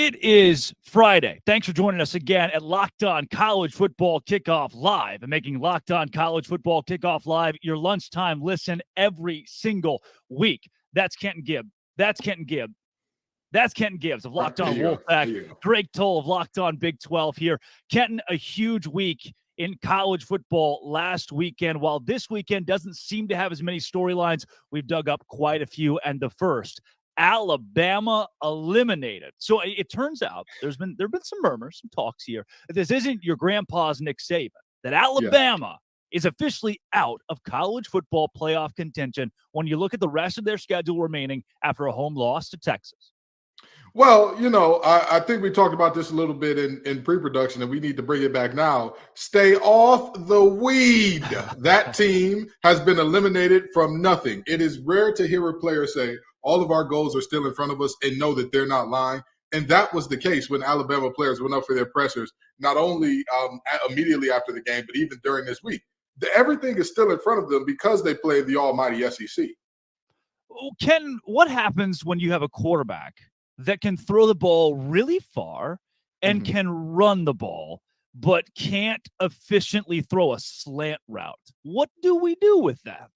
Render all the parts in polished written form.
It is Friday. Thanks for joining us again at Locked On College Football Kickoff Live and making Locked On College Football Kickoff Live your lunchtime listen every single week. That's Kenton Gibb. That's Kenton Gibb. That's Kenton Gibbs of Locked On Wolfpack. Drake Toll of Locked On Big 12 here. Kenton, a huge week in college football last weekend. While this weekend doesn't seem to have as many storylines, we've dug up quite a few. And the first, Alabama eliminated. So it turns out there have been some murmurs, some talks here, that this isn't your grandpa's Nick Saban, that Alabama is officially out of college football playoff contention when you look at the rest of their schedule remaining after a home loss to Texas. Well, I think we talked about this a little bit in pre-production, and we need to bring it back now. Stay off the weed. That team has been eliminated from nothing. It is rare to hear a player say, all of our goals are still in front of us, and know that they're not lying. And that was the case when Alabama players went up for their pressers, not only immediately after the game, but even during this week. Everything is still in front of them because they play the almighty SEC. Ken, what happens when you have a quarterback that can throw the ball really far and can run the ball, but can't efficiently throw a slant route? What do we do with that?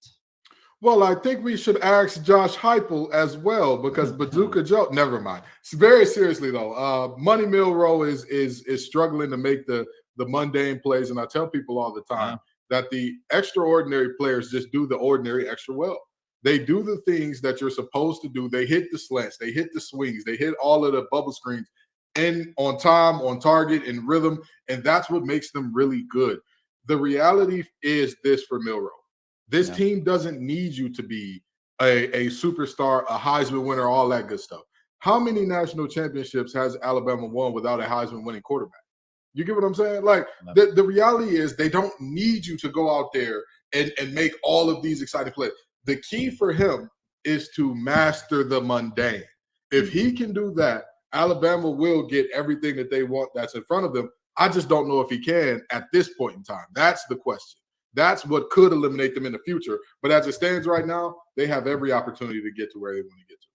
Well, I think we should ask Josh Heupel as well, because Bazooka Joe. Never mind. Very seriously though, Money Milroe is struggling to make the mundane plays, and I tell people all the time that the extraordinary players just do the ordinary extra well. They do the things that you're supposed to do. They hit the slants, they hit the swings, they hit all of the bubble screens, and on time, on target, in rhythm, and that's what makes them really good. The reality is this for Milroe. This team doesn't need you to be a superstar, a Heisman winner, all that good stuff. How many national championships has Alabama won without a Heisman winning quarterback? You get what I'm saying? Like, the reality is they don't need you to go out there and make all of these exciting plays. The key for him is to master the mundane. If he can do that, Alabama will get everything that they want that's in front of them. I just don't know if he can at this point in time. That's the question. That's what could eliminate them in the future. But as it stands right now, they have every opportunity to get to where they want to get to.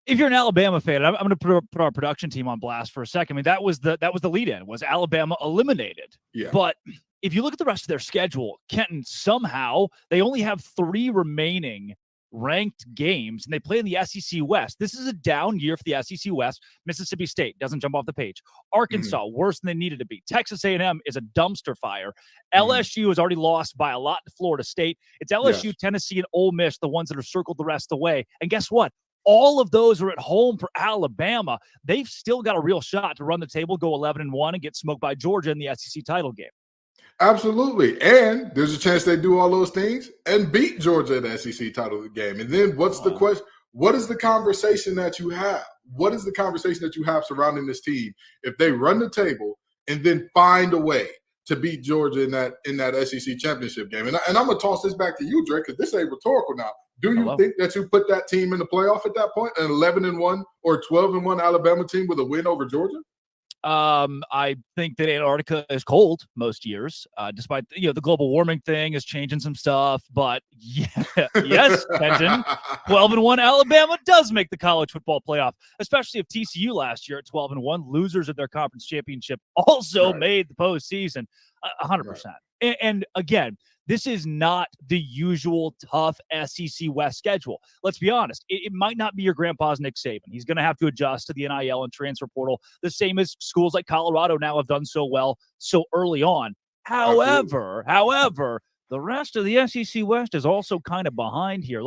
If you're an Alabama fan, I'm going to put our production team on blast for a second. I mean, that was the lead-in, was Alabama eliminated. Yeah. But if you look at the rest of their schedule, Kenton, somehow they only have 3 remaining ranked games, and they play in the SEC West. This is a down year for the SEC West. Mississippi State doesn't jump off the page. Arkansas, worse than they needed to be. Texas A&M is a dumpster fire. LSU has already lost by a lot to Florida State. It's LSU, Tennessee, and Ole Miss, the ones that are circled the rest of the way. And guess what? All of those are at home for Alabama. They've still got a real shot to run the table, go 11-1, and get smoked by Georgia in the SEC title game. Absolutely. And there's a chance they do all those things and beat Georgia in the SEC title game. And then what's the question? What is the conversation that you have? What is the conversation that you have surrounding this team if they run the table and then find a way to beat Georgia in that SEC championship game? And I'm going to toss this back to you, Drake, because this ain't rhetorical now. Do you think that you put that team in the playoff at that point, an 11-1 or 12-1 Alabama team with a win over Georgia? I think that Antarctica is cold most years, despite the global warming thing is changing some stuff. But yes, Kenton, 12-1 Alabama does make the college football playoff, especially if TCU last year at 12-1, losers of their conference championship, also made the postseason 100%. And again, this is not the usual tough SEC West schedule. Let's be honest. It might not be your grandpa's Nick Saban. He's going to have to adjust to the NIL and transfer portal, the same as schools like Colorado now have done so well so early on. However, the rest of the SEC West is also kind of behind here.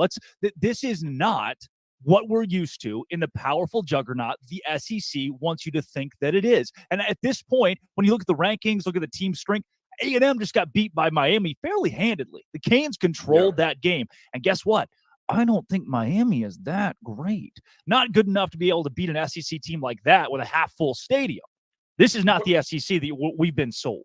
This is not what we're used to in the powerful juggernaut the SEC wants you to think that it is. And at this point, when you look at the rankings, look at the team strength, A&M just got beat by Miami fairly handedly. The Canes controlled that game. And guess what? I don't think Miami is that great. Not good enough to be able to beat an SEC team like that with a half-full stadium. This is not the SEC that we've been sold.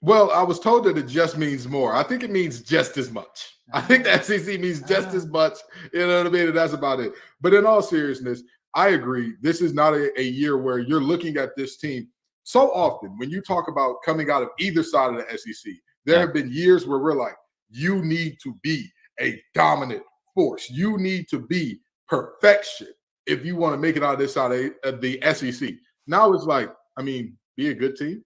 Well, I was told that it just means more. I think it means just as much. I think the SEC means just as much. You know what I mean? And that's about it. But in all seriousness, I agree. This is not a year where you're looking at this team. So often when you talk about coming out of either side of the SEC, there have been years where we're like, you need to be a dominant force. You need to be perfection if you want to make it out of this side of the SEC. Now it's like, I mean, be a good team,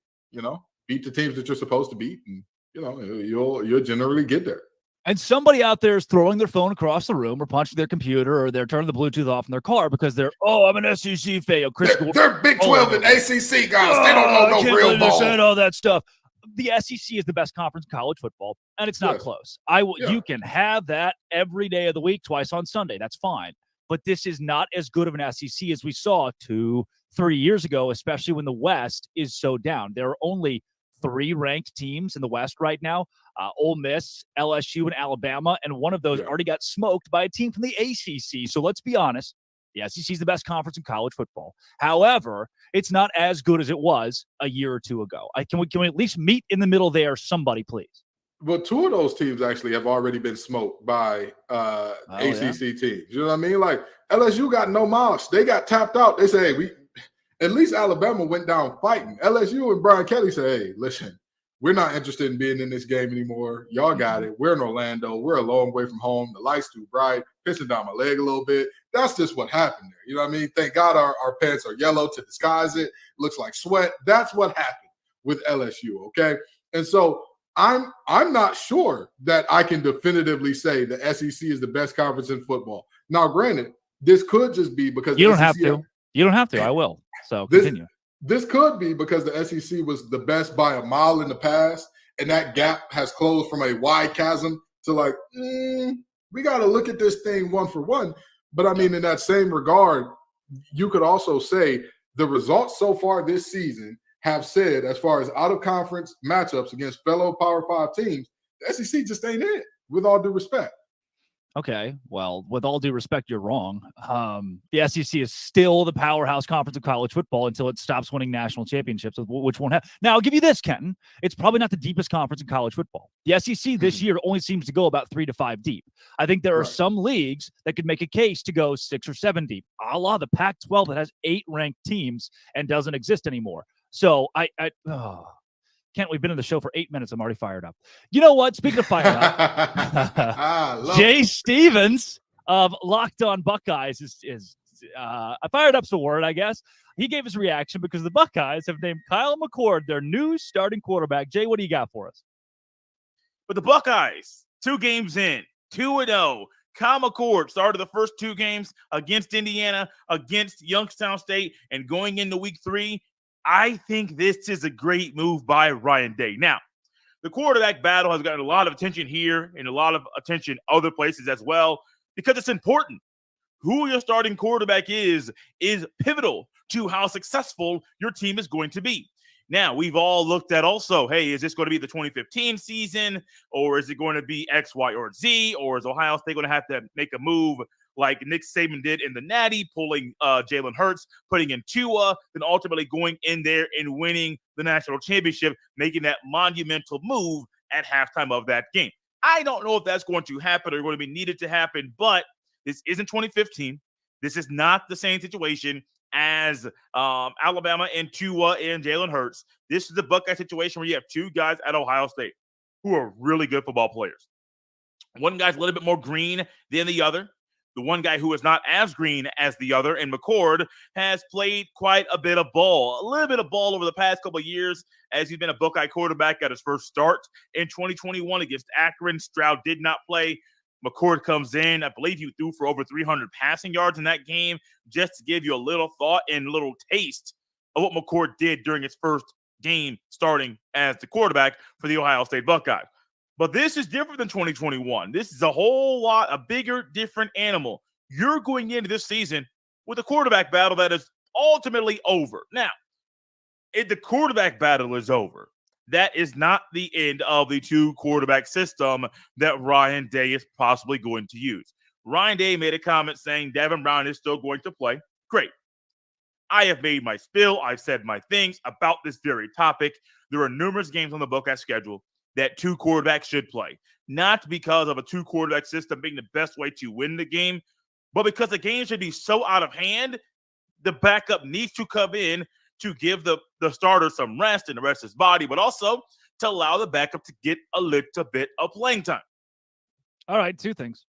beat the teams that you're supposed to beat, and you'll generally get there. And somebody out there is throwing their phone across the room or punching their computer or they're turning the Bluetooth off in their car because I'm an SEC fan. They're Big 12 and ACC guys. They don't know no real ball. And all that stuff. The SEC is the best conference in college football, and it's not close. You can have that every day of the week, twice on Sunday. That's fine. But this is not as good of an SEC as we saw 2-3 years ago, especially when the West is so down. There are only 3 ranked teams in the West right now, Ole Miss, LSU, and Alabama, and one of those already got smoked by a team from the ACC. So let's be honest, the SEC is the best conference in college football. However, it's not as good as it was a year or 2 ago. Can we at least meet in the middle there, somebody, please? Well, 2 of those teams actually have already been smoked by ACC teams. You know what I mean? Like, LSU got no mouths. They got tapped out. They say, hey, at least Alabama went down fighting. LSU and Brian Kelly say, hey, listen, we're not interested in being in this game anymore. Y'all got it. We're in Orlando. We're a long way from home. The light's too bright, pissing down my leg a little bit. That's just what happened there. You know what I mean? Thank God our pants are yellow to disguise it. Looks like sweat. That's what happened with LSU, okay? And so I'm not sure that I can definitively say the SEC is the best conference in football. Now, granted, this could just be because you don't have to. You don't have to. I will. So continue. This could be because the SEC was the best by a mile in the past, and that gap has closed from a wide chasm to like, we got to look at this thing one for one. But I mean, in that same regard, you could also say the results so far this season have said, as far as out-of-conference matchups against fellow Power 5 teams, the SEC just ain't it, with all due respect. Okay, well, with all due respect, you're wrong. The SEC is still the powerhouse conference of college football until it stops winning national championships, which won't happen. Now, I'll give you this, Kenton. It's probably not the deepest conference in college football. The SEC this year only seems to go about 3 to 5 deep. I think there are some leagues that could make a case to go 6 or 7 deep, a la the Pac-12 that has 8 ranked teams and doesn't exist anymore. So Kent, we've been in the show for 8 minutes. I'm already fired up. You know what? Speaking of fired up, Jay Stevens of Locked On Buckeyes is fired up's the word, I guess. He gave his reaction because the Buckeyes have named Kyle McCord their new starting quarterback. Jay, what do you got for us? But the Buckeyes, 2 games in, 2-0. Kyle McCord started the first 2 games against Indiana, against Youngstown State, and going into week 3, I think this is a great move by Ryan Day. Now, the quarterback battle has gotten a lot of attention here and a lot of attention other places as well because it's important. Who your starting quarterback is pivotal to how successful your team is going to be. Now, we've all looked at also, hey, is this going to be the 2015 season, or is it going to be X, Y, or Z, or is Ohio State going to have to make a move like Nick Saban did in the Natty, pulling Jalen Hurts, putting in Tua, then ultimately going in there and winning the national championship, making that monumental move at halftime of that game. I don't know if that's going to happen or going to be needed to happen, but this isn't 2015. This is not the same situation as Alabama and Tua and Jalen Hurts. This is the Buckeye situation where you have 2 guys at Ohio State who are really good football players. One guy's a little bit more green than the other. The one guy who is not as green as the other, and McCord, has played quite a bit of ball. A little bit of ball over the past couple of years as he's been a Buckeye quarterback at his first start in 2021 against Akron. Stroud did not play. McCord comes in. I believe he threw for over 300 passing yards in that game, just to give you a little thought and a little taste of what McCord did during his first game starting as the quarterback for the Ohio State Buckeyes. But this is different than 2021. This is a bigger, different animal. You're going into this season with a quarterback battle that is ultimately over. Now, if the quarterback battle is over, that is not the end of the 2-quarterback system that Ryan Day is possibly going to use. Ryan Day made a comment saying Devin Brown is still going to play. Great. I have made my spill. I've said my things about this very topic. There are numerous games on the Buckeye schedule that 2 quarterbacks should play. Not because of a 2-quarterback system being the best way to win the game, but because the game should be so out of hand, the backup needs to come in to give the starter some rest and the rest of his body, but also to allow the backup to get a little bit of playing time. All right, 2 things.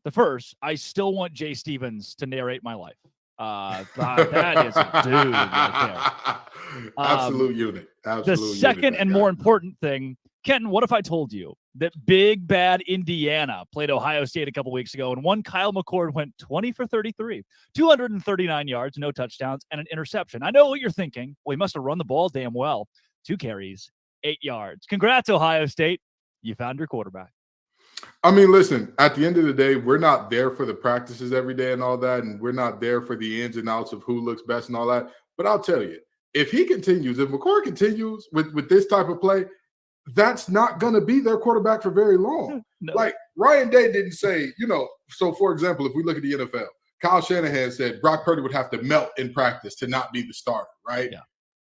The first, I still want Jay Stevens to narrate my life. That is a dude right there. Absolute unit. The second and more important thing, Kenton, what if I told you that big bad Indiana played Ohio State a couple weeks ago and one Kyle McCord went 20 for 33, 239 yards, no touchdowns, and an interception? I know what you're thinking. Well, he must have run the ball damn well. 2 carries, 8 yards. Congrats, Ohio State. You found your quarterback. I mean, listen, at the end of the day, we're not there for the practices every day and all that, and we're not there for the ins and outs of who looks best and all that. But I'll tell you, if McCord continues with this type of play, that's not going to be their quarterback for very long. No. Like Ryan Day didn't say, so for example, if we look at the NFL, Kyle Shanahan said Brock Purdy would have to melt in practice to not be the starter, right? Yeah.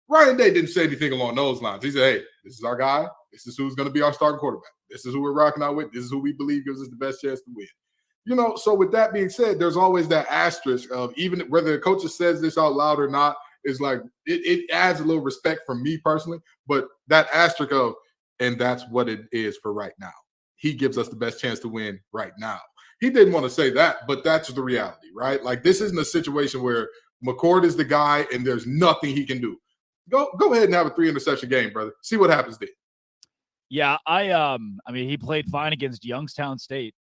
Ryan Day didn't say anything along those lines. He said, hey, this is our guy. This is who's going to be our starting quarterback. This is who we're rocking out with. This is who we believe gives us the best chance to win. So with that being said, there's always that asterisk of even whether the coach says this out loud or not, is like it adds a little respect from me personally. But that asterisk of, and that's what it is for right now. He gives us the best chance to win right now. He didn't want to say that, but that's the reality, right? Like this isn't a situation where McCord is the guy and there's nothing he can do. Go ahead and have a 3-interception game, brother. See what happens there. Yeah, I mean, he played fine against Youngstown State.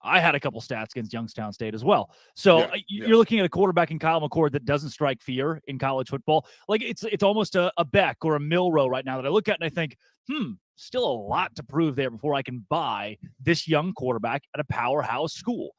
I had a couple stats against Youngstown State as well. So you're looking at a quarterback in Kyle McCord that doesn't strike fear in college football. Like it's almost a Beck or a Milroe right now that I look at and I think, still a lot to prove there before I can buy this young quarterback at a powerhouse school.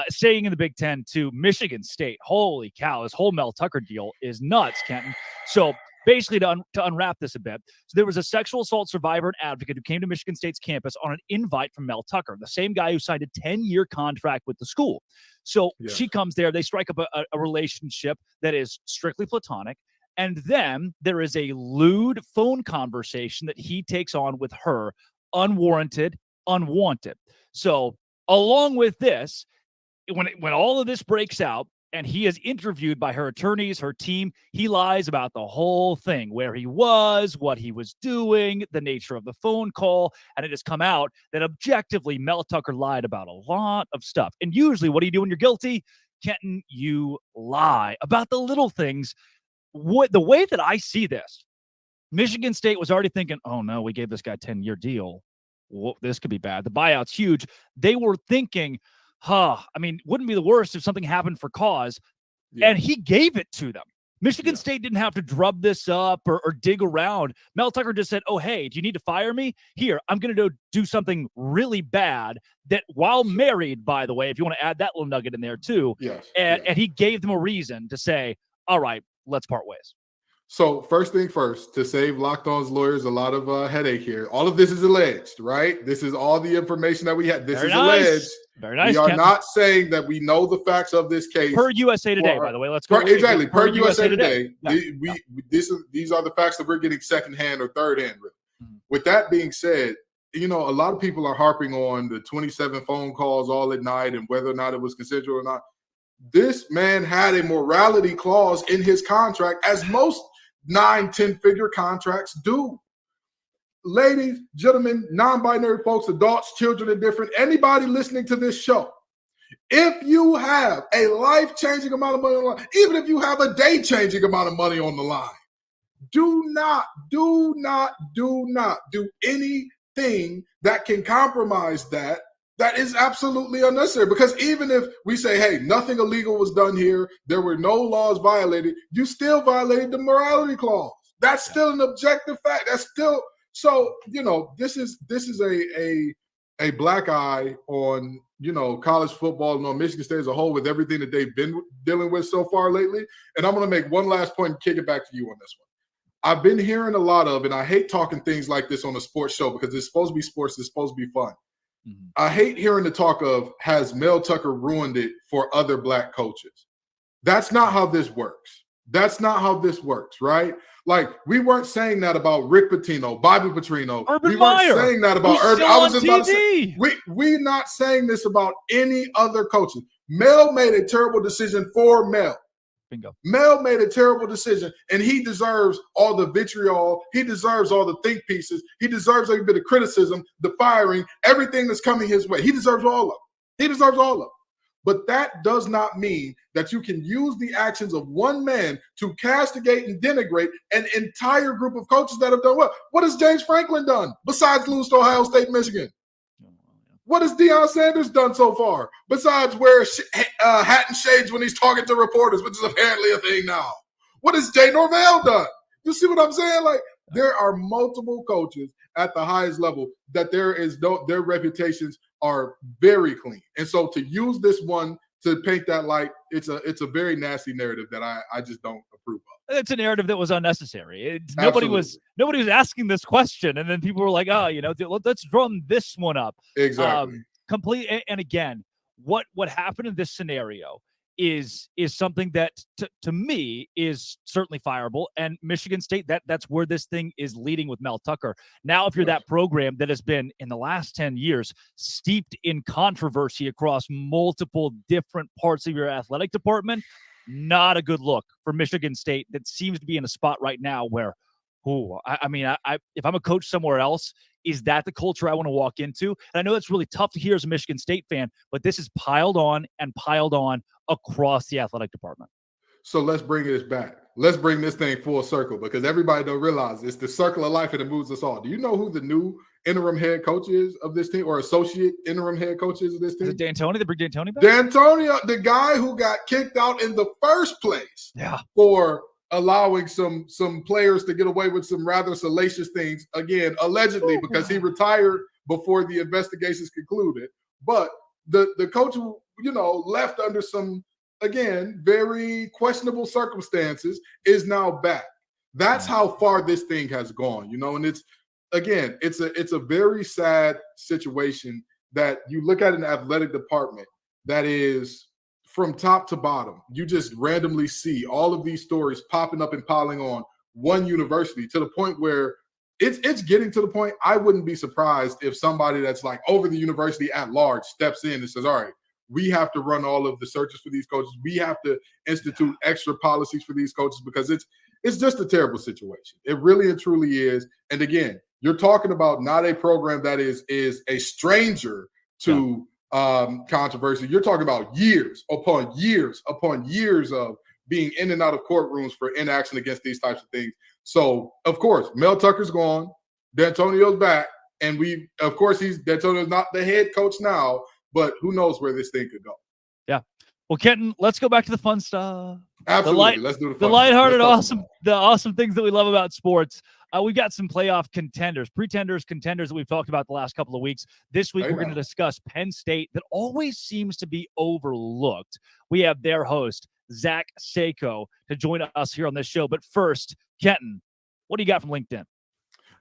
Staying in the Big Ten to Michigan State. Holy cow, this whole Mel Tucker deal is nuts, Kenton. So basically, to unwrap this a bit, so there was a sexual assault survivor and advocate who came to Michigan State's campus on an invite from Mel Tucker, the same guy who signed a 10-year contract with the school. So she comes there, they strike up a relationship that is strictly platonic, and then there is a lewd phone conversation that he takes on with her, unwarranted, unwanted. So along with this, when all of this breaks out, and he is interviewed by her attorneys, her team, he lies about the whole thing, where he was, what he was doing, the nature of the phone call, and it has come out that objectively Mel Tucker lied about a lot of stuff. And usually what do you do when you're guilty? Kenton, you lie about the little things. The way that I see this, Michigan State was already thinking, oh no, we gave this guy a 10-year deal. Well, this could be bad. The buyout's huge. They were thinking, wouldn't be the worst if something happened for cause. Yeah. And he gave it to them. Michigan State didn't have to drub this up or dig around. Mel Tucker just said, oh, hey, do you need to fire me? Here, I'm going to do something really bad that while married, by the way, if you want to add that little nugget in there too. Yes. And he gave them a reason to say, all right, let's part ways. So first thing first, to save Locked On's lawyers a lot of headache here, all of this is alleged, right? This is all the information that we have. This is alleged. Very nice. We are not saying that we know the facts of this case. Per USA Today, by the way. Let's go. Exactly. Per USA Today. Yeah. These are the facts that we're getting secondhand or third-hand with. Mm-hmm. With that being said, a lot of people are harping on the 27 phone calls all at night and whether or not it was consensual or not. This man had a morality clause in his contract, as most 9-10-figure contracts do. Ladies, gentlemen, non-binary folks, adults, children, and different, anybody listening to this show, if you have a life-changing amount of money on the line, even if you have a day-changing amount of money on the line, do not do anything that can compromise that. That is absolutely unnecessary, because even if we say, hey, nothing illegal was done here, there were no laws violated, you still violated the morality clause. That's still an objective fact. That's still so, this is a black eye on, college football and on Michigan State as a whole with everything that they've been dealing with so far lately. And I'm going to make one last point and kick it back to you on this one. I've been hearing a lot of, and I hate talking things like this on a sports show because it's supposed to be sports, it's supposed to be fun. Mm-hmm. I hate hearing the talk of, has Mel Tucker ruined it for other black coaches? That's not how this works. Right? Like, we weren't saying that about Rick Pitino, Bobby Petrino. Urban we Meyer, weren't saying that about Urban. I was just about to say, we're not saying this about any other coaches. Mel made a terrible decision for Mel. Bingo. Mel made a terrible decision, and he deserves all the vitriol. He deserves all the think pieces. He deserves every bit of criticism, the firing, everything that's coming his way. He deserves all of it. But that does not mean that you can use the actions of one man to castigate and denigrate an entire group of coaches that have done well. What has James Franklin done besides lose to Ohio State, Michigan? What has Deion Sanders done so far besides wear hat and shades when he's talking to reporters, which is apparently a thing now? What has Jay Norvell done? You see what I'm saying? Like, there are multiple coaches at the highest level that their reputations are very clean. And so to use this one to paint that light, it's a very nasty narrative that I just don't approve of. It's a narrative that was unnecessary. Nobody was asking this question, and then people were like, "Oh, let's drum this one up." Exactly. Complete. And again, what happened in this scenario is something that to me is certainly fireable. And Michigan State, that's where this thing is leading with Mel Tucker. Now, if you're that program that has been in the last 10 years steeped in controversy across multiple different parts of your athletic department, not a good look for Michigan State. That seems to be in a spot right now where, if I'm a coach somewhere else, is that the culture I want to walk into? And I know that's really tough to hear as a Michigan State fan, but this is piled on across the athletic department. So let's bring this back. Let's bring this thing full circle, because everybody don't realize it's the circle of life and it moves us all. Do you know who the new interim head coach is of this team, or associate interim head coach is of this team? Is it D'Antoni? They bring D'Antoni back? D'Antonio, the guy who got kicked out in the first place for allowing some players to get away with some rather salacious things, again, allegedly, because he retired before the investigations concluded. But the coach who, left under some, again, very questionable circumstances is now back. That's how far this thing has gone, and it's a very sad situation that you look at an athletic department that is from top to bottom. You just randomly see all of these stories popping up and piling on one university, to the point where it's getting to the point I wouldn't be surprised if somebody that's like over the university at large steps in and says, all right, we have to run all of the searches for these coaches. We have to institute extra policies for these coaches, because it's just a terrible situation. It really and truly is. And again, you're talking about not a program that is a stranger to controversy. You're talking about years upon years upon years of being in and out of courtrooms for inaction against these types of things. So, of course, Mel Tucker's gone. D'Antonio's back. And D'Antonio's not the head coach now, but who knows where this thing could go. Yeah. Well, Kenton, let's go back to the fun stuff. Absolutely. Let's do the lighthearted, awesome things that we love about sports. We've got some playoff contenders, pretenders, contenders that we've talked about the last couple of weeks. This week, we're going to discuss Penn State, that always seems to be overlooked. We have their host, Zach Seiko, to join us here on this show. But first, Kenton, what do you got from LinkedIn?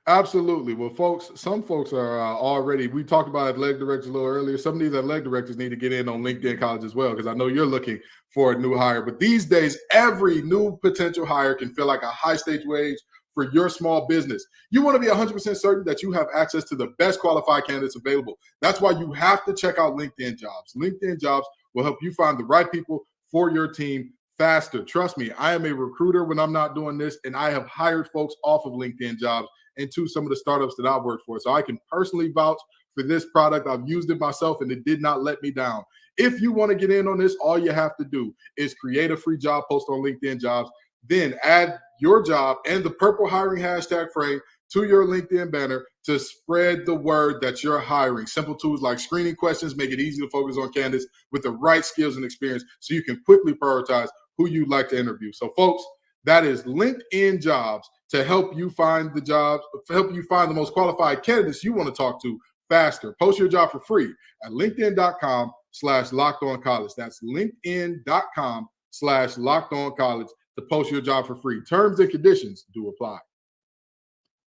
Absolutely. Well, some folks are already, we talked about athletic directors a little earlier. Some of these athletic directors need to get in on LinkedIn College as well, because I know you're looking for a new hire. But these days, every new potential hire can feel like a high-stage wage for your small business. You want to be 100% certain that you have access to the best qualified candidates available. That's why you have to check out LinkedIn Jobs. LinkedIn Jobs will help you find the right people for your team faster. Trust me, I am a recruiter when I'm not doing this, and I have hired folks off of LinkedIn Jobs into some of the startups that I've worked for. So I can personally vouch for this product. I've used it myself, and it did not let me down. If you want to get in on this, all you have to do is create a free job post on LinkedIn Jobs, then add your job and the purple hiring hashtag frame to your LinkedIn banner to spread the word that you're hiring. Simple tools like screening questions make it easy to focus on candidates with the right skills and experience, so you can quickly prioritize who you'd like to interview. So folks, that is LinkedIn Jobs, to help you find the jobs, help you find the most qualified candidates you want to talk to faster. Post your job for free at linkedin.com/lockedoncollege. That's linkedin.com/lockedoncollege to post your job for free. Terms and conditions do apply.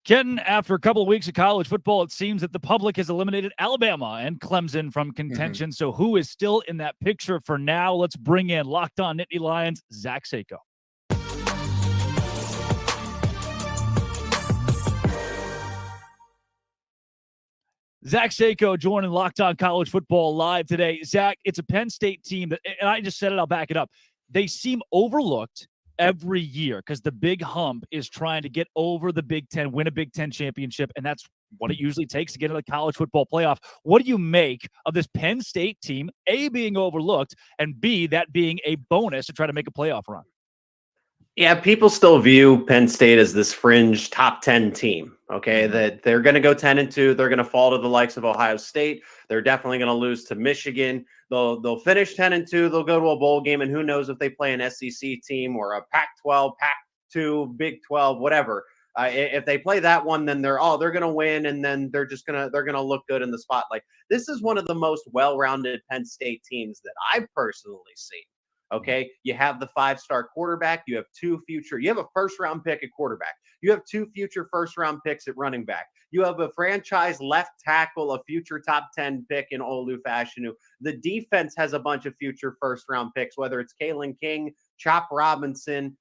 Kenton, after a couple of weeks of college football, it seems that the public has eliminated Alabama and Clemson from contention. So who is still in that picture for now? Let's bring in Locked On Nittany Lions, Zach Seiko. Zach Seiko joining Locked On College Football live today. Zach, it's a Penn State team that, and I just said it, I'll back it up. They seem overlooked every year because the big hump is trying to get over the Big Ten, win a Big Ten championship, and that's what it usually takes to get in the college football playoff. What do you make of this Penn State team, A, being overlooked, and B, that being a bonus to try to make a playoff run? Yeah, people still view Penn State as this fringe top 10 team, okay? That they're going to go 10-2. They're going to fall to the likes of Ohio State. They're definitely going to lose to Michigan. They'll finish 10-2. They'll go to a bowl game, and who knows if they play an SEC team or a Pac-12, Pac-2, Big 12, whatever. If they play that one, then they're going to win, and then they're going to look good in the spotlight. This is one of the most well-rounded Penn State teams that I've personally seen. Okay, you have the 5-star quarterback. You have a first-round pick at quarterback. You have 2 future first-round picks at running back. You have a franchise left tackle, a future top 10 pick in Olu Fashanu. The defense has a bunch of future first-round picks, whether it's Kalen King, Chop Robinson,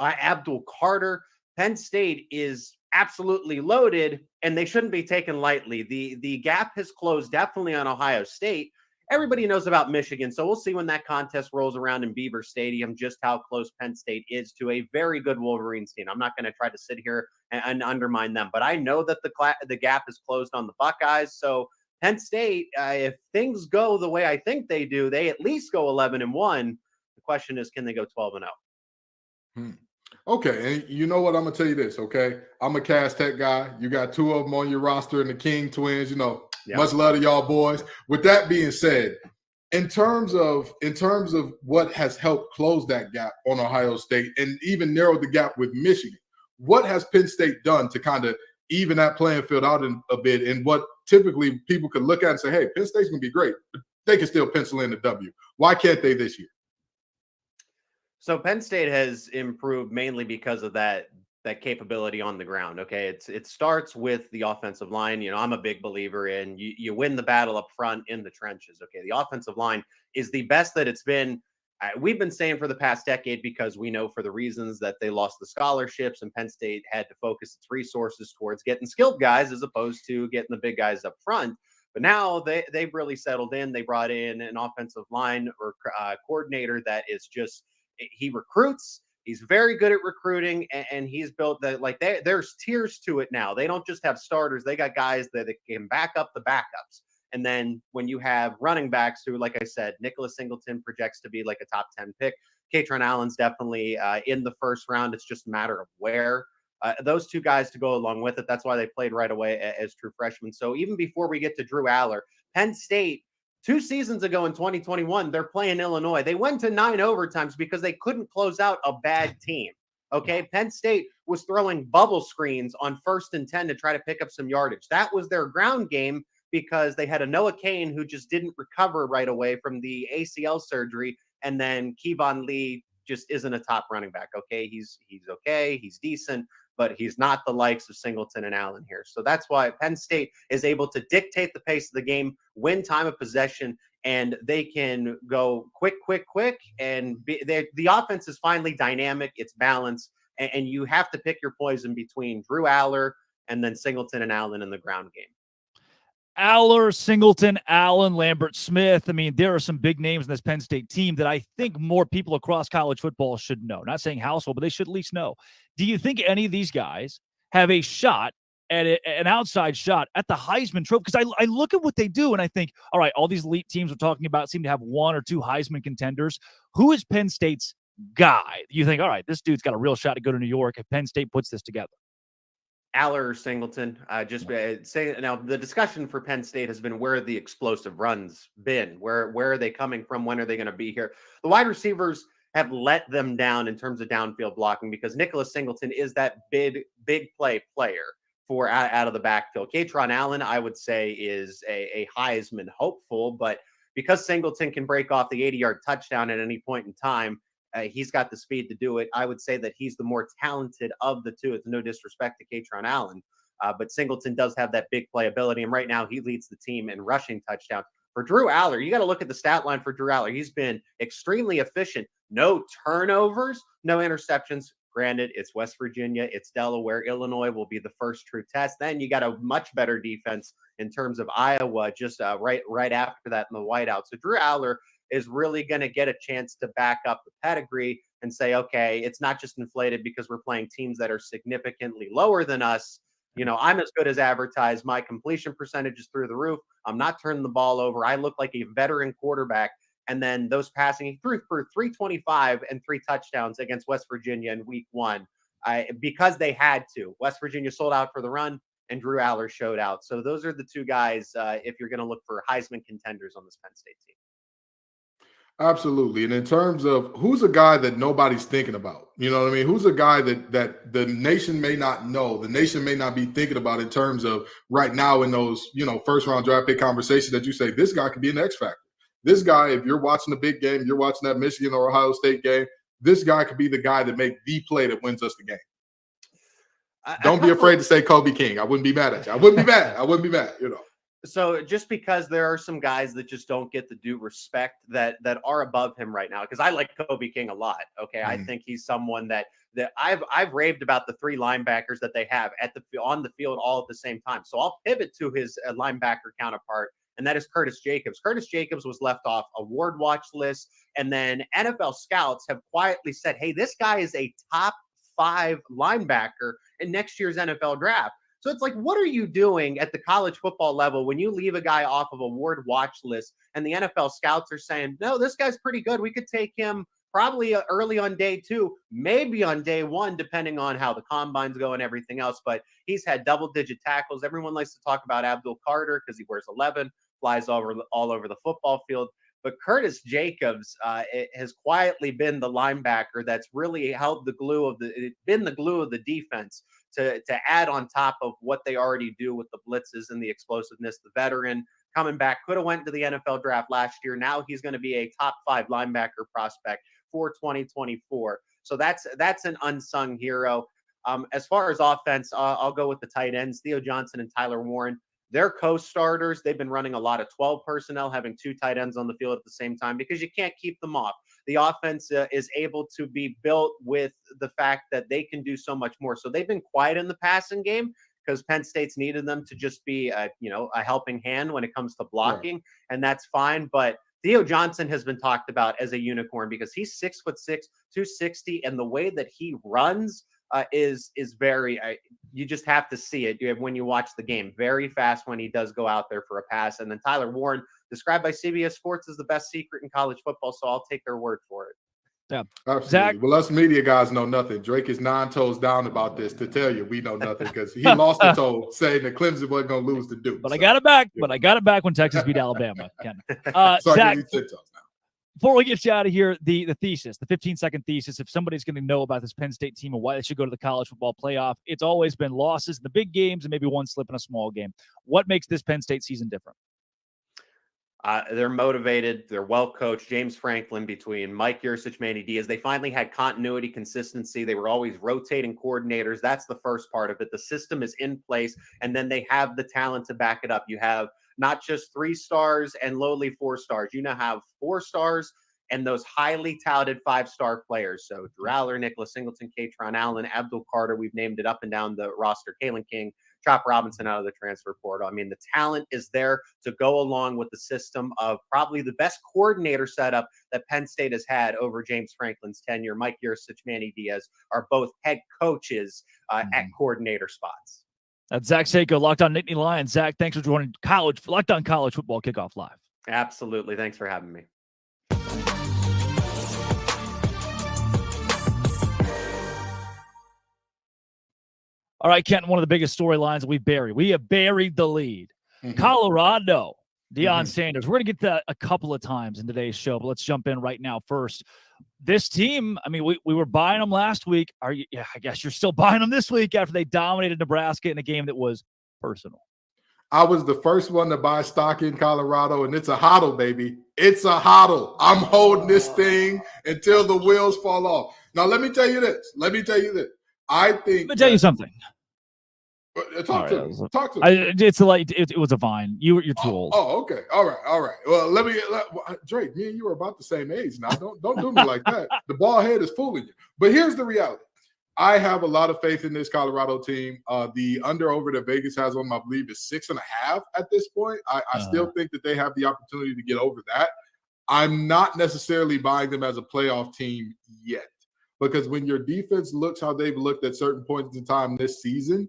Abdul Carter. Penn State is absolutely loaded, and they shouldn't be taken lightly. The gap has closed definitely on Ohio State. Everybody knows about Michigan, so we'll see when that contest rolls around in Beaver Stadium just how close Penn State is to a very good Wolverines team. I'm not going to try to sit here and undermine them, but I know that the gap is closed on the Buckeyes. So Penn State, if things go the way I think they do, they at least go 11-1. The question is, can they go 12-0? Okay, and you know what? I'm gonna tell you this. Okay, I'm a Cass Tech guy. You got 2 of them on your roster, and the King twins. You know. Yeah. Much love to y'all boys. With that being said, in terms of what has helped close that gap on Ohio State and even narrow the gap with Michigan, what has Penn State done to kind of even that playing field out a bit, and what typically people could look at and say, hey, Penn State's going to be great, but they can still pencil in the W. Why can't they this year? So Penn State has improved mainly because of that capability on the ground. Okay. It starts with the offensive line. You know, I'm a big believer in you win the battle up front in the trenches. Okay. The offensive line is the best that it's been. We've been saying for the past decade, because we know for the reasons that they lost the scholarships and Penn State had to focus its resources towards getting skilled guys as opposed to getting the big guys up front. But now they've really settled in. They brought in an offensive line or coordinator that is just, he recruits. He's very good at recruiting, and he's built that there's tiers to it now. They don't just have starters; they got guys that can back up the backups. And then when you have running backs who, like I said, Nicholas Singleton projects to be like a top 10 pick. Katron Allen's definitely in the first round. It's just a matter of where. Those 2 guys to go along with it. That's why they played right away as true freshmen. So even before we get to Drew Aller, Penn State, 2 seasons ago in 2021, they're playing Illinois. They went to 9 overtimes because they couldn't close out a bad team. Okay. Penn State was throwing bubble screens on 1st and 10 to try to pick up some yardage. That was their ground game because they had a Noah Kane who just didn't recover right away from the ACL surgery. And then Kevon Lee just isn't a top running back. Okay. He's okay. He's decent, but he's not the likes of Singleton and Allen here. So that's why Penn State is able to dictate the pace of the game, win time of possession, and they can go quick. And the offense is finally dynamic. It's balanced. And you have to pick your poison between Drew Aller and then Singleton and Allen in the ground game. Aller, Singleton, Allen, Lambert Smith. I mean, there are some big names in this Penn State team that I think more people across college football should know. Not saying household, but they should at least know. Do you think any of these guys have a shot at an outside shot at the Heisman Trophy? Because I look at what they do and I think, all right, all these elite teams we're talking about seem to have 1 or 2 Heisman contenders. Who is Penn State's guy? You think, all right, this dude's got a real shot to go to New York if Penn State puts this together? Aller or Singleton. Say now the discussion for Penn State has been where the explosive runs been. Where are they coming from? When are they going to be here? The wide receivers have let them down in terms of downfield blocking because Nicholas Singleton is that big play player for out of the backfield. Katron Allen, I would say, is a Heisman hopeful, but because Singleton can break off the 80-yard touchdown at any point in time, he's got the speed to do it. I would say that he's the more talented of the 2. It's no disrespect to Katron Allen, but Singleton does have that big play ability, and right now he leads the team in rushing touchdowns. For Drew Aller, you got to look at the stat line for Drew Aller. He's been extremely efficient. No turnovers, no interceptions. Granted, it's West Virginia, it's Delaware. Illinois will be the first true test. Then you got a much better defense in terms of Iowa just right after that in the whiteout. So Drew Aller is really going to get a chance to back up the pedigree and say, okay, it's not just inflated because we're playing teams that are significantly lower than us. I'm as good as advertised. My completion percentage is through the roof. I'm not turning the ball over. I look like a veteran quarterback. And then those passing, he threw for 325 and 3 touchdowns against West Virginia in week 1 because they had to. West Virginia sold out for the run, and Drew Aller showed out. So those are the 2 guys if you're going to look for Heisman contenders on this Penn State team. Absolutely. And in terms of who's a guy that nobody's thinking about, you know what I mean? Who's a guy that the nation may not know, the nation may not be thinking about in terms of right now in those, first round draft pick conversations that you say, this guy could be an X factor. This guy, if you're watching the big game, you're watching that Michigan or Ohio State game, this guy could be the guy that make the play that wins us the game. Don't be afraid to say Kobe King. I wouldn't be mad at you. I wouldn't be mad. So just because there are some guys that just don't get the due respect that are above him right now, because I like Kobe King a lot. Okay, I think he's someone that I've raved about the 3 linebackers that they have on the field all at the same time. So I'll pivot to his linebacker counterpart, and that is Curtis Jacobs. Curtis Jacobs was left off award watch list, and then NFL scouts have quietly said, "Hey, this guy is a top 5 linebacker in next year's NFL draft." So it's like, what are you doing at the college football level when you leave a guy off of award watch list and the NFL scouts are saying, no, this guy's pretty good. We could take him probably early on day 2, maybe on day 1, depending on how the combines go and everything else. But he's had double-digit tackles. Everyone likes to talk about Abdul Carter because he wears 11, flies all over the football field. But Curtis Jacobs has quietly been the linebacker that's really held the glue of the defense to add on top of what they already do with the blitzes and the explosiveness. The veteran coming back, could have went to the NFL draft last year. Now he's going to be a top 5 linebacker prospect for 2024. So that's an unsung hero. As far as offense, I'll go with the tight ends, Theo Johnson and Tyler Warren. They're co-starters. They've been running a lot of 12 personnel, having 2 tight ends on the field at the same time because you can't keep them off. The offense is able to be built with the fact that they can do so much more. So they've been quiet in the passing game because Penn State's needed them to just be a helping hand when it comes to blocking, and that's fine. But Theo Johnson has been talked about as a unicorn because he's 6'6", 260, and the way that he runs is very. You just have to see it when you watch the game. Very fast when he does go out there for a pass. And then Tyler Warren, described by CBS Sports as the best secret in college football, so I'll take their word for it. Yeah, absolutely. Zach? Well, us media guys know nothing. Drake is 9 toes down about this to tell you we know nothing because he lost a toe saying that Clemson wasn't going to lose to Duke. But I got it back. But I got it back when Texas beat Alabama. Zach, before we get you out of here, the thesis, the 15-second thesis, if somebody's going to know about this Penn State team and why they should go to the college football playoff, it's always been losses in the big games and maybe one slip in a small game. What makes this Penn State season different? They're motivated. They're well coached. James Franklin, between Mike Yurcich, Manny Diaz, they finally had continuity, consistency. They were always rotating coordinators. That's the first part of it. The system is in place, and then they have the talent to back it up. You have not just 3 stars and lowly 4 stars. You now have 4 stars and those highly touted 5-star players. So Drew Aller, Nicholas Singleton, Katron Allen, Abdul Carter. We've named it up and down the roster. Kalen King, Chop Robinson out of the transfer portal. I mean, the talent is there to go along with the system of probably the best coordinator setup that Penn State has had over James Franklin's tenure. Mike Yurcich, Manny Diaz are both head coaches at coordinator spots. That's Zach Seiko, Locked On Nittany Lions. Zach, thanks for joining Locked On College Football Kickoff Live. Absolutely. Thanks for having me. All right, Kenton, one of the biggest storylines that we've buried. We have buried the lead. Colorado, Deion Sanders. We're going to get to that a couple of times in today's show, but let's jump in right now first. This team, I mean, we were buying them last week. I guess you're still buying them this week after they dominated Nebraska in a game that was personal. I was the first one to buy stock in Colorado, and it's a hodl, baby. It's a hodl. I'm holding this thing until the wheels fall off. Now, let me tell you this. I think. Let me tell you something. Talk to me. It was a vine. You're too old. Oh, okay. All right. Well, Drake, me and you are about the same age now. Don't do me like that. The bald head is fooling you. But here's the reality. I have a lot of faith in this Colorado team. The under-over that Vegas has on them, I believe, is 6.5 at this point. I still think that they have the opportunity to get over that. I'm not necessarily buying them as a playoff team yet, because when your defense looks how they've looked at certain points in time this season,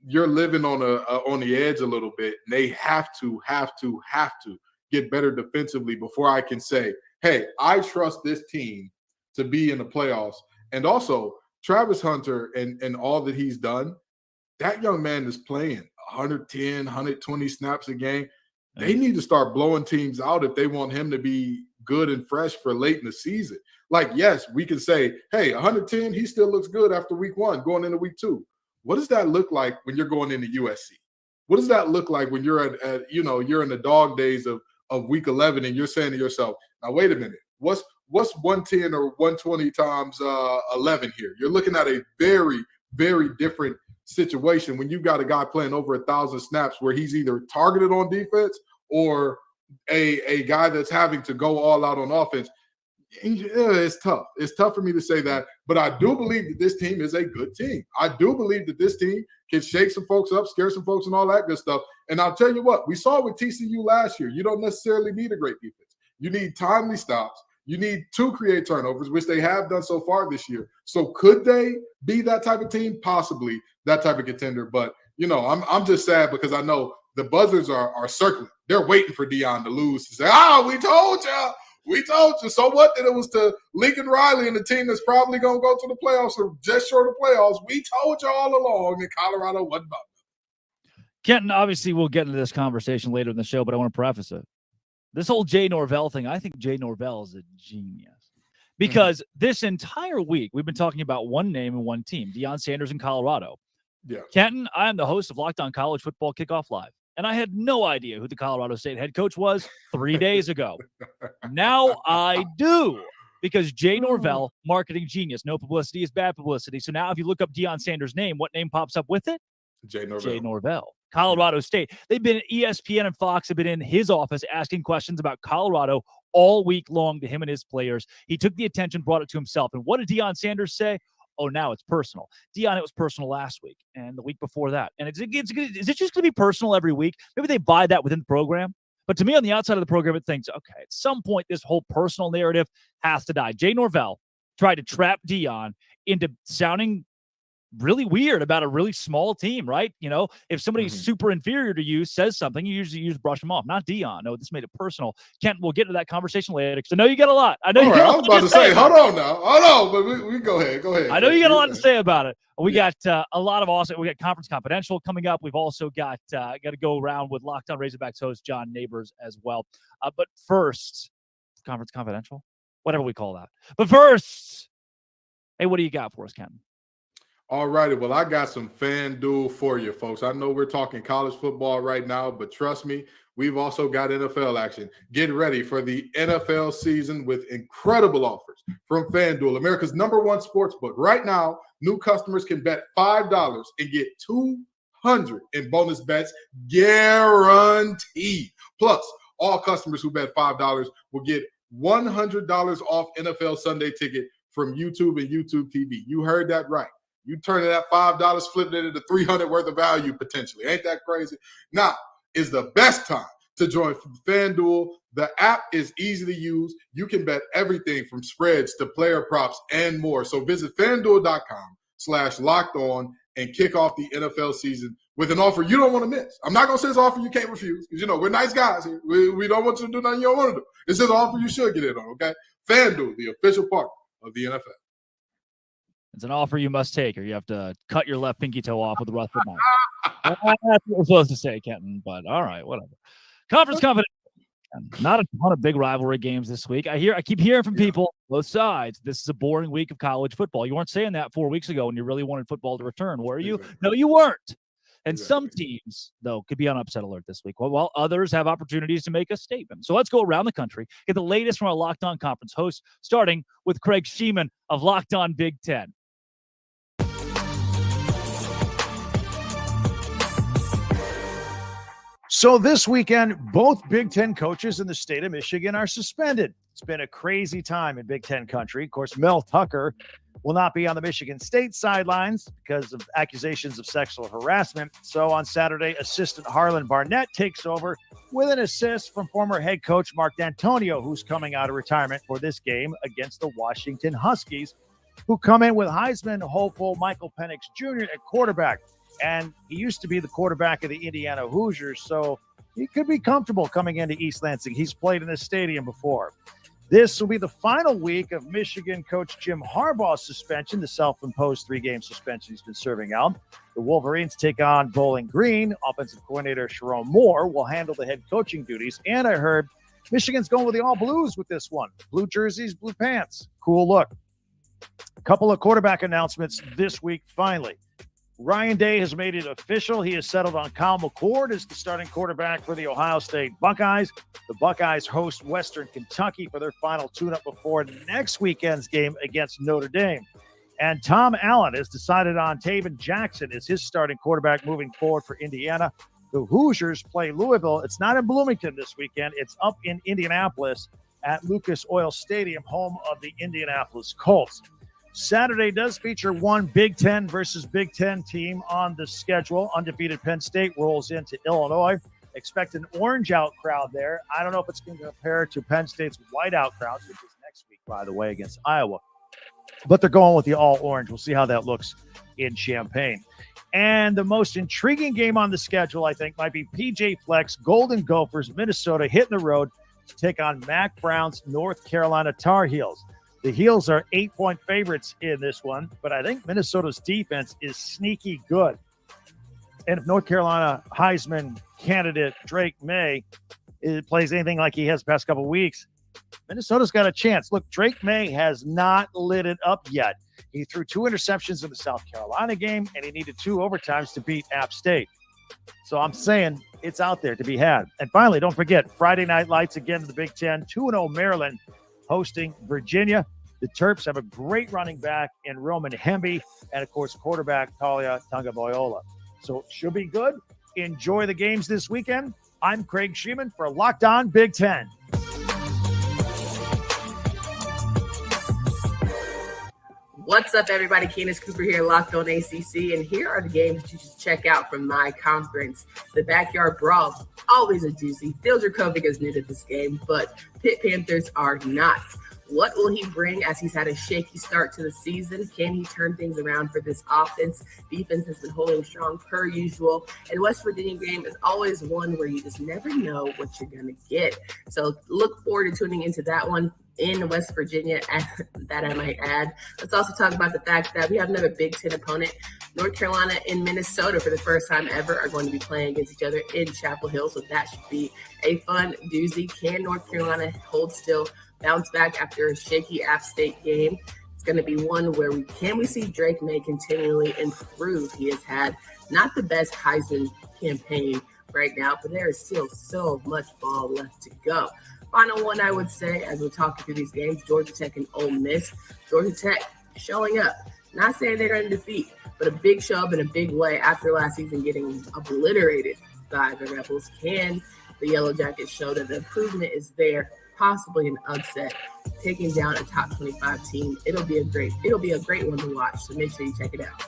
you're living on the edge a little bit. And they have to get better defensively before I can say, hey, I trust this team to be in the playoffs. And also, Travis Hunter and all that he's done, that young man is playing 110, 120 snaps a game. They need to start blowing teams out if they want him to be good and fresh for late in the season. Like, yes, we can say, hey, 110, he still looks good after week 1, going into week 2. What does that look like when you're going into USC? What does that look like when you're you're in the dog days of week 11 and you're saying to yourself, now, wait a minute, what's 110 or 120 times 11 here? You're looking at a very, very different situation when you've got a guy playing over 1,000 snaps where he's either targeted on defense or a guy that's having to go all out on offense. It's tough. It's tough for me to say that, but I do believe that this team is a good team. I do believe that this team can shake some folks up, scare some folks, and all that good stuff. And I'll tell you what, we saw it with TCU last year. You don't necessarily need a great defense. You need timely stops. You need to create turnovers, which they have done so far this year. So could they be that type of team? Possibly that type of contender. But, I'm just sad because I know the buzzers are circling. They're waiting for Deion to lose to say, we told you. We told you. So what? That it was to Lincoln Riley and the team that's probably going to go to the playoffs or just short of playoffs. We told you all along that Colorado wasn't about it. Kenton, obviously, we'll get into this conversation later in the show, but I want to preface it. This whole Jay Norvell thing, I think Jay Norvell is a genius. Because this entire week, we've been talking about one name and one team, Deion Sanders and Colorado. Yeah. Kenton, I am the host of Locked On College Football Kickoff Live. And I had no idea who the Colorado State head coach was 3 days ago. Now I do, because Jay Norvell, marketing genius. No publicity is bad publicity. So now if you look up Deion Sanders' name, what name pops up with it? Jay Norvell. Jay Norvell. Colorado State. They've been ESPN and Fox have been in his office asking questions about Colorado all week long to him and his players. He took the attention, brought it to himself. And what did Deion Sanders say? Oh, now it's personal. Deion, it was personal last week and the week before that. And is it just going to be personal every week? Maybe they buy that within the program. But to me, on the outside of the program, it thinks, okay, at some point, this whole personal narrative has to die. Jay Norvell tried to trap Deion into sounding really weird about a really small team, right? If somebody super inferior to you says something, you usually brush them off. Not Deion. No, this made it personal. Kent, we'll get to that conversation later because I know you got a lot. I know you got I was about to say, hold on now. Hold on, but we go ahead. Go ahead. I know you got a lot to say about it. We got a lot of awesome. We got Conference Confidential coming up. We've also got to go around with Locked On Razorbacks host John Neighbors as well. But first, Conference Confidential, whatever we call that. But first, hey, what do you got for us, Kenton? All righty. Well, I got some FanDuel for you, folks. I know we're talking college football right now, but trust me, we've also got NFL action. Get ready for the NFL season with incredible offers from FanDuel, America's #1 sportsbook. Right now, new customers can bet $5 and get $200 in bonus bets guaranteed. Plus, all customers who bet $5 will get $100 off NFL Sunday ticket from YouTube and YouTube TV. You heard that right. You turn that $5, flip it into $300 worth of value potentially. Ain't that crazy? Now is the best time to join FanDuel. The app is easy to use. You can bet everything from spreads to player props and more. So visit FanDuel.com/lockedon and kick off the NFL season with an offer you don't want to miss. I'm not going to say it's an offer you can't refuse because, we're nice guys here. We don't want you to do nothing you don't want to do. It's just an offer you should get in on, okay? FanDuel, the official partner of the NFL. It's an offer you must take, or you have to cut your left pinky toe off with the rusted knife. That's what we're supposed to say, Kenton, but all right, whatever. Conference Confidential. Not a ton of big rivalry games this week. I keep hearing from people, both sides, this is a boring week of college football. You weren't saying that 4 weeks ago when you really wanted football to return, were you? Exactly. No, you weren't. And some teams, though, could be on upset alert this week, while others have opportunities to make a statement. So let's go around the country, get the latest from our Locked On Conference hosts, starting with Craig Sheeman of Locked On Big Ten. So this weekend, both Big Ten coaches in the state of Michigan are suspended. It's been a crazy time in Big Ten country. Of course, Mel Tucker will not be on the Michigan State sidelines because of accusations of sexual harassment. So on Saturday, assistant Harlan Barnett takes over with an assist from former head coach Mark D'Antonio, who's coming out of retirement for this game against the Washington Huskies, who come in with Heisman hopeful Michael Penix Jr. at quarterback. and he used to be the quarterback of the Indiana Hoosiers, so he could be comfortable coming into East Lansing. He's played in this stadium before. This will be the final week of Michigan coach Jim Harbaugh's suspension, the self-imposed 3-game suspension he's been serving out. The Wolverines take on Bowling Green. Offensive coordinator Sharon Moore will handle the head coaching duties. And I heard Michigan's going with the all blues with this one. Blue jerseys, blue pants. Cool look. A couple of quarterback announcements this week, finally. Ryan Day has made it official. He has settled on Kyle McCord as the starting quarterback for the Ohio State Buckeyes. The Buckeyes host Western Kentucky for their final tune-up before next weekend's game against Notre Dame. And Tom Allen has decided on Taven Jackson as his starting quarterback moving forward for Indiana. The Hoosiers play Louisville. It's not in Bloomington this weekend. It's up in Indianapolis at Lucas Oil Stadium, home of the Indianapolis Colts. Saturday does feature one Big Ten versus Big Ten team on the schedule. Undefeated Penn State rolls into Illinois. Expect an orange-out crowd there. I don't know if it's going to compare to Penn State's white-out crowd, which is next week, by the way, against Iowa. But they're going with the all-orange. We'll see how that looks in Champaign. And the most intriguing game on the schedule, I think, might be PJ Fleck's Golden Gophers, Minnesota, hitting the road to take on Mac Brown's North Carolina Tar Heels. The Heels are 8-point favorites in this one, but I think Minnesota's defense is sneaky good. And if North Carolina Heisman candidate Drake May plays anything like he has the past couple of weeks, Minnesota's got a chance. Look, Drake May has not lit it up yet. He threw 2 interceptions in the South Carolina game, and he needed 2 overtimes to beat App State. So I'm saying it's out there to be had. And finally, don't forget, Friday Night Lights again in the Big Ten, 2-0 Maryland hosting Virginia. The Terps have a great running back in Roman Hemby, and, of course, quarterback Talia Tagovailoa. So it should be good. Enjoy the games this weekend. I'm Craig Sheeman for Locked On Big Ten. What's up, everybody? Candace Cooper here, Locked On ACC, and here are the games that you should check out from my conference. The Backyard Brawl, always a doozy. Phil Dracovic is new to this game, but Pitt Panthers are not. What will he bring as he's had a shaky start to the season? Can he turn things around for this offense? Defense has been holding strong per usual. And West Virginia game is always one where you just never know what you're going to get. So look forward to tuning into that one in West Virginia, that I might add. Let's also talk about the fact that we have another Big Ten opponent. North Carolina and Minnesota, for the first time ever, are going to be playing against each other in Chapel Hill. So that should be a fun doozy. Can North Carolina hold still, bounce back after a shaky App State game? It's going to be one where we see Drake May continually improve. He has had not the best Heisman campaign right now, but there is still so much ball left to go. Final one, I would say, as we're talking through these games, Georgia Tech and Ole Miss. Georgia Tech showing up. Not saying they're going to defeat, but a big show up in a big way after last season getting obliterated by the Rebels. Can the Yellow Jackets show that the improvement is there, possibly an upset, taking down a top 25 team? It'll be a great one to watch, so make sure you check it out.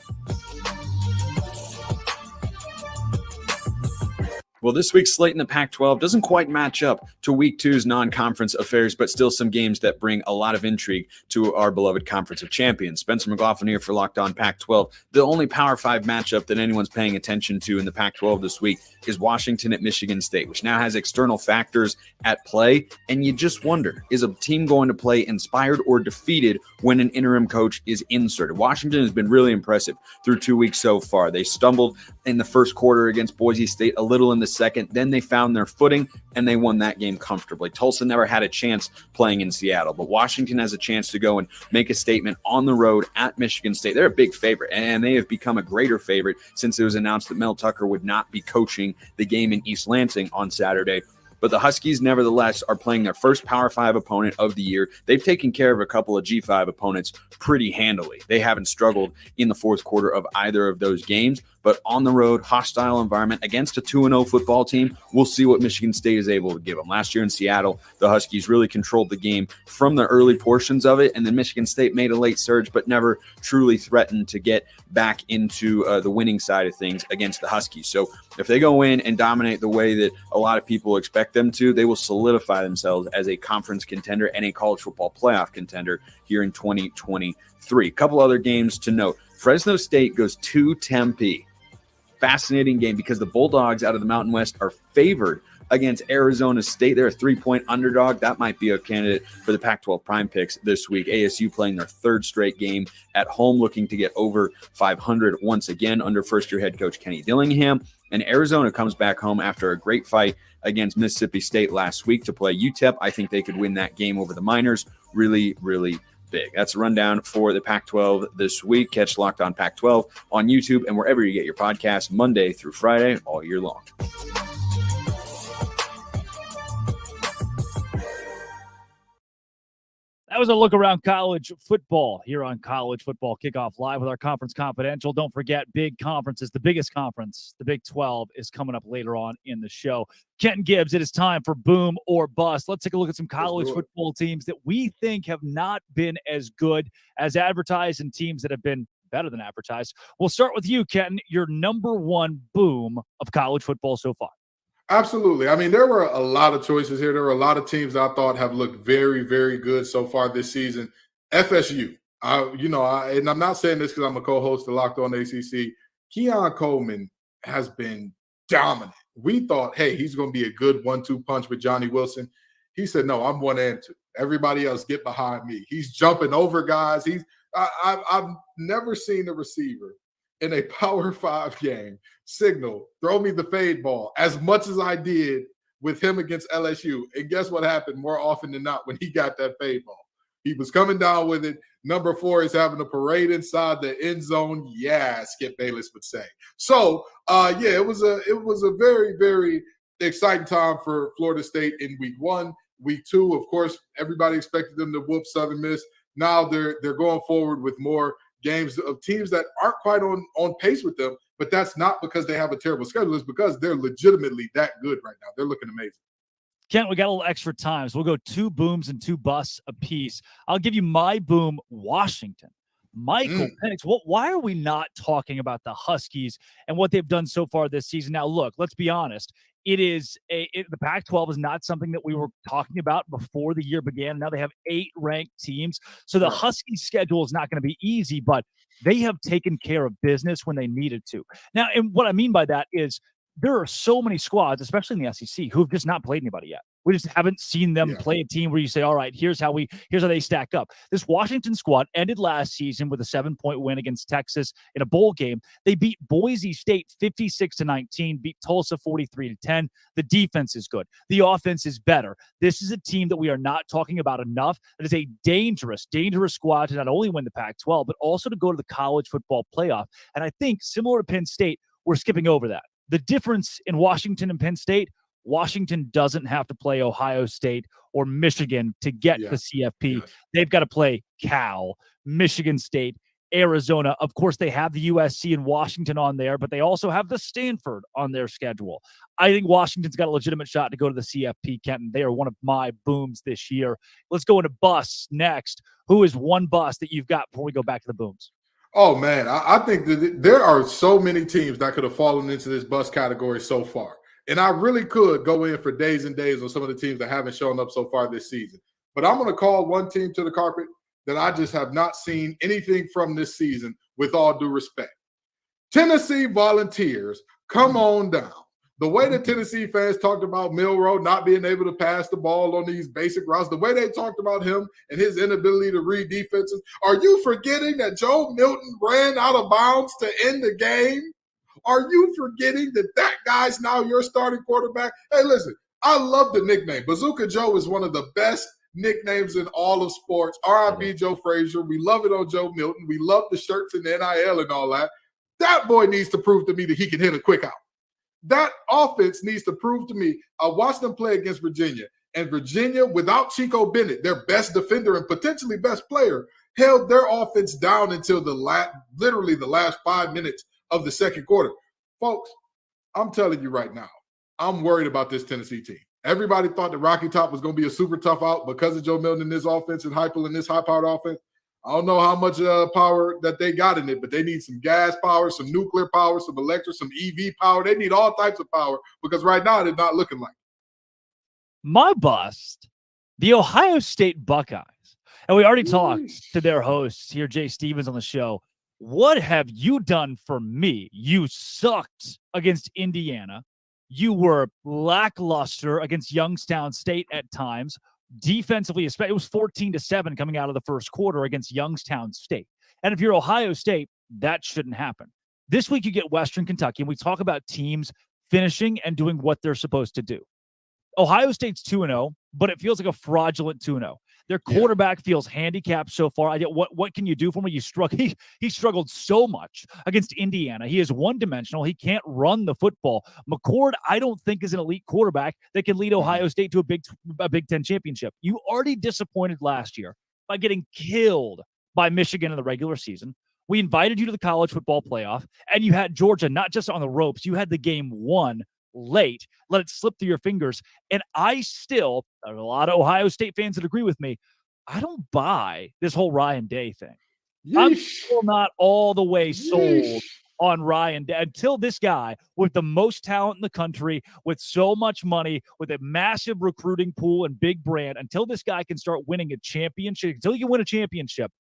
Well, this week's slate in the Pac-12 doesn't quite match up to Week 2's non-conference affairs, but still some games that bring a lot of intrigue to our beloved Conference of Champions. Spencer McLaughlin here for Locked On Pac-12. The only Power 5 matchup that anyone's paying attention to in the Pac-12 this week is Washington at Michigan State, which now has external factors at play, and you just wonder, is a team going to play inspired or defeated when an interim coach is inserted? Washington has been really impressive through 2 weeks so far. They stumbled in the first quarter against Boise State, a little in the second, then they found their footing and they won that game comfortably. Tulsa never had a chance playing in Seattle, but Washington has a chance to go and make a statement on the road at Michigan State. They're a big favorite, and they have become a greater favorite since it was announced that Mel Tucker would not be coaching the game in East Lansing on Saturday. But the Huskies, nevertheless, are playing their first Power 5 opponent of the year. They've taken care of a couple of G5 opponents pretty handily. They haven't struggled in the fourth quarter of either of those games. But on the road, hostile environment against a 2-0 football team, we'll see what Michigan State is able to give them. Last year in Seattle, the Huskies really controlled the game from the early portions of it, and then Michigan State made a late surge, but never truly threatened to get back into the winning side of things against the Huskies. So if they go in and dominate the way that a lot of people expect them to, they will solidify themselves as a conference contender and a college football playoff contender here in 2023. A couple other games to note. Fresno State goes to Tempe. fascinating game because the Bulldogs out of the Mountain West are favored against Arizona State. They're a 3-point underdog. That might be a candidate for the Pac-12 prime picks this week. ASU playing their third straight game at home, looking to get over 500 once again under first-year head coach Kenny Dillingham. And Arizona comes back home after a great fight against Mississippi State last week to play UTEP. I think they could win that game over the Miners really, really big. That's a rundown for the Pac-12 this week. Catch Locked On Pac-12 on YouTube and wherever you get your podcasts Monday through Friday all year long. That was a look around college football here on College Football Kickoff Live with our Conference Confidential. Don't forget, big conferences, the biggest conference, the Big 12, is coming up later on in the show. Kenton Gibbs, it is time for Boom or Bust. Let's take a look at some college football teams that we think have not been as good as advertised and teams that have been better than advertised. We'll start with you, Kenton, your number one boom of college football so far. Absolutely. I mean, there were a lot of choices here. There were a lot of teams I thought have looked very, very good so far this season. FSU, and I'm not saying this because I'm a co-host of Locked On ACC. Keon Coleman has been dominant. We thought, hey, he's going to be a good 1-2 punch with Johnny Wilson. He said, no, I'm 1 and 2. Everybody else get behind me. He's jumping over guys. I've never seen a receiver in a Power 5 game signal, throw me the fade ball as much as I did with him against LSU. And guess what happened more often than not when he got that fade ball? He was coming down with it. Number 4 is having a parade inside the end zone. Yeah, Skip Bayless would say. So, it was a very, very exciting time for Florida State in week 1. Week 2, of course, everybody expected them to whoop Southern Miss. Now they're going forward with more games of teams that aren't quite on pace with them, but that's not because they have a terrible schedule. It's because they're legitimately that good right now. They're looking amazing. Kent, we got a little extra time, so we'll go 2 booms and 2 busts apiece. I'll give you my boom, Washington. Michael Penix. Why are we not talking about the Huskies and what they've done so far this season? Now, look, let's be honest. The Pac-12 is not something that we were talking about before the year began. Now they have 8 ranked teams. So the Huskies schedule is not going to be easy, but they have taken care of business when they needed to. Now, and what I mean by that is there are so many squads, especially in the SEC, who have just not played anybody yet. We just haven't seen them play a team where you say, all right, here's how they stack up. This Washington squad ended last season with a 7-point win against Texas in a bowl game. They beat Boise State 56-19, beat Tulsa 43-10. The defense is good. The offense is better. This is a team that we are not talking about enough. That is a dangerous, dangerous squad to not only win the Pac-12, but also to go to the college football playoff. And I think similar to Penn State, we're skipping over that. The difference in Washington and Penn State, Washington doesn't have to play Ohio State or Michigan to get the CFP. They've got to play Cal, Michigan State, Arizona. Of course, they have the USC and Washington on there, but they also have the Stanford on their schedule. I think Washington's got a legitimate shot to go to the CFP, Kenton. They are one of my booms this year. Let's go into busts next. Who is one bust that you've got before we go back to the booms? Oh, man, I think that there are so many teams that could have fallen into this bust category so far. And I really could go in for days and days on some of the teams that haven't shown up so far this season. But I'm going to call one team to the carpet that I just have not seen anything from this season, with all due respect. Tennessee Volunteers, come on down. The way the Tennessee fans talked about Milroe not being able to pass the ball on these basic routes, the way they talked about him and his inability to read defenses, are you forgetting that Joe Milton ran out of bounds to end the game? Are you forgetting that guy's now your starting quarterback? Hey, listen, I love the nickname. Bazooka Joe is one of the best nicknames in all of sports. R.I.P. Joe Frazier. We love it on Joe Milton. We love the shirts and the NIL and all that. That boy needs to prove to me that he can hit a quick out. That offense needs to prove to me. I watched them play against Virginia, and Virginia, without Chico Bennett, their best defender and potentially best player, held their offense down until literally the last 5 minutes of the second quarter. Folks, I'm telling you right now, I'm worried about this Tennessee team. Everybody thought that Rocky Top was going to be a super tough out because of Joe Milton in this offense and Heupel in this high-powered offense. I don't know how much power that they got in it, but they need some gas power, some nuclear power, some electric, some EV power. They need all types of power because right now they're not looking like it. My bust, the Ohio State Buckeyes. And we already talked to their hosts here, Jay Stevens, on the show. what have you done for me? You sucked against Indiana. You were lackluster against Youngstown State at times. Defensively, it was 14-7 coming out of the first quarter against Youngstown State. And if you're Ohio State, that shouldn't happen. This week you get Western Kentucky, and we talk about teams finishing and doing what they're supposed to do. Ohio State's 2-0, but it feels like a fraudulent 2-0. Their quarterback feels handicapped so far. What can you do for me? He struggled so much against Indiana. He is one-dimensional. He can't run the football. McCord, I don't think, is an elite quarterback that can lead Ohio State to a Big Ten championship. You already disappointed last year by getting killed by Michigan in the regular season. We invited you to the college football playoff, and you had Georgia not just on the ropes. You had the game won late, let it slip through your fingers. And I still, there are a lot of Ohio State fans that agree with me, I don't buy this whole Ryan Day thing. Yeesh. I'm still not all the way sold on Ryan Day until this guy with the most talent in the country, with so much money, with a massive recruiting pool and big brand, until this guy can start winning a championship, until he can win a championship.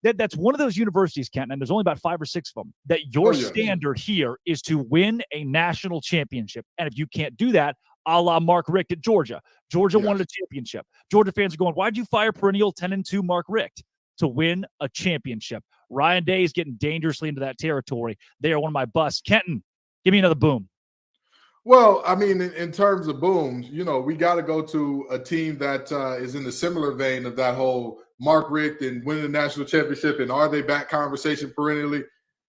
That's one of those universities, Kenton, and there's only about 5 or 6 of them, that your standard here is to win a national championship. And if you can't do that, a la Mark Richt at Georgia. Georgia wanted a championship. Georgia fans are going, why'd you fire perennial 10-2 Mark Richt? To win a championship. Ryan Day is getting dangerously into that territory. They are one of my busts. Kenton, give me another boom. Well, I mean, in terms of booms, we got to go to a team that is in the similar vein of that whole Mark Richt and winning the national championship and are they back conversation perennially.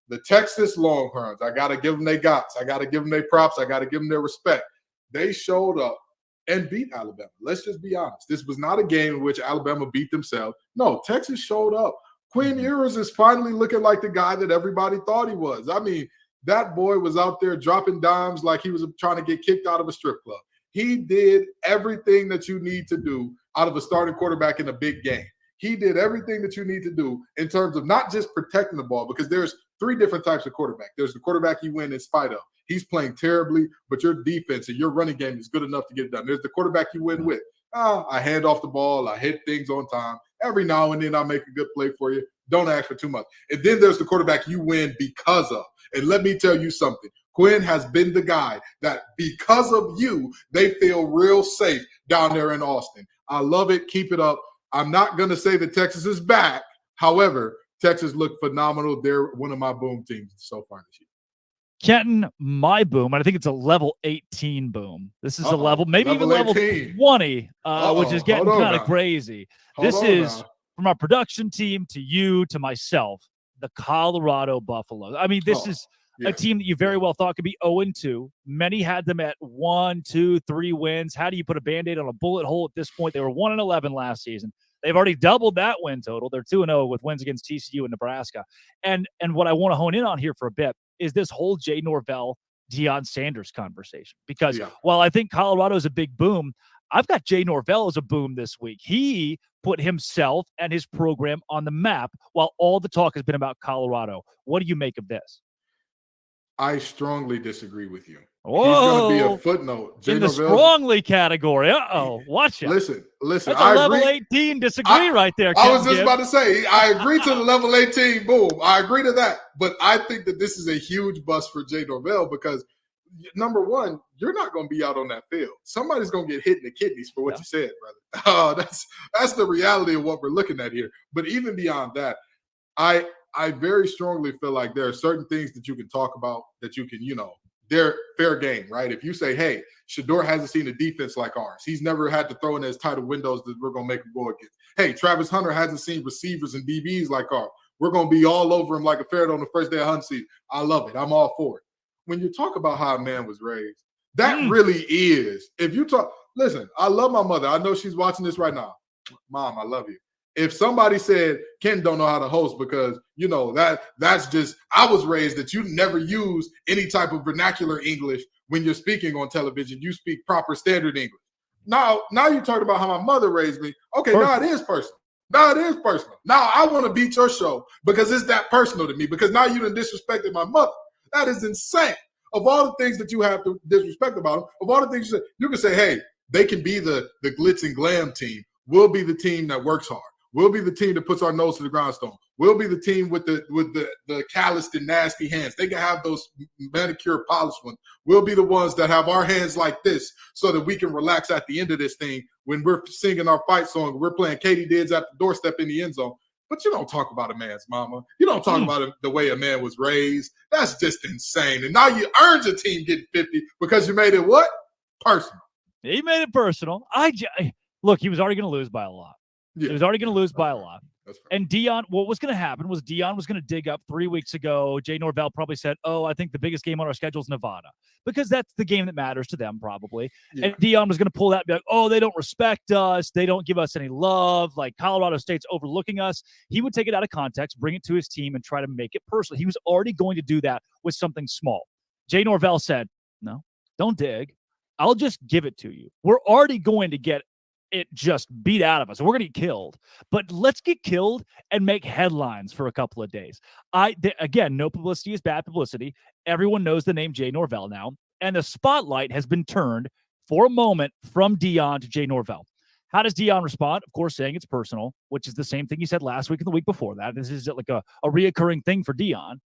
The Texas Longhorns, I got to give them their guts. I got to give them their props. I got to give them their respect. They showed up and beat Alabama. Let's just be honest. This was not a game in which Alabama beat themselves. No, Texas showed up. Quinn Ewers is finally looking like the guy that everybody thought he was. I mean, that boy was out there dropping dimes like he was trying to get kicked out of a strip club. He did everything that you need to do out of a starting quarterback in a big game. He did everything that you need to do in terms of not just protecting the ball, because there's 3 different types of quarterback. There's the quarterback you win in spite of. He's playing terribly, but your defense and your running game is good enough to get it done. There's the quarterback you win with. I hand off the ball. I hit things on time. Every now and then I'll make a good play for you. Don't ask for too much. And then there's the quarterback you win because of. And let me tell you something. Quinn has been the guy that because of you, they feel real safe down there in Austin. I love it. Keep it up. I'm not going to say that Texas is back. However, Texas looked phenomenal. They're one of my boom teams so far this year. Kenton, my boom, and I think it's a level 18 boom. This is a level, maybe even level 20, which is getting kind of crazy. This is from our production team to you to myself, the Colorado Buffaloes. I mean, this is a team that you very well thought could be 0-2. Many had them at 1, 2, 3 wins. How do you put a Band-Aid on a bullet hole at this point? They were 1-11 last season. They've already doubled that win total. They're 2-0 with wins against TCU and Nebraska. And what I want to hone in on here for a bit is this whole Jay Norvell, Deion Sanders conversation. Because while I think Colorado is a big boom, I've got Jay Norvell as a boom this week. He put himself and his program on the map while all the talk has been about Colorado. What do you make of this? I strongly disagree with you. Whoa. He's going to be a footnote. Jay in the strongly category. Watch it. Listen. That's a level 18 disagree right there. I was just about to say, I agree to the level 18 boom. I agree to that. But I think that this is a huge bust for Jay Norvell because, number one, you're not going to be out on that field. Somebody's going to get hit in the kidneys for what you said, brother. That's the reality of what we're looking at here. But even beyond that, I very strongly feel like there are certain things that you can talk about that you can, they're fair game, right? If you say, hey, Shedeur hasn't seen a defense like ours. He's never had to throw in as tight of windows that we're going to make him go against. Hey, Travis Hunter hasn't seen receivers and DBs like ours. We're going to be all over him like a ferret on the first day of hunting season. I love it. I'm all for it. When you talk about how a man was raised, that really is. If you talk, listen, I love my mother. I know she's watching this right now. Mom, I love you. If somebody said Ken don't know how to host because, that's just, I was raised that you never use any type of vernacular English when you're speaking on television. You speak proper standard English. Now you talk about how my mother raised me. Okay, now it is personal. Now I want to beat your show because it's that personal to me because now you done disrespected my mother. That is insane. Of all the things that you have to disrespect about them, of all the things you can say, hey, they can be the glitz and glam team. We'll be the team that works hard. We'll be the team that puts our nose to the grindstone. We'll be the team with the calloused and nasty hands. They can have those manicure polished ones. We'll be the ones that have our hands like this so that we can relax at the end of this thing when we're singing our fight song. We're playing Katie Dids at the doorstep in the end zone. But you don't talk about a man's mama. You don't talk about the way a man was raised. That's just insane. And now you earned your team getting 50 because you made it what? Personal. He made it personal. Look, he was already going to lose by a lot. Yeah. He was already going to lose by a lot. That's right. And Deion, what was going to happen was Deion was going to dig up 3 weeks ago. Jay Norvell probably said, I think the biggest game on our schedule is Nevada, because that's the game that matters to them probably. Yeah. And Deion was going to pull that and be like, they don't respect us. They don't give us any love. Like Colorado State's overlooking us. He would take it out of context, bring it to his team, and try to make it personal. He was already going to do that with something small. Jay Norvell said, no, don't dig. I'll just give it to you. We're already going to get it just beat out of us. We're going to get killed. But let's get killed and make headlines for a couple of days. Again, no publicity is bad publicity. Everyone knows the name Jay Norvell now. And the spotlight has been turned for a moment from Deion to Jay Norvell. How does Deion respond? Of course, saying it's personal, which is the same thing he said last week and the week before that. This is like a reoccurring thing for Deion.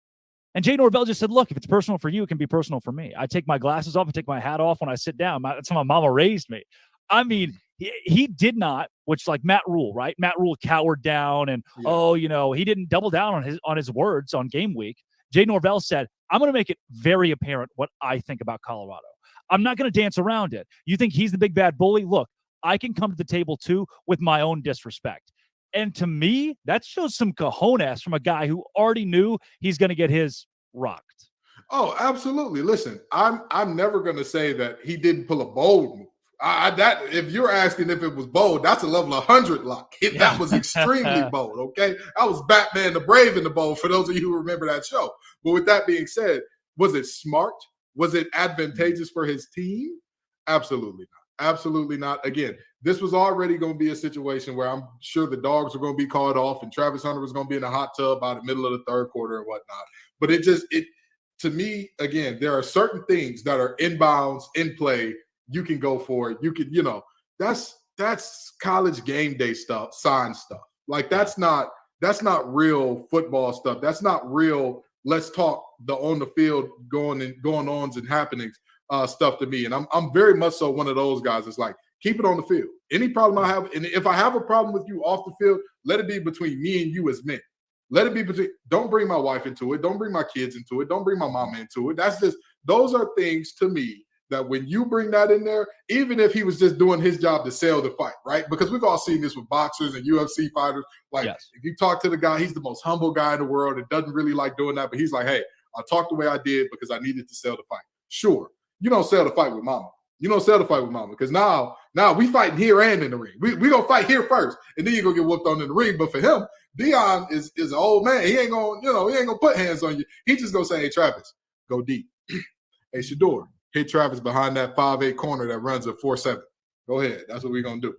And Jay Norvell just said, look, if it's personal for you, it can be personal for me. I take my glasses off. I take my hat off when I sit down. That's how my mama raised me. I mean, he did not, which like Matt Rule, right? Matt Rule cowered down and, he didn't double down on his words on game week. Jay Norvell said, I'm going to make it very apparent what I think about Colorado. I'm not going to dance around it. You think he's the big bad bully? Look, I can come to the table too with my own disrespect. And to me, that shows some cojones from a guy who already knew he's going to get his rocked. Oh, absolutely. Listen, I'm never going to say that he didn't pull a bold move. That if you're asking if it was bold, that's a level 100 lock. That was extremely bold. Okay, I was Batman the Brave in the bold. For those of you who remember that show. But with that being said, was it smart? Was it advantageous for his team? Absolutely not. Absolutely not. Again, this was already going to be a situation where I'm sure the dogs were going to be called off, and Travis Hunter was going to be in a hot tub by the middle of the third quarter and whatnot. But to me, again, there are certain things that are inbounds, in play. You can go for it. You can, that's college game day stuff, sign stuff. Like that's not real football stuff. That's not real. Let's talk the on the field going ons and happenings stuff to me. And I'm very much so one of those guys. It's like, keep it on the field. Any problem I have, and if I have a problem with you off the field, let it be between me and you as men. Let it be between. Don't bring my wife into it. Don't bring my kids into it. Don't bring my mama into it. Those are things to me that when you bring that in there, even if he was just doing his job to sell the fight, right? Because we've all seen this with boxers and UFC fighters. Like, If you talk to the guy, he's the most humble guy in the world and doesn't really like doing that. But he's like, hey, I talked the way I did because I needed to sell the fight. Sure, you don't sell the fight with mama. You don't sell the fight with mama because now we fighting here and in the ring. We gonna fight here first, and then you're gonna get whooped on in the ring. But for him, Deion is an old man. He ain't gonna put hands on you. He just gonna say, hey, Travis, go deep. Hey, Shador, hit Travis behind that 5'8" corner that runs a 4.7. Go ahead. That's what we're going to do.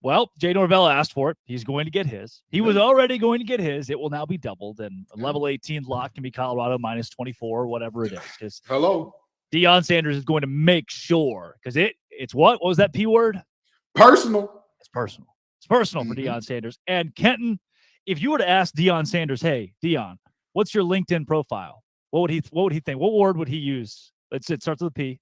Well, Jay Norvell asked for it. He's going to get his. He was already going to get his. It will now be doubled, and a level 18 lock can be Colorado minus 24, whatever it is. Because Deion Sanders is going to make sure, because it's what? What was that P word? Personal. It's personal. It's personal for Deion Sanders. And Kenton, if you were to ask Deion Sanders, hey, Deion, what's your LinkedIn profile? What would he think? What word would he use? It starts with a P.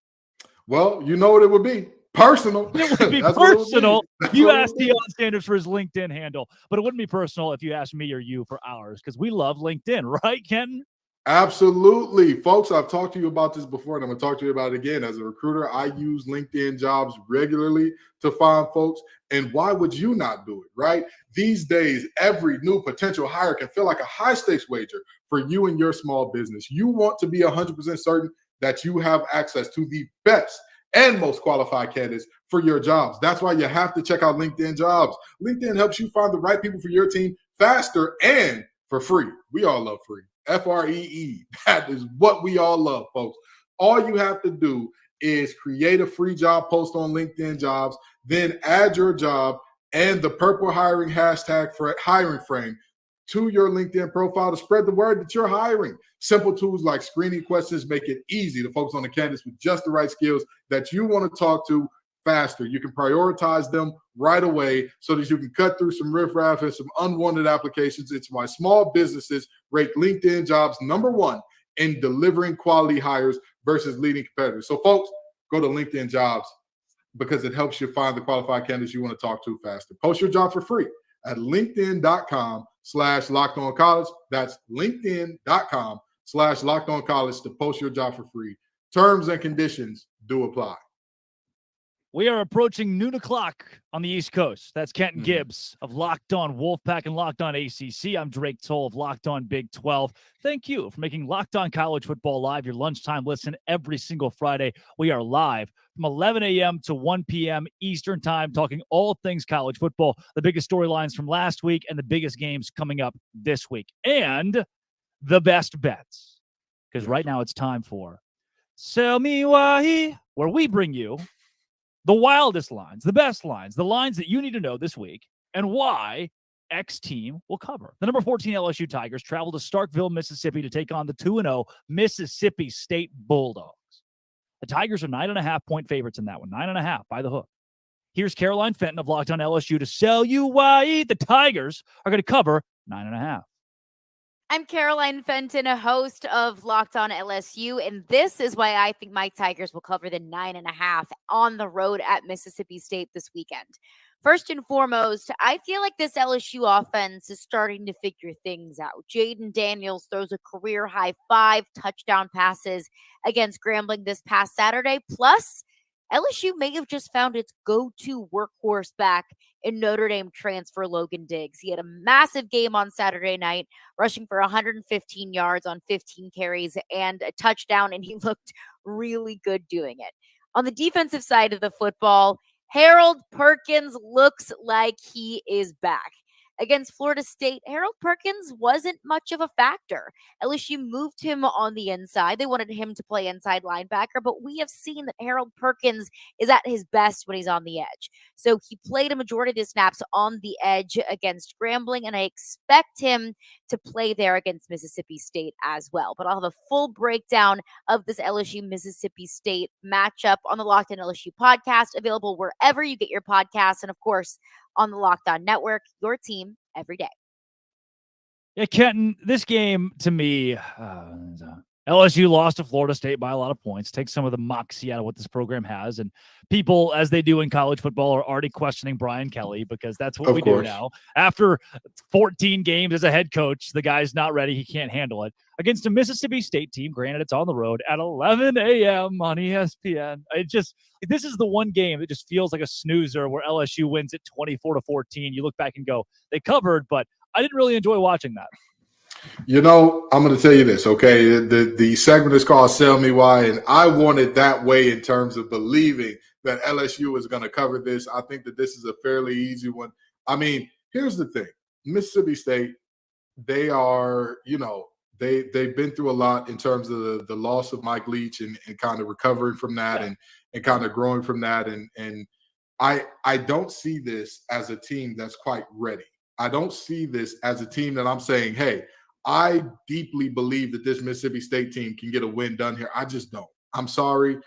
Well, you know what it would be. Personal. It would be personal. You asked Deion Sanders for his LinkedIn handle, but it wouldn't be personal if you asked me or you for ours, because we love LinkedIn, right, Kenton? Absolutely. Folks, I've talked to you about this before, and I'm going to talk to you about it again. As a recruiter, I use LinkedIn Jobs regularly to find folks. And why would you not do it, right? These days, every new potential hire can feel like a high-stakes wager for you and your small business. You want to be 100% certain that you have access to the best and most qualified candidates for your jobs. That's why you have to check out LinkedIn Jobs. LinkedIn helps you find the right people for your team faster and for free. We all love free. Free. That is what we all love, folks. All you have to do is create a free job post on LinkedIn Jobs, then add your job and the purple hiring hashtag for hiring frame to your LinkedIn profile to spread the word that you're hiring. Simple tools like screening questions make it easy to focus on the candidates with just the right skills that you want to talk to faster. You can prioritize them right away so that you can cut through some riffraff and some unwanted applications. It's why small businesses rate LinkedIn Jobs #1 in delivering quality hires versus leading competitors. So, folks, go to LinkedIn Jobs because it helps you find the qualified candidates you want to talk to faster. Post your job for free at linkedin.com/lockedoncollege. That's linkedin.com/lockedoncollege to post your job for free. Terms and conditions do apply. We are approaching noon o'clock on the East Coast. That's Kenton Gibbs of Locked On Wolfpack and Locked On ACC. I'm Drake Toll of Locked On Big 12. Thank you for making Locked On College Football Live your lunchtime listen every single Friday. We are live from 11 a.m. to 1 p.m. Eastern Time, talking all things college football, the biggest storylines from last week and the biggest games coming up this week, and the best bets. Because right now it's time for Sell Me Why, where we bring you the wildest lines, the best lines, the lines that you need to know this week, and why X team will cover. The number 14 LSU Tigers travel to Starkville, Mississippi to take on the 2-0 Mississippi State Bulldogs. The Tigers are 9.5-point favorites in that one, 9.5 by the hook. Here's Caroline Fenton of Locked On LSU to sell you why the Tigers are going to cover 9.5. I'm Caroline Fenton, a host of Locked On LSU, and this is why I think my Tigers will cover the 9.5 on the road at Mississippi State this weekend. First and foremost, I feel like this LSU offense is starting to figure things out. Jaden Daniels throws a career-high 5 touchdown passes against Grambling this past Saturday. Plus, LSU may have just found its go-to workhorse back in Notre Dame transfer Logan Diggs. He had a massive game on Saturday night, rushing for 115 yards on 15 carries and a touchdown, and he looked really good doing it. On the defensive side of the football, Harold Perkins looks like he is back. Against Florida State, Harold Perkins wasn't much of a factor. LSU moved him on the inside. They wanted him to play inside linebacker, but we have seen that Harold Perkins is at his best when he's on the edge. So he played a majority of the snaps on the edge against Grambling, and I expect him to play there against Mississippi State as well. But I'll have a full breakdown of this LSU-Mississippi State matchup on the Locked On LSU podcast, available wherever you get your podcasts, and of course, on the Locked On Network, your team every day. Yeah, Kenton, this game to me, LSU lost to Florida State by a lot of points. Take some of the moxie out of what this program has. And people, as they do in college football, are already questioning Brian Kelly because that's what we do now. After 14 games as a head coach, the guy's not ready. He can't handle it. Against a Mississippi State team, granted, it's on the road at 11 a.m. on ESPN. This is the one game that just feels like a snoozer where LSU wins it 24-14. You look back and go, they covered, but I didn't really enjoy watching that. You know, I'm going to tell you this, okay? The segment is called Sell Me Why, and I want it that way in terms of believing that LSU is going to cover this. I think that this is a fairly easy one. I mean, here's the thing. Mississippi State, they are, they've been through a lot in terms of the loss of Mike Leach and kind of recovering from that and kind of growing from that. And I don't see this as a team that's quite ready. I don't see this as a team that I'm saying, hey, I deeply believe that this Mississippi State team can get a win done here. I just don't. I'm sorry.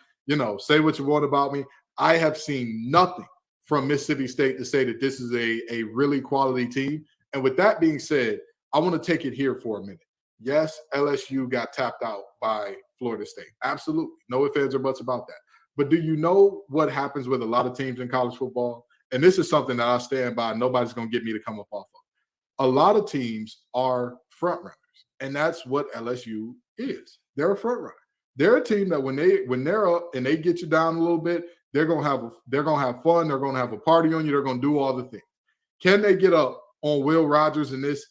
Say what you want about me. I have seen nothing from Mississippi State to say that this is a really quality team. And with that being said, I want to take it here for a minute. Yes, LSU got tapped out by Florida State. Absolutely. No ifs, ands, or buts about that. But do you know what happens with a lot of teams in college football? And this is something that I stand by. Nobody's going to get me to come up off of. A lot of teams are front runners, and that's what LSU is. They're a front runner. They're a team that when they're up and they get you down a little bit, they're going to have fun. They're going to have a party on you. They're going to do all the things. Can they get up on Will Rogers and this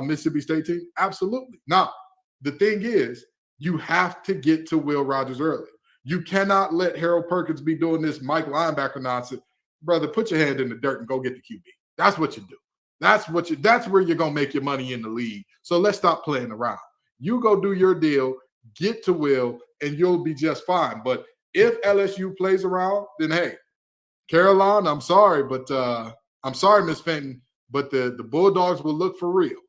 Mississippi State team? Absolutely. Now, the thing is, you have to get to Will Rogers early. You cannot let Harold Perkins be doing this Mike linebacker nonsense. Brother, put your hand in the dirt and go get the QB. That's what you do. That's where you're going to make your money in the league. So let's stop playing around. You go do your deal, get to Will, and you'll be just fine. But if LSU plays around, then hey, Caroline, I'm sorry, but I'm sorry, Miss Fenton, but the Bulldogs will look for real.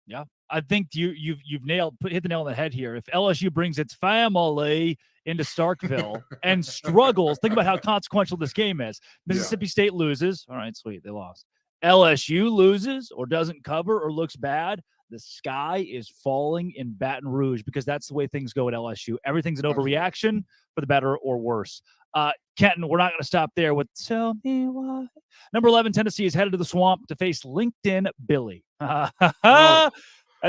Yeah, I think you've hit the nail on the head here. If LSU brings its family, into Starkville and struggles. Think about how consequential this game is. Mississippi State loses. All right, sweet. They lost. LSU loses or doesn't cover or looks bad. The sky is falling in Baton Rouge because that's the way things go at LSU. Everything's an overreaction for the better or worse. Kenton, we're not going to stop there with tell me why. Number 11, Tennessee is headed to the Swamp to face LinkedIn Billy. And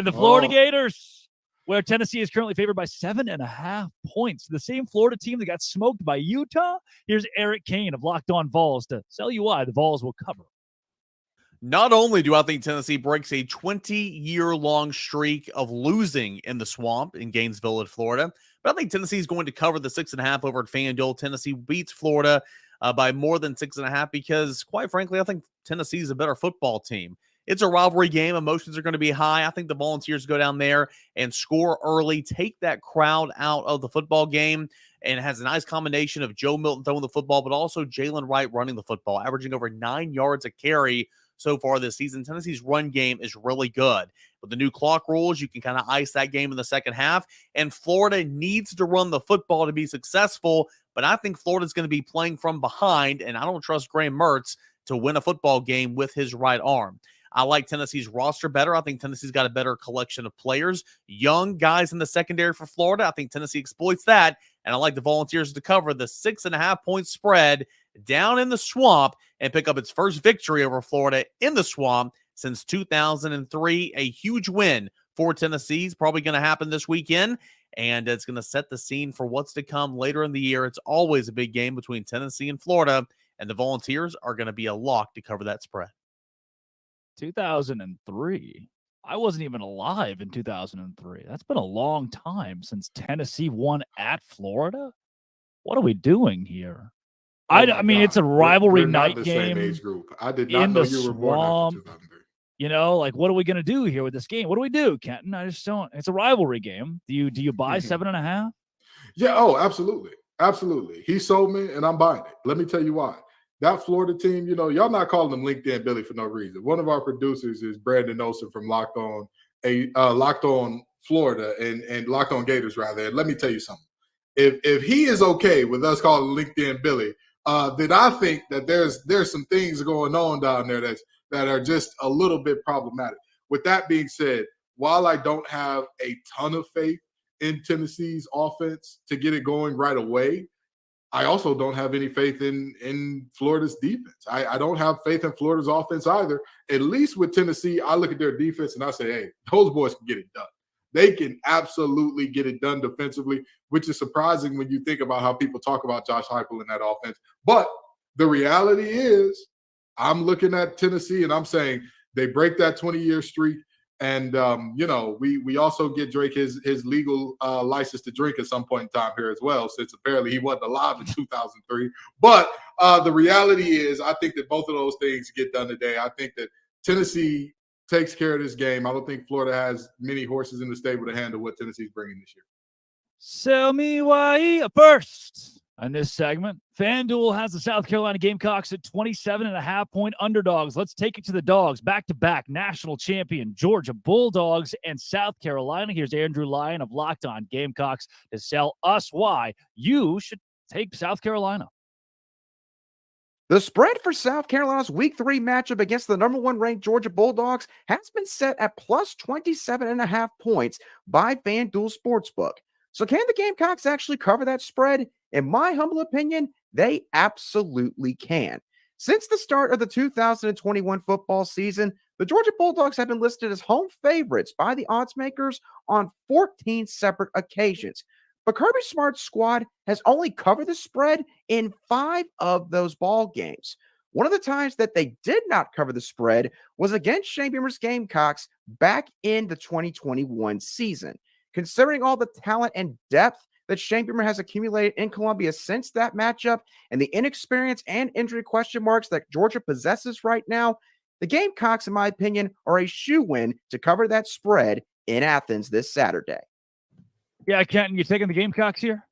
the Florida Gators, where Tennessee is currently favored by 7.5 points. The same Florida team that got smoked by Utah. Here's Eric Kane of Locked On Vols to tell you why the Vols will cover. Not only do I think Tennessee breaks a 20-year-long streak of losing in the Swamp in Gainesville at Florida, but I think Tennessee is going to cover the 6.5 over at FanDuel. Tennessee beats Florida by more than 6.5 because, quite frankly, I think Tennessee is a better football team. It's a rivalry game. Emotions are going to be high. I think the Volunteers go down there and score early, take that crowd out of the football game, and it has a nice combination of Joe Milton throwing the football, but also Jalen Wright running the football, averaging over 9 yards a carry so far this season. Tennessee's run game is really good. With the new clock rules, you can kind of ice that game in the second half, and Florida needs to run the football to be successful, but I think Florida's going to be playing from behind, and I don't trust Graham Mertz to win a football game with his right arm. I like Tennessee's roster better. I think Tennessee's got a better collection of players, young guys in the secondary for Florida. I think Tennessee exploits that, and I like the Volunteers to cover the 6.5-point spread down in the Swamp and pick up its first victory over Florida in the Swamp since 2003. A huge win for Tennessee is probably going to happen this weekend, and it's going to set the scene for what's to come later in the year. It's always a big game between Tennessee and Florida, and the Volunteers are going to be a lock to cover that spread. 2003. I wasn't even alive in 2003. That's been a long time since Tennessee won at Florida. What are we doing here? I mean, it's a rivalry night the game. Same age group. I did not know you were born after 2003. You know, like, what are we going to do here with this game? What do we do, Kenton? I just don't. It's a rivalry game. Do you buy 7.5? Yeah. Oh, absolutely. Absolutely. He sold me and I'm buying it. Let me tell you why. That Florida team, you know, y'all not calling them LinkedIn Billy for no reason. One of our producers is Brandon Olsen from Locked On Florida and Locked On Gators, rather. And let me tell you something. If he is okay with us calling LinkedIn Billy, then I think that there's some things going on down there that are just a little bit problematic. With that being said, while I don't have a ton of faith in Tennessee's offense to get it going right away, I also don't have any faith in Florida's defense. I don't have faith in Florida's offense either. At least with Tennessee, I look at their defense and I say, hey, those boys can get it done. They can absolutely get it done defensively, which is surprising when you think about how people talk about Josh Heupel in that offense. But the reality is, I'm looking at Tennessee and I'm saying they break that 20-year streak. And, you know, we also get Drake his legal license to drink at some point in time here as well, since apparently he wasn't alive in 2003. But the reality is, I think that both of those things get done today. I think that Tennessee takes care of this game. I don't think Florida has many horses in the stable to handle what Tennessee's bringing this year. Sell me why first. In this segment, FanDuel has the South Carolina Gamecocks at 27.5-point underdogs. Let's take it to the dogs. Back-to-back national champion Georgia Bulldogs and South Carolina. Here's Andrew Lyon of Locked On Gamecocks to sell us why you should take South Carolina. The spread for South Carolina's Week 3 matchup against the number 1 ranked Georgia Bulldogs has been set at plus 27.5 points by FanDuel Sportsbook. So can the Gamecocks actually cover that spread? In my humble opinion, they absolutely can. Since the start of the 2021 football season, the Georgia Bulldogs have been listed as home favorites by the odds makers on 14 separate occasions. But Kirby Smart's squad has only covered the spread in 5 of those ball games. One of the times that they did not cover the spread was against Shane Beamer's Gamecocks back in the 2021 season. Considering all the talent and depth that Shane Beamer has accumulated in Columbia since that matchup and the inexperience and injury question marks that Georgia possesses right now, the Gamecocks, in my opinion, are a shoo-in to cover that spread in Athens this Saturday. Yeah, Kenton, you taking the Gamecocks here?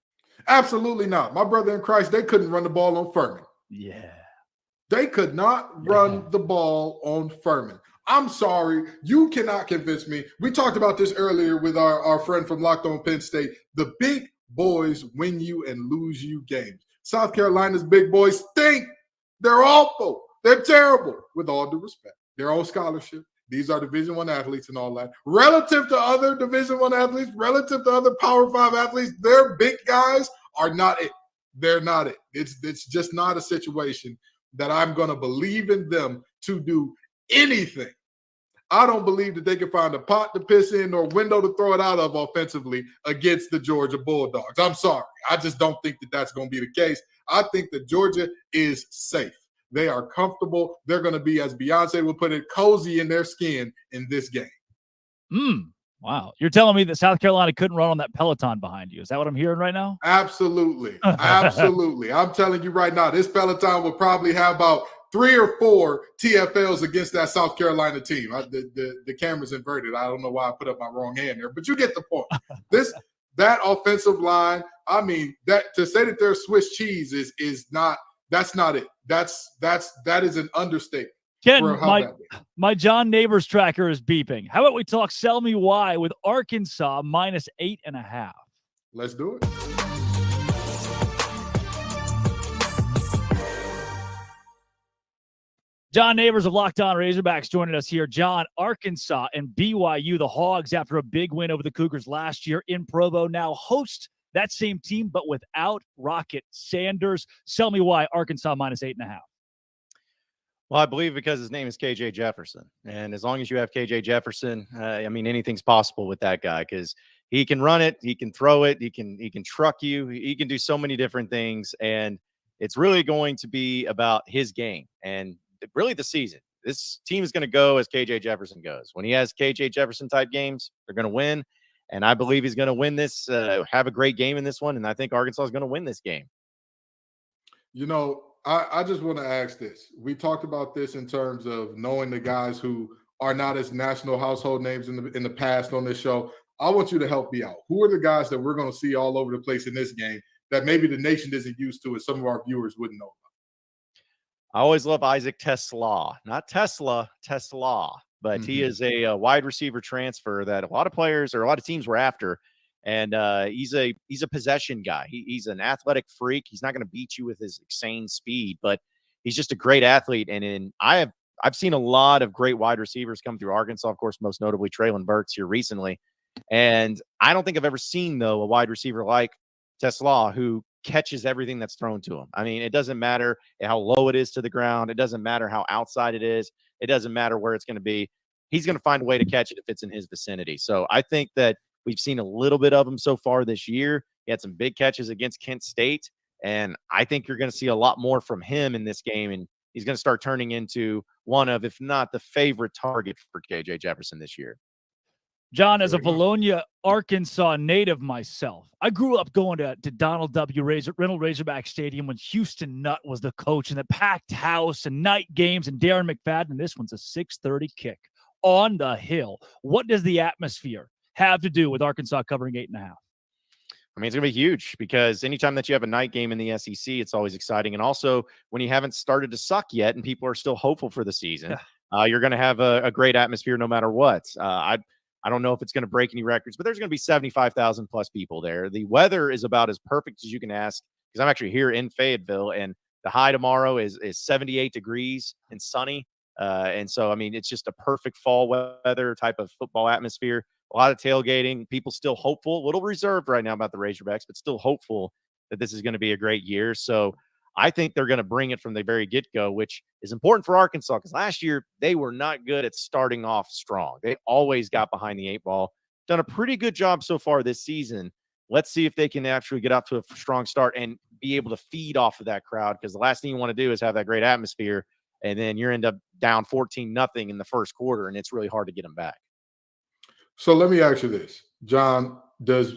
Absolutely not. My brother in Christ, they couldn't run the ball on Furman. Yeah. They could not run the ball on Furman. I'm sorry. You cannot convince me. We talked about this earlier with our friend from Locked On Penn State. The big boys win you and lose you games. South Carolina's big boys stink. They're awful. They're terrible, with all due respect. They're on scholarship. These are Division I athletes and all that. Relative to other Division I athletes, relative to other Power 5 athletes, their big guys are not it. They're not it. It's just not a situation that I'm going to believe in them to do anything. I don't believe that they can find a pot to piss in or window to throw it out of offensively against the Georgia Bulldogs. I'm sorry. I just don't think that that's going to be the case. I think that Georgia is safe. They are comfortable. They're going to be, as Beyonce would put it, cozy in their skin in this game. Wow. You're telling me that South Carolina couldn't run on that Peloton behind you. Is that what I'm hearing right now? Absolutely. Absolutely. I'm telling you right now, this Peloton will probably have about 3 or 4 TFLs against that South Carolina team. The camera's inverted. I don't know why I put up my wrong hand there, but you get the point. That offensive line, I mean, that to say that they're Swiss cheese is not. That's not it. That is an understatement. Ken, my John Neighbors tracker is beeping. How about we talk sell me why with Arkansas minus 8.5? Let's do it. John Neighbors of Locked On Razorbacks joining us here. John, Arkansas and BYU, the Hogs, after a big win over the Cougars last year in Provo, now host that same team, but without Rocket Sanders. Sell me why Arkansas minus 8.5. Well, I believe because his name is KJ Jefferson. And as long as you have KJ Jefferson, I mean, anything's possible with that guy because he can run it, he can throw it, he can truck you, he can do so many different things. And it's really going to be about his game and really the season. This team is going to go as KJ Jefferson goes. When he has KJ Jefferson type games, they're going to win. And I believe he's going to win this, have a great game in this one. And I think Arkansas is going to win this game. You know, I just want to ask this. We talked about this in terms of knowing the guys who are not as national household names in the past on this show. I want you to help me out. Who are the guys that we're going to see all over the place in this game that maybe the nation isn't used to and some of our viewers wouldn't know about? I always love Isaac Tesla, not Tesla, Tesla. But he is a wide receiver transfer that a lot of players or a lot of teams were after. And he's a possession guy. He's an athletic freak. He's not going to beat you with his insane speed, but he's just a great athlete. And I've seen a lot of great wide receivers come through Arkansas, of course, most notably Traylon Burks here recently. And I don't think I've ever seen, though, a wide receiver like Tesla who catches everything that's thrown to him. I mean, it doesn't matter how low it is to the ground. It doesn't matter how outside it is. It doesn't matter where it's going to be. He's going to find a way to catch it if it's in his vicinity. So I think that we've seen a little bit of him so far this year. He had some big catches against Kent State, and I think you're going to see a lot more from him in this game, and he's going to start turning into one of, if not the favorite target for KJ Jefferson this year. John, as a Bologna, Arkansas native myself, I grew up going to Donald W. Reynolds Razorback Stadium when Houston Nutt was the coach, and the packed house and night games and Darren McFadden. And this one's a 6:30 kick on the hill. What does the atmosphere have to do with Arkansas covering 8.5? I mean, it's going to be huge because anytime that you have a night game in the SEC, it's always exciting. And also when you haven't started to suck yet and people are still hopeful for the season, you're going to have a great atmosphere no matter what. I don't know if it's going to break any records, but there's going to be 75,000 plus people there. The weather is about as perfect as you can ask because I'm actually here in Fayetteville, and the high tomorrow is 78 degrees and sunny. And so, I mean, it's just a perfect fall weather type of football atmosphere. A lot of tailgating. People still hopeful, a little reserved right now about the Razorbacks, but still hopeful that this is going to be a great year. So I think they're going to bring it from the very get-go, which is important for Arkansas because last year they were not good at starting off strong. They always got behind the 8 ball. Done a pretty good job so far this season. Let's see if they can actually get off to a strong start and be able to feed off of that crowd, because the last thing you want to do is have that great atmosphere and then you end up down 14-0 in the first quarter, and it's really hard to get them back. So let me ask you this, John. Does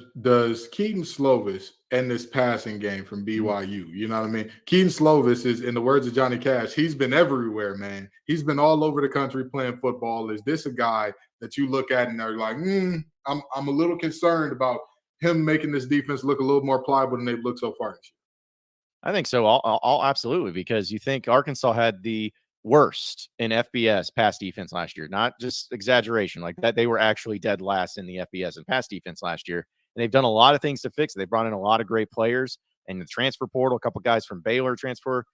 Keaton Slovis end this passing game from BYU? You know what I mean? Keaton Slovis is, in the words of Johnny Cash, he's been everywhere, man. He's been all over the country playing football. Is this a guy that you look at and are like, I'm a little concerned about him making this defense look a little more pliable than they've looked so far this year? I think so. I'll absolutely, because you think Arkansas had the worst in FBS pass defense last year, not just exaggeration like that. They were actually dead last in the FBS and pass defense last year. and they've done a lot of things to fix it. They brought in a lot of great players in the transfer portal. A couple guys from Baylor transfer.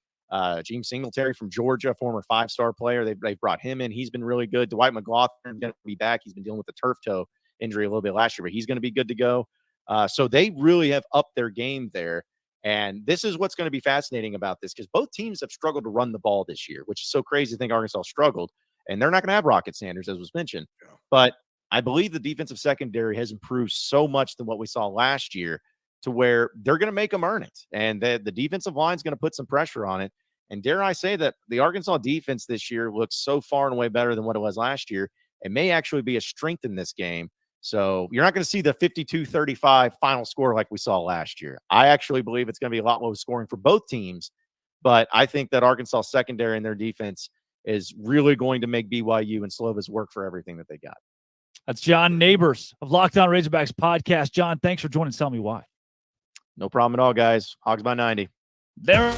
James Singletary from Georgia, former 5-star player. They've brought him in. He's been really good. Dwight McLaughlin going to be back. He's been dealing with the turf toe injury a little bit last year, but he's going to be good to go. So they really have upped their game there. And this is what's going to be fascinating about this, because both teams have struggled to run the ball this year, which is so crazy to think Arkansas struggled. And they're not going to have Rocket Sanders, as was mentioned. Yeah. But I believe the defensive secondary has improved so much than what we saw last year to where they're going to make them earn it. And the defensive line is going to put some pressure on it. And dare I say that the Arkansas defense this year looks so far and away better than what it was last year. It may actually be a strength in this game. So you're not going to see the 52-35 final score like we saw last year. I actually believe it's going to be a lot low scoring for both teams. But I think that Arkansas secondary and their defense is really going to make BYU and Slovis work for everything that they got. That's John Neighbors of Locked On Razorbacks podcast. John, thanks for joining. Tell me why. No problem at all, guys. Hogs by 90. There.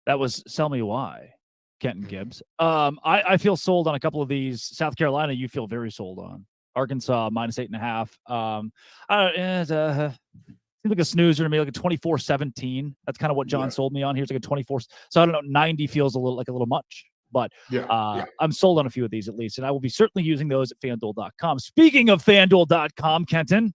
That was Sell Me Why, Kenton Gibbs. I feel sold on a couple of these. South Carolina, you feel very sold on. Arkansas, -8.5. Seems like a snoozer to me, like a 24-17. That's kind of what John sold me on. Here's like a 24. So I don't know, 90 feels a little much. But I'm sold on a few of these at least, and I will be certainly using those at FanDuel.com. Speaking of FanDuel.com, Kenton.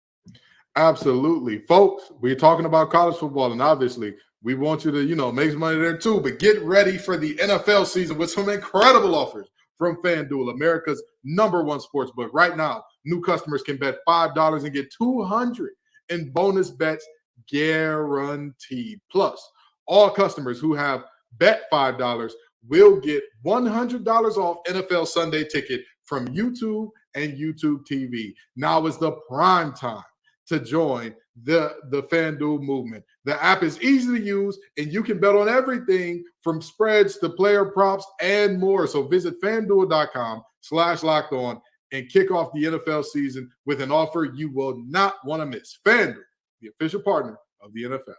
Absolutely. Folks, we're talking about college football, and obviously we want you to, make some money there too, but get ready for the NFL season with some incredible offers from FanDuel, America's #1 sports book. Right now, new customers can bet $5 and get $200 in bonus bets guaranteed. Plus, all customers who have bet $5 will get $100 off NFL Sunday Ticket from YouTube and YouTube TV. Now is the prime time to join the FanDuel movement. The app is easy to use, and you can bet on everything from spreads to player props and more. So visit FanDuel.com/lockedon and kick off the NFL season with an offer you will not want to miss. FanDuel, the official partner of the NFL.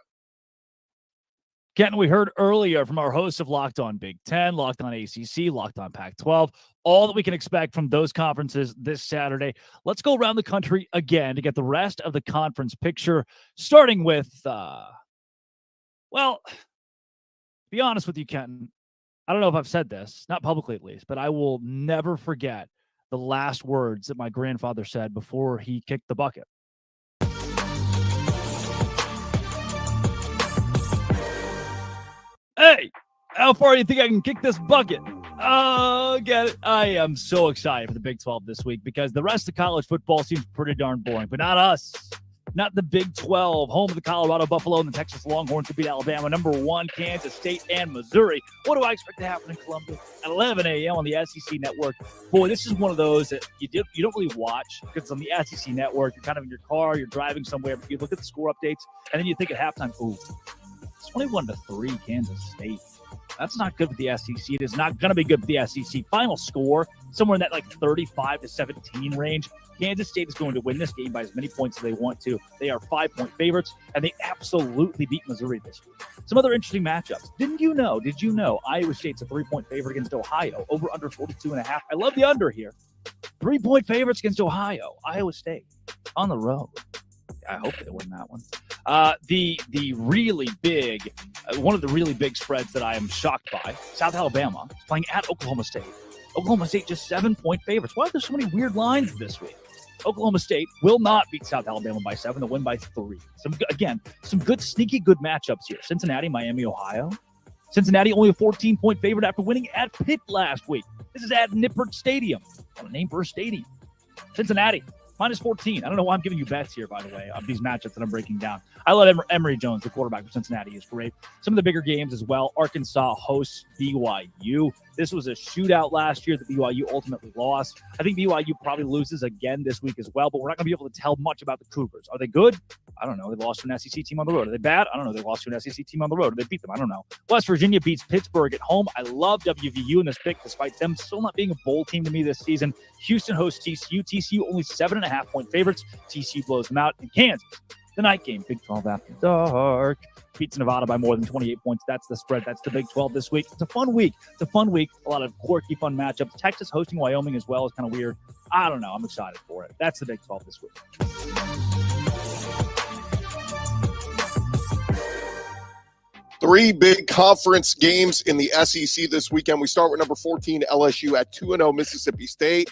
Kenton, we heard earlier from our hosts of Locked On Big Ten, Locked On ACC, Locked On Pac-12, all that we can expect from those conferences this Saturday. Let's go around the country again to get the rest of the conference picture, starting with, to be honest with you, Kenton, I don't know if I've said this, not publicly at least, but I will never forget the last words that my grandfather said before he kicked the bucket. Hey, how far do you think I can kick this bucket? Oh, get it. I am so excited for the Big 12 this week because the rest of college football seems pretty darn boring, but not us. Not the Big 12, home of the Colorado Buffalo and the Texas Longhorns to beat Alabama, #1, Kansas State, and Missouri. What do I expect to happen in Columbia at 11 a.m. on the SEC Network? Boy, this is one of those that you don't really watch because it's on the SEC Network. You're kind of in your car, you're driving somewhere, but you look at the score updates, and then you think at halftime, ooh, 21-3 Kansas State. That's not good for the SEC. It is not going to be good for the SEC. Final score, somewhere in that 35-17 range. Kansas State is going to win this game by as many points as they want to. They are 5-point favorites, and they absolutely beat Missouri this week. Some other interesting matchups. Did you know Iowa State's a 3-point favorite against Ohio, over under 42.5? I love the under here. 3-point favorites against Ohio. Iowa State on the road. I hope they win that one. The really big, one of the really big spreads that I am shocked by, South Alabama is playing at Oklahoma State. Oklahoma State just 7-point favorites. Why are there so many weird lines this week? Oklahoma State will not beat South Alabama by 7. They'll win by 3. Some good, sneaky good matchups here. Cincinnati, Miami, Ohio. Cincinnati only a 14-point favorite after winning at Pitt last week. This is at Nippert Stadium. What a name for a stadium. Cincinnati. -14. I don't know why I'm giving you bets here, by the way, of these matchups that I'm breaking down. I love Emory Jones, the quarterback for Cincinnati, is great. Some of the bigger games as well. Arkansas hosts BYU. This was a shootout last year that BYU ultimately lost. I think BYU probably loses again this week as well, but we're not going to be able to tell much about the Cougars. Are they good? I don't know. They lost to an SEC team on the road. Are they bad? I don't know. They lost to an SEC team on the road. Or they beat them. I don't know. West Virginia beats Pittsburgh at home. I love WVU in this pick, despite them still not being a bowl team to me this season. Houston hosts TCU. TCU only 7.5-point favorites. TCU blows them out. And Kansas The night game, Big 12 after dark. Beats Nevada by more than 28 points. That's the spread. That's the Big 12 this week. It's a fun week. A lot of quirky, fun matchups. Texas hosting Wyoming as well is kind of weird. I don't know. I'm excited for it. That's the Big 12 this week. Three big conference games in the SEC this weekend. We start with number 14, LSU at 2-0 Mississippi State.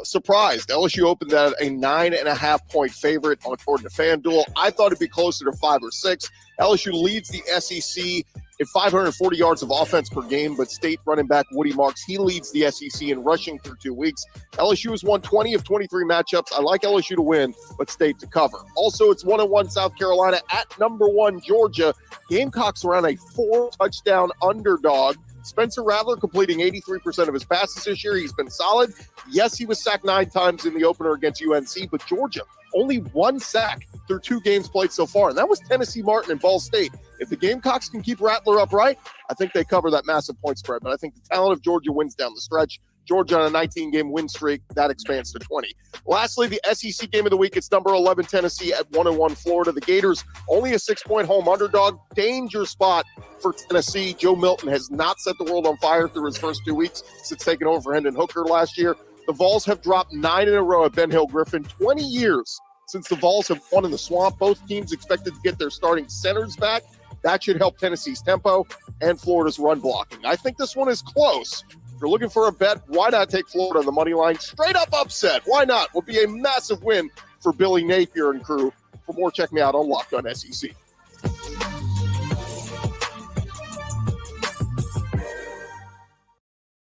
Surprised. LSU opened at a 9.5-point favorite according to FanDuel. I thought it'd be closer to 5 or 6. LSU leads the SEC at 540 yards of offense per game, but State running back Woody Marks, he leads the SEC in rushing through 2 weeks. LSU has won 20 of 23 matchups. I like LSU to win, but State to cover. Also, it's 1-1 South Carolina at number 1 Georgia. Gamecocks around a 4-touchdown underdog. Spencer Rattler completing 83% of his passes this year. He's been solid. Yes, he was sacked 9 times in the opener against UNC, but Georgia, only 1 sack through 2 games played so far, and that was Tennessee Martin and Ball State. If the Gamecocks can keep Rattler upright, I think they cover that massive point spread, but I think the talent of Georgia wins down the stretch. Georgia on a 19-game win streak, that expands to 20. Lastly, the SEC game of the week, it's number 11 Tennessee at 1-1 Florida. The Gators, only a 6-point home underdog. Danger spot for Tennessee. Joe Milton has not set the world on fire through his first 2 weeks since taking over for Hendon Hooker last year. The Vols have dropped 9 in a row at Ben Hill Griffin. 20 years since the Vols have won in the Swamp. Both teams expected to get their starting centers back. That should help Tennessee's tempo and Florida's run blocking. I think this one is close. If you're looking for a bet, why not take Florida on the money line? Straight up upset. Why not? Will be a massive win for Billy Napier and crew. For more, check me out on Locked On SEC.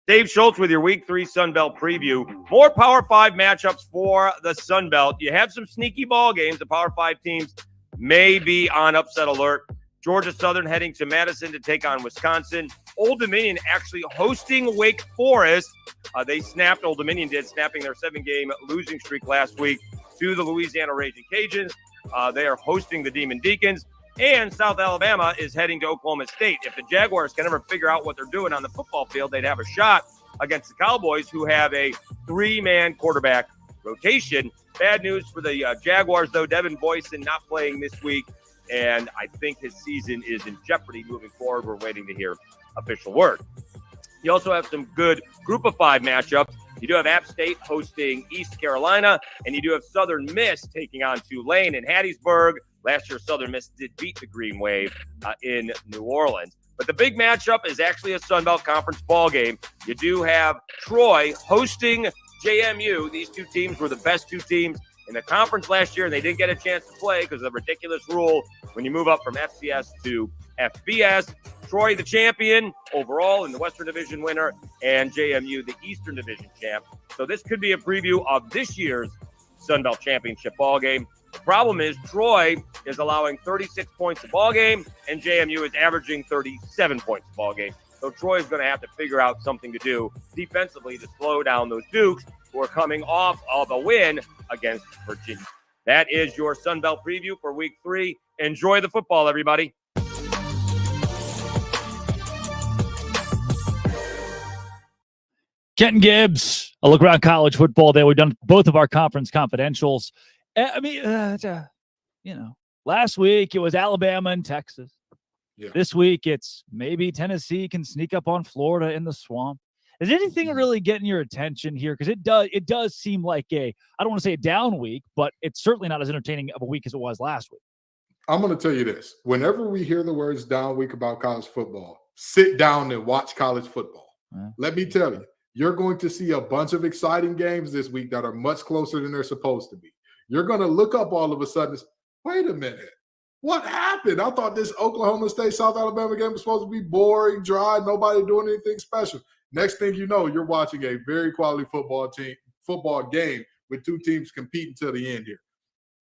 Dave Schultz with your Week 3 Sun Belt preview. More Power 5 matchups for the Sun Belt. You have some sneaky ball games. The Power 5 teams may be on upset alert. Georgia Southern heading to Madison to take on Wisconsin. Old Dominion actually hosting Wake Forest. They snapped, Old Dominion did, snapping their 7-game losing streak last week to the Louisiana Raging Cajuns. They are hosting the Demon Deacons. And South Alabama is heading to Oklahoma State. If the Jaguars can ever figure out what they're doing on the football field, they'd have a shot against the Cowboys, who have a 3-man quarterback rotation. Bad news for the Jaguars, though. Devin Boyson not playing this week, and I think his season is in jeopardy moving forward. We're waiting to hear official word. You also have some good Group of 5 matchups. You do have App State hosting East Carolina, and you do have Southern Miss taking on Tulane in Hattiesburg. Last year, Southern Miss did beat the Green Wave in New Orleans. But the big matchup is actually a Sun Belt Conference ball game. You do have Troy hosting JMU. These 2 teams were the best 2 teams in the conference last year, and they didn't get a chance to play because of the ridiculous rule when you move up from FCS to FBS. Troy, the champion overall, and the Western Division winner, and JMU, the Eastern Division champ. So this could be a preview of this year's Sun Belt Championship ball game. The problem is Troy is allowing 36 points a ball game, and JMU is averaging 37 points a ball game. So Troy is going to have to figure out something to do defensively to slow down those Dukes, who are coming off of a win against Virginia. That is your Sun Belt preview for Week 3. Enjoy the football, everybody. Kenton Gibbs, a look around college football there. We've done both of our conference confidentials. I mean, last week it was Alabama and Texas. Yeah. This week it's maybe Tennessee can sneak up on Florida in the Swamp. Is anything really getting your attention here? Because it does seem like I don't want to say a down week, but it's certainly not as entertaining of a week as it was last week. I'm going to tell you this. Whenever we hear the words down week about college football, sit down and watch college football. Yeah. Let me tell you, you're going to see a bunch of exciting games this week that are much closer than they're supposed to be. You're going to look up all of a sudden, wait a minute. What happened? I thought this Oklahoma State, South Alabama game was supposed to be boring, dry, nobody doing anything special. Next thing you know, you're watching a very quality football game with 2 teams competing to the end here.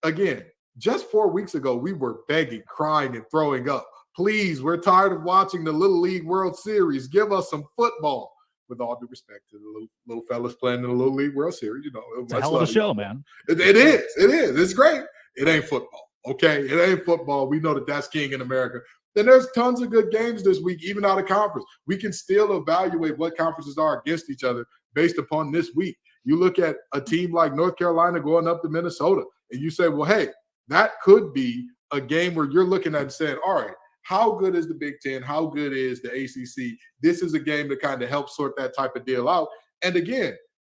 Again, just 4 weeks ago, we were begging, crying, and throwing up. Please, we're tired of watching the Little League World Series. Give us some football. With all due respect to the little fellas playing in the Little League World Series, It's a hell of a show, man. It is. It's great. It ain't football, okay? It ain't football. We know that that's king in America. Then there's tons of good games this week, even out of conference. We can still evaluate what conferences are against each other based upon this week. You look at a team like North Carolina going up to Minnesota, and you say, well, hey, that could be a game where you're looking at and saying, all right, how good is the Big Ten? How good is the ACC? This is a game to kind of help sort that type of deal out. And again,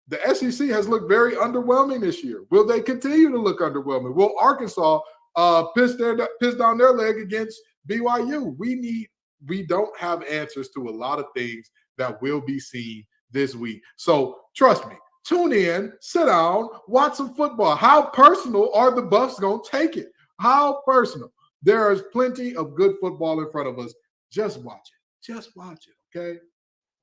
the SEC has looked very underwhelming this year. Will they continue to look underwhelming? Will Arkansas piss down their leg against BYU? We don't have answers to a lot of things that will be seen this week. So trust me, tune in, sit down, watch some football. How personal are the Buffs going to take it? How personal? There is plenty of good football in front of us. Just watch it. Just watch it, okay?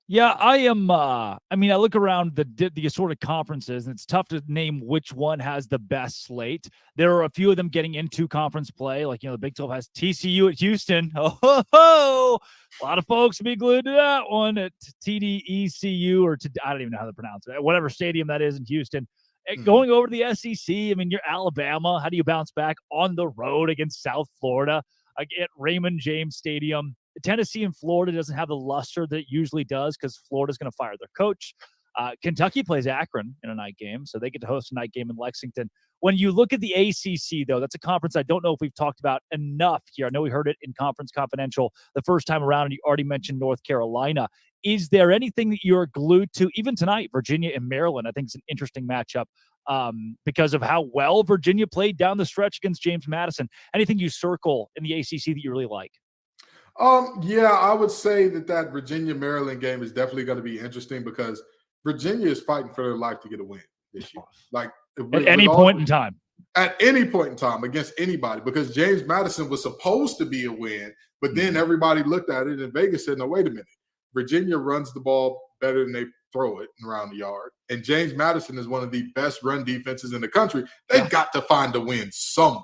Yeah, I am. I look around the assorted conferences, and it's tough to name which one has the best slate. There are a few of them getting into conference play, like the Big 12 has TCU at Houston. Oh, a lot of folks be glued to that one at TDECU, or I don't even know how to pronounce it. Whatever stadium that is in Houston. Going over to the SEC, you're Alabama. How do you bounce back on the road against South Florida at Raymond James Stadium? Tennessee and Florida doesn't have the luster that it usually does because Florida's going to fire their coach. Kentucky plays Akron in a night game, so they get to host a night game in Lexington. When you look at the ACC, though, that's a conference I don't know if we've talked about enough here. I know we heard it in Conference Confidential the first time around, and you already mentioned North Carolina. Is there anything that you're glued to, even tonight, Virginia and Maryland? I think it's an interesting matchup because of how well Virginia played down the stretch against James Madison. Anything you circle in the ACC that you really like? Yeah, I would say that Virginia-Maryland game is definitely going to be interesting because Virginia is fighting for their life to get a win this year. Like at any point in time. At any point in time against anybody, because James Madison was supposed to be a win, but then everybody looked at it and Vegas said, no, wait a minute. Virginia runs the ball better than they throw it around the yard. And James Madison is one of the best run defenses in the country. They've got to find a win somewhere.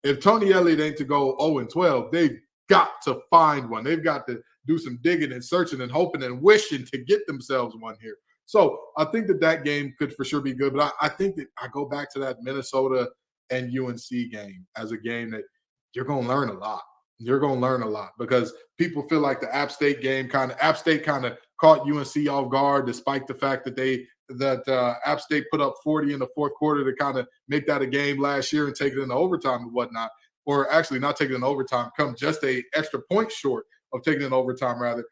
If Tony Elliott ain't to go 0-12, they've got to find one. They've got to do some digging and searching and hoping and wishing to get themselves one here. So I think that game could for sure be good. But I think that I go back to that Minnesota and UNC game as a game that you're going to learn a lot. You're going to learn a lot because people feel like the App State game App State kind of caught UNC off guard, despite the fact that App State put up 40 in the fourth quarter to kind of make that a game last year and take it into overtime and whatnot. Or actually not taking it in overtime, come just a extra point short of taking it in overtime, rather.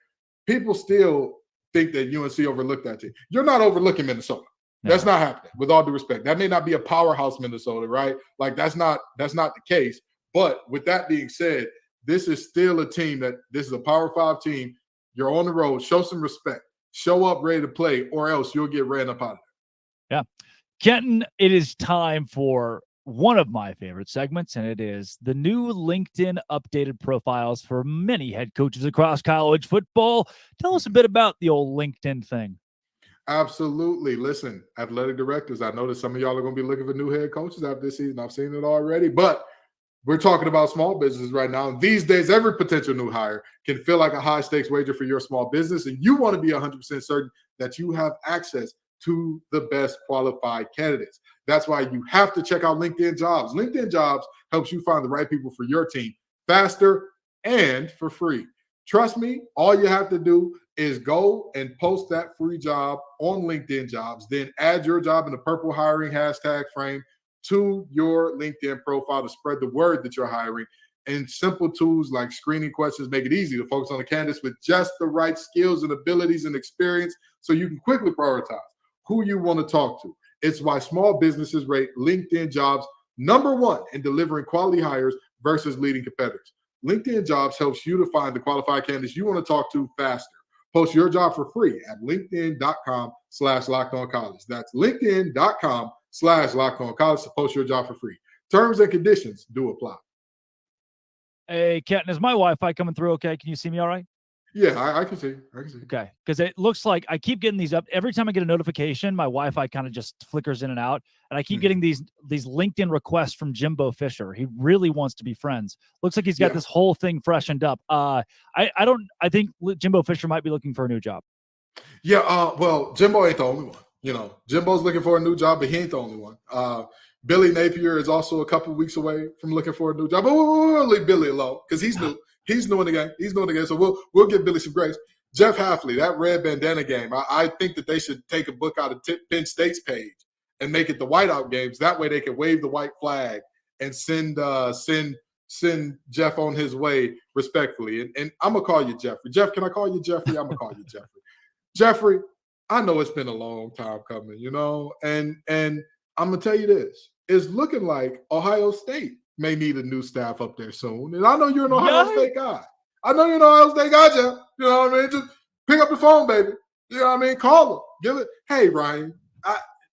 People still think that UNC overlooked that team. You're not overlooking Minnesota. No. That's not happening, with all due respect. That may not be a powerhouse Minnesota, right? Like that's not the case. But with that being said, this is still a team this is a Power 5 team. You're on the road. Show some respect. Show up ready to play, or else you'll get ran up out of there. Yeah. Kenton, it is time for one of my favorite segments, and it is the new LinkedIn updated profiles for many head coaches across college football. Tell us a bit about the old LinkedIn thing. Absolutely. Listen, athletic directors, I know that some of y'all are going to be looking for new head coaches after this season. I've seen it already, but we're talking about small business right now. And these days, every potential new hire can feel like a high stakes wager for your small business. And you want to be 100% certain that you have access to the best qualified candidates. That's why you have to check out LinkedIn Jobs. LinkedIn Jobs helps you find the right people for your team faster and for free. Trust me, all you have to do is go and post that free job on LinkedIn Jobs, then add your job in the purple hiring hashtag frame to your LinkedIn profile to spread the word that you're hiring. And simple tools like screening questions make it easy to focus on the candidates with just the right skills and abilities and experience so you can quickly prioritize who you want to talk to. It's why small businesses rate LinkedIn Jobs #1 in delivering quality hires versus leading competitors. LinkedIn Jobs helps you to find the qualified candidates you want to talk to faster. Post your job for free at linkedin.com/lockedoncollege. That's linkedin.com/lockedoncollege to post your job for free. Terms and conditions do apply. Hey, Kenton, is my Wi-Fi coming through okay? Can you see me all right? Yeah, I can see. Okay, because it looks like I keep getting these up. Every time I get a notification, my Wi-Fi kind of just flickers in and out, and I keep getting these LinkedIn requests from Jimbo Fisher. He really wants to be friends. Looks like he's got this whole thing freshened up. I think Jimbo Fisher might be looking for a new job. Yeah, well, Jimbo ain't the only one. Jimbo's looking for a new job, but he ain't the only one. Billy Napier is also a couple weeks away from looking for a new job. But we'll leave Billy alone because he's new. He's new in the game. So we'll give Billy some grace. Jeff Hafley, that red bandana game, I think that they should take a book out of Penn State's page and make it the whiteout games. That way they can wave the white flag and send Jeff on his way respectfully. And I'm gonna call you Jeffrey. Jeff, can I call you Jeffrey? I'm gonna call you Jeffrey. Jeffrey, I know it's been a long time coming, and I'm gonna tell you this. It's looking like Ohio State may need a new staff up there soon. And I know you're an Ohio State guy. I know you're an Ohio State guy, Jeff. You know what I mean? Just pick up the phone, baby. You know what I mean? Call him. Give it. Hey, Ryan,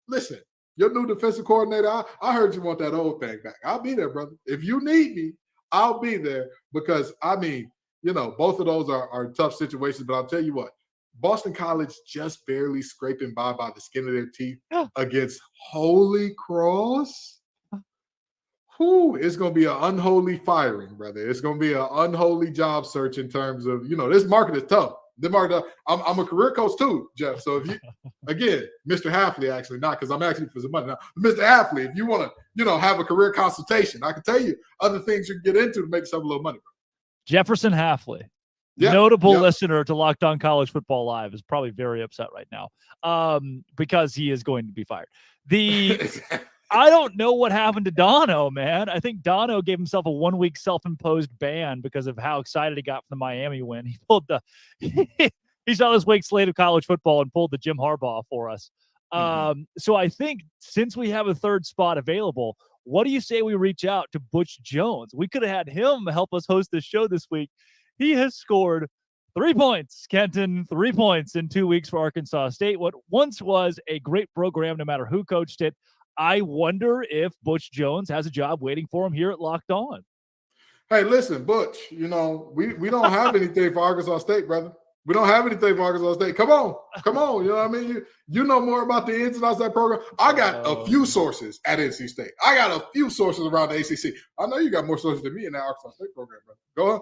listen, your new defensive coordinator, I heard you want that old thing back. I'll be there, brother. If you need me, I'll be there because, both of those are tough situations. But I'll tell you what, Boston College just barely scraping by the skin of their teeth against Holy Cross. It's going to be an unholy firing, brother. It's going to be an unholy job search in terms of, this market is tough. The market, I'm a career coach too, Jeff. So if you, again, Mr. Hafley, actually, not because I'm actually for some money now. Mr. Hafley, if you want to, have a career consultation, I can tell you other things you can get into to make yourself a little money, bro. Jefferson Hafley. Notable listener to Locked On College Football Live is probably very upset right now because he is going to be fired. I don't know what happened to Dono, man. I think Dono gave himself a 1-week self-imposed ban because of how excited he got from the Miami win. He pulled he saw this week's slate of college football and pulled the Jim Harbaugh for us. So I think since we have a third spot available, what do you say we reach out to Butch Jones? We could have had him help us host this show this week. He has scored 3 points, Kenton, 3 points in 2 weeks for Arkansas State. What once was a great program, no matter who coached it. I wonder if Butch Jones has a job waiting for him here at Locked On. Hey, listen, Butch, we don't have anything for Arkansas State, brother. We don't have anything for Arkansas State. Come on. You know what I mean? You know more about the ins and outs of that program. I got a few sources at NC State. I got a few sources around the ACC. I know you got more sources than me in that Arkansas State program, brother. Go on.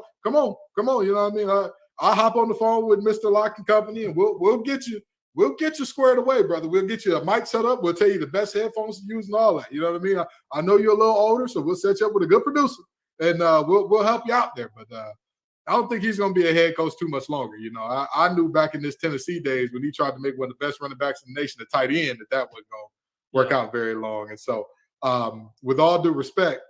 Come on. You know what I mean? I'll hop on the phone with Mr. Lock and Company, and we'll get you. We'll get you squared away, brother. We'll get you a mic set up. We'll tell you the best headphones to use and all that. You know what I mean? I know you're a little older, so we'll set you up with a good producer, and we'll help you out there. But I don't think he's going to be a head coach too much longer. I knew back in his Tennessee days when he tried to make one of the best running backs in the nation a tight end that wasn't going to work out very long. And so with all due respect,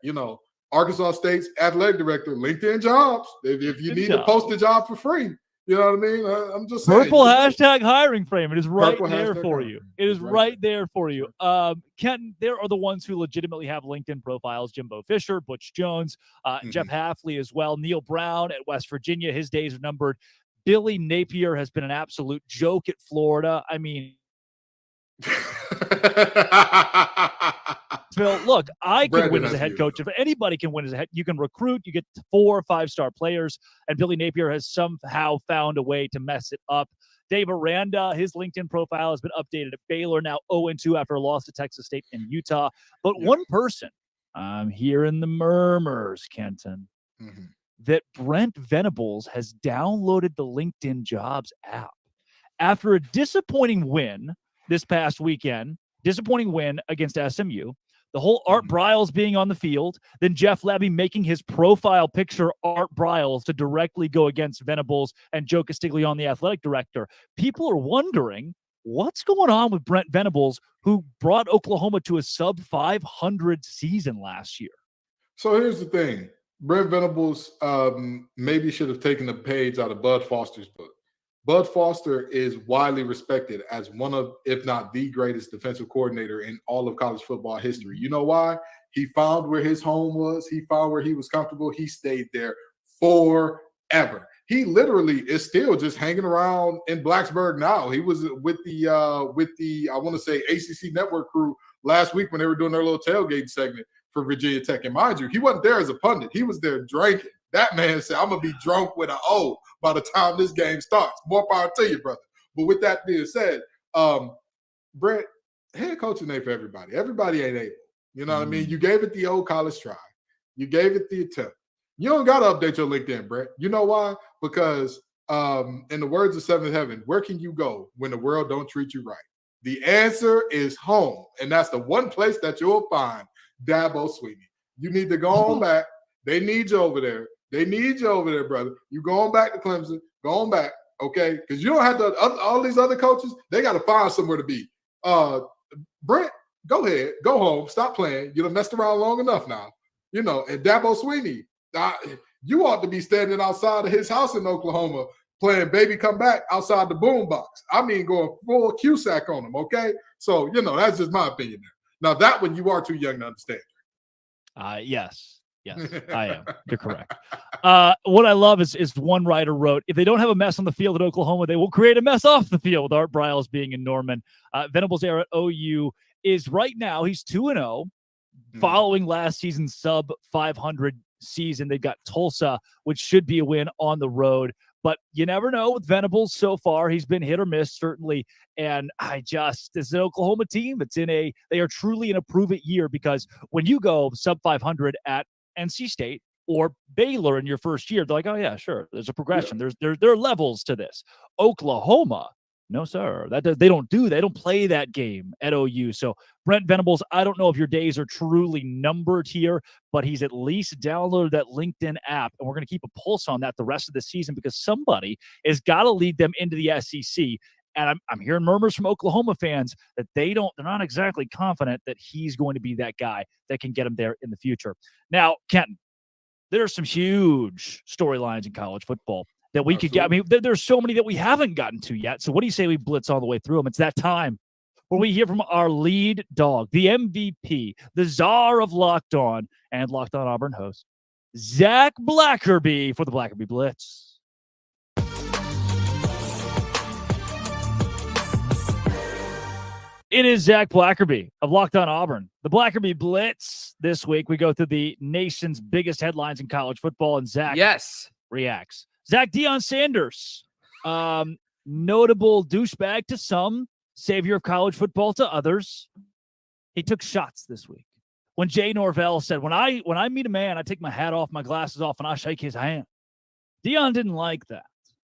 Arkansas State's athletic director, LinkedIn Jobs, if you need to post a job for free, you know what I mean? I'm just saying. Purple hashtag hiring frame. It is right there for you. It is right there for you. Kenton, there are the ones who legitimately have LinkedIn profiles. Jimbo Fisher, Butch Jones, Jeff Hafley as well. Neil Brown at West Virginia. His days are numbered. Billy Napier has been an absolute joke at Florida. I mean, Phil, look, I can win as a head coach. If anybody can win as a head, you can recruit, you get 4 or 5-star players, and Billy Napier has somehow found a way to mess it up. Dave Aranda, his LinkedIn profile has been updated at Baylor, now 0-2 after a loss to Texas State and Utah. But one person, I'm hearing the murmurs, Kenton, that Brent Venables has downloaded the LinkedIn Jobs app. After a disappointing win this past weekend, against SMU, the whole Art Briles being on the field, then Jeff Lebby making his profile picture Art Briles to directly go against Venables and Joe Castiglione, the athletic director. People are wondering what's going on with Brent Venables, who brought Oklahoma to a sub-500 season last year. So here's the thing. Brent Venables maybe should have taken a page out of Bud Foster's book. Bud Foster is widely respected as one of, if not the greatest defensive coordinator in all of college football history. You know why? He found where his home was. He found where he was comfortable. He stayed there forever. He literally is still just hanging around in Blacksburg now. He was with the I want to say ACC Network crew last week when they were doing their little tailgate segment for Virginia Tech. And mind you, he wasn't there as a pundit. He was there drinking. That man said, I'm going to be drunk with an O by the time this game starts. More power to you, brother. But with that being said, Brett, head coaching ain't for everybody. Everybody ain't able. You know what I mean? You gave it the old college try. You gave it the attempt. You don't got to update your LinkedIn, Brett. You know why? Because in the words of Seventh Heaven, where can you go when the world don't treat you right? The answer is home. And that's the one place that you'll find Dabo Swinney. You need to go on back. They need you over there. They need you over there, brother. You going back to Clemson, going back, okay? Because you don't have to, all these other coaches, they got to find somewhere to be. Brent, go ahead, go home, stop playing. You done messed around long enough now. And Dabo Swinney, you ought to be standing outside of his house in Oklahoma playing Baby Come Back outside the boombox. I mean, going full Cusack on him, okay? So, that's just my opinion there. Now, that one you are too young to understand. Yes, I am. You're correct. What I love is one writer wrote, if they don't have a mess on the field at Oklahoma, they will create a mess off the field with Art Briles being in Norman. Venables era at OU is right now, he's 2-0 following last season's sub 500 season. They've got Tulsa, which should be a win on the road. But you never know with Venables so far. He's been hit or miss, certainly. And this is an Oklahoma team. They are truly in a prove-it year, because when you go sub 500 at NC State or Baylor in your first year, they're like, oh, yeah, sure. There's a progression. Yeah. There are levels to this. Oklahoma, no, sir. They don't play that game at OU. So Brent Venables, I don't know if your days are truly numbered here, but he's at least downloaded that LinkedIn app, and we're going to keep a pulse on that the rest of the season, because somebody has got to lead them into the SEC. And I'm hearing murmurs from Oklahoma fans that they're not exactly confident that he's going to be that guy that can get them there in the future. Now, Kenton, there are some huge storylines in college football that we could get. I mean, there's so many that we haven't gotten to yet. So what do you say we blitz all the way through them? It's that time where we hear from our lead dog, the MVP, the czar of Locked On and Locked On Auburn host, Zach Blackerby for the Blackerby Blitz. It is Zach Blackerby of Locked On Auburn. The Blackerby Blitz this week. We go through the nation's biggest headlines in college football, and Zach reacts. Zach, Deion Sanders, notable douchebag to some, savior of college football to others. He took shots this week. When Jay Norvell said, when I meet a man, I take my hat off, my glasses off, and I shake his hand. Deion didn't like that.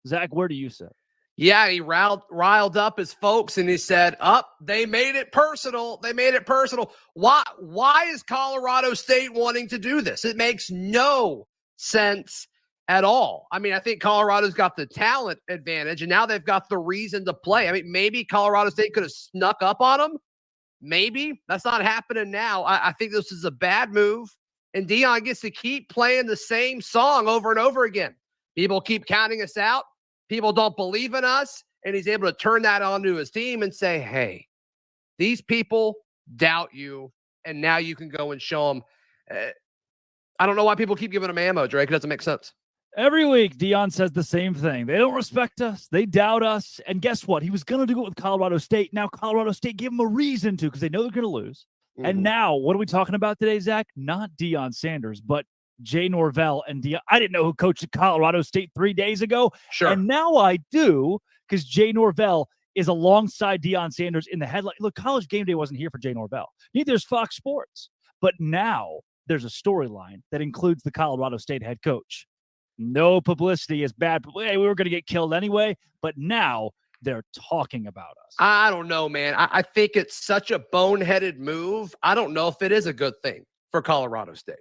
Zach, where do you sit? Yeah, he riled up his folks, and he said, they made it personal. They made it personal. Why is Colorado State wanting to do this? It makes no sense at all. I mean, I think Colorado's got the talent advantage, and now they've got the reason to play. I mean, maybe Colorado State could have snuck up on them. Maybe. That's not happening now. I think this is a bad move, and Deion gets to keep playing the same song over and over again. People keep counting us out. People don't believe in us, and he's able to turn that onto his team and say, hey, these people doubt you, and now you can go and show them. I don't know why people keep giving him ammo, Drake. It doesn't make sense. Every week, Deion says the same thing. They don't respect us. They doubt us. And guess what? He was going to do it with Colorado State. Now Colorado State gave him a reason to, because they know they're going to lose. Mm-hmm. And now, what are we talking about today, Zach? Not Deion Sanders, but Jay Norvell and Deion. I didn't know who coached at Colorado State 3 days ago. Sure. And now I do, because Jay Norvell is alongside Deion Sanders in the headline. Look, College Game Day wasn't here for Jay Norvell. Neither is Fox Sports. But now there's a storyline that includes the Colorado State head coach. No publicity is bad. Hey, we were going to get killed anyway, but now they're talking about us. I don't know, man. I think it's such a boneheaded move. I don't know if it is a good thing for Colorado State.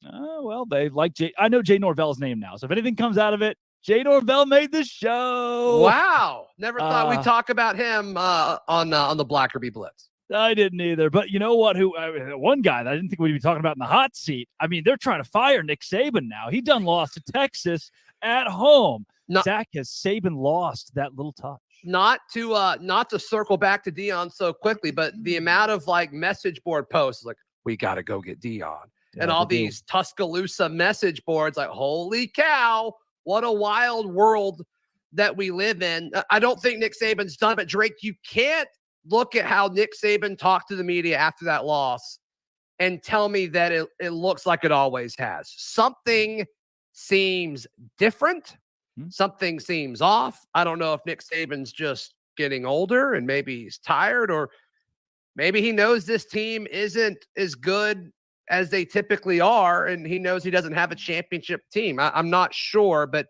Well, they like Jay. I know Jay Norvell's name now, so if anything comes out of it, Jay Norvell made the show. Wow. Never thought we'd talk about him on the Blackerby Blitz. I didn't either. But you know what? One guy that I didn't think we'd be talking about in the hot seat. I mean, they're trying to fire Nick Saban now. He done lost to Texas at home. Zach, has Saban lost that little touch? Not to circle back to Deion so quickly, but the amount of message board posts like, we got to go get Deion. Yeah, and all these Tuscaloosa message boards like, holy cow, what a wild world that we live in. I don't think Nick Saban's done, but Drake, you can't look at how Nick Saban talked to the media after that loss and tell me that it looks like it always has. Something seems different. Something seems off. I don't know if Nick Saban's just getting older and maybe he's tired, or maybe he knows this team isn't as good as they typically are, and he knows he doesn't have a championship team. I'm not sure, but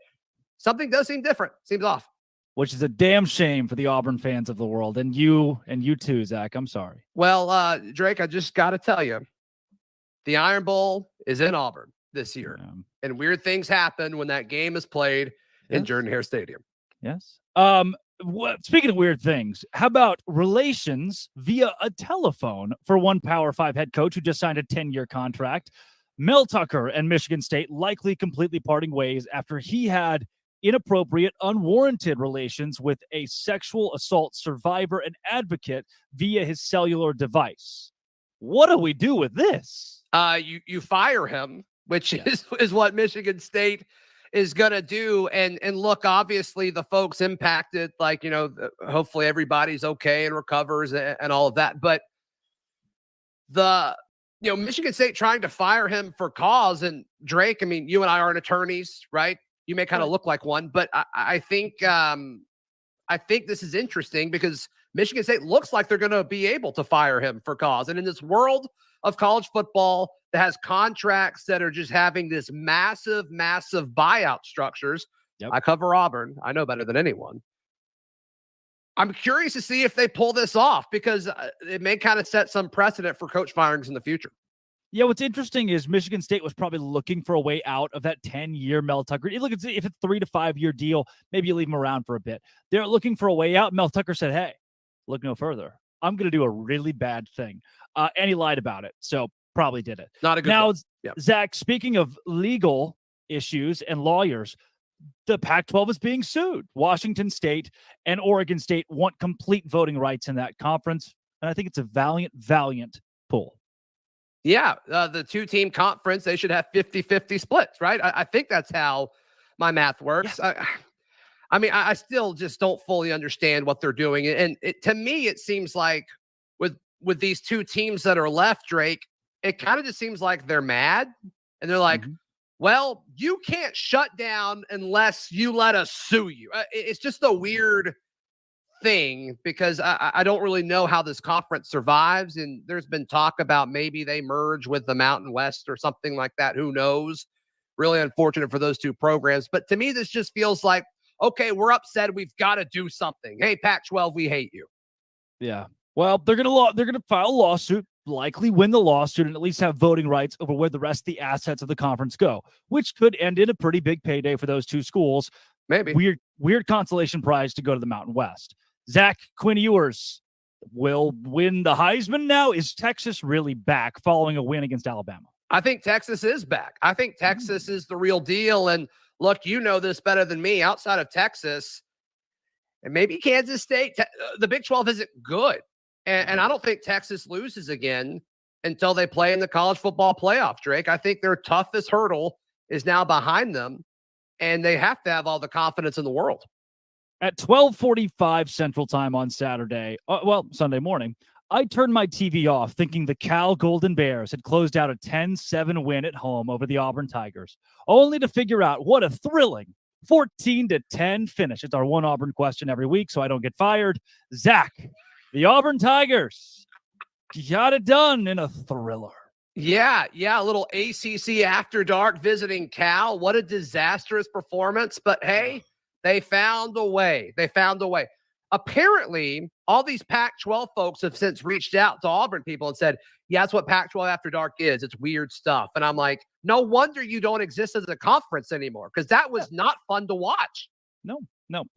something does seem different. Seems off. Which is a damn shame for the Auburn fans of the world. And you too, Zach. I'm sorry. Well, Drake, I just got to tell you, the Iron Bowl is in Auburn this year. Yeah. And weird things happen when that game is played in Jordan-Hare Stadium. Yes. Speaking of weird things, how about relations via a telephone for one Power 5 head coach who just signed a 10-year contract? Mel Tucker and Michigan State likely completely parting ways after he had inappropriate, unwarranted relations with a sexual assault survivor and advocate via his cellular device. What do we do with this? You fire him, which is what Michigan State is going to do. And look, obviously the folks impacted, like, hopefully everybody's okay and recovers and all of that. But Michigan State trying to fire him for cause, and Drake, I mean, you and I aren't attorneys, right? You may kind of look like one, but I think this is interesting because Michigan State looks like they're going to be able to fire him for cause. And in this world of college football that has contracts that are just having this massive buyout structures, I cover Auburn. I know better than anyone. I'm curious to see if they pull this off because it may kind of set some precedent for coach firings in the future. Yeah, what's interesting is Michigan State was probably looking for a way out of that 10-year Mel Tucker. Look, if it's a 3 to 5 year deal, maybe you leave him around for a bit. They're looking for a way out. Mel Tucker said, hey, look no further. I'm going to do a really bad thing. And he lied about it, so probably did it. Not a good Now, yep. Zach, speaking of legal issues and lawyers, the Pac-12 is being sued. Washington State and Oregon State want complete voting rights in that conference, and I think it's a valiant pull. Yeah, the two-team conference, they should have 50-50 splits, right? I think that's how my math works. Yeah. I still just don't fully understand what they're doing. And to me, it seems like with these two teams that are left, Drake, it kind of just seems like they're mad. And they're like, well, you can't shut down unless you let us sue you. It's just a weird thing because I don't really know how this conference survives. And there's been talk about maybe they merge with the Mountain West or something like that. Who knows? Really unfortunate for those two programs. But to me, this just feels like, okay, we're upset. We've got to do something. Hey, Pac-12, we hate you. Yeah. Well, they're gonna file a lawsuit, likely win the lawsuit, and at least have voting rights over where the rest of the assets of the conference go, which could end in a pretty big payday for those two schools. Maybe. Weird consolation prize to go to the Mountain West. Zach, Quinn Ewers will win the Heisman now. Is Texas really back following a win against Alabama? I think Texas is back. I think Texas is the real deal. And look, you know this better than me. Outside of Texas and maybe Kansas State, the Big 12 isn't good. And I don't think Texas loses again until they play in the college football playoff, Drake. I think their toughest hurdle is now behind them, and they have to have all the confidence in the world. At 12:45 Central Time on Saturday, Sunday morning, I turned my TV off thinking the Cal Golden Bears had closed out a 10-7 win at home over the Auburn Tigers, only to figure out what a thrilling 14-10 finish. It's our one Auburn question every week, so I don't get fired. Zach, the Auburn Tigers got it done in a thriller. Yeah, a little ACC after dark visiting Cal. What a disastrous performance, but hey, they found a way. Apparently, all these Pac-12 folks have since reached out to Auburn people and said, yeah, that's what Pac-12 After Dark is. It's weird stuff. And I'm like, no wonder you don't exist as a conference anymore because that was not fun to watch. No.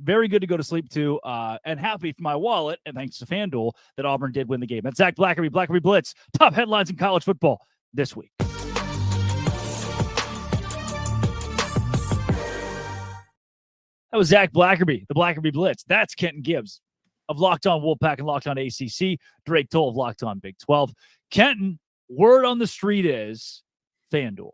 Very good to go to sleep to and happy for my wallet, and thanks to FanDuel, that Auburn did win the game. That's Zach Blackerby Blitz. Top headlines in college football this week. That was Zach Blackerby, the Blackerby Blitz. That's Kenton Gibbs of Locked On Wolfpack and Locked On ACC. Drake Toll of Locked On Big 12. Kenton, word on the street is FanDuel.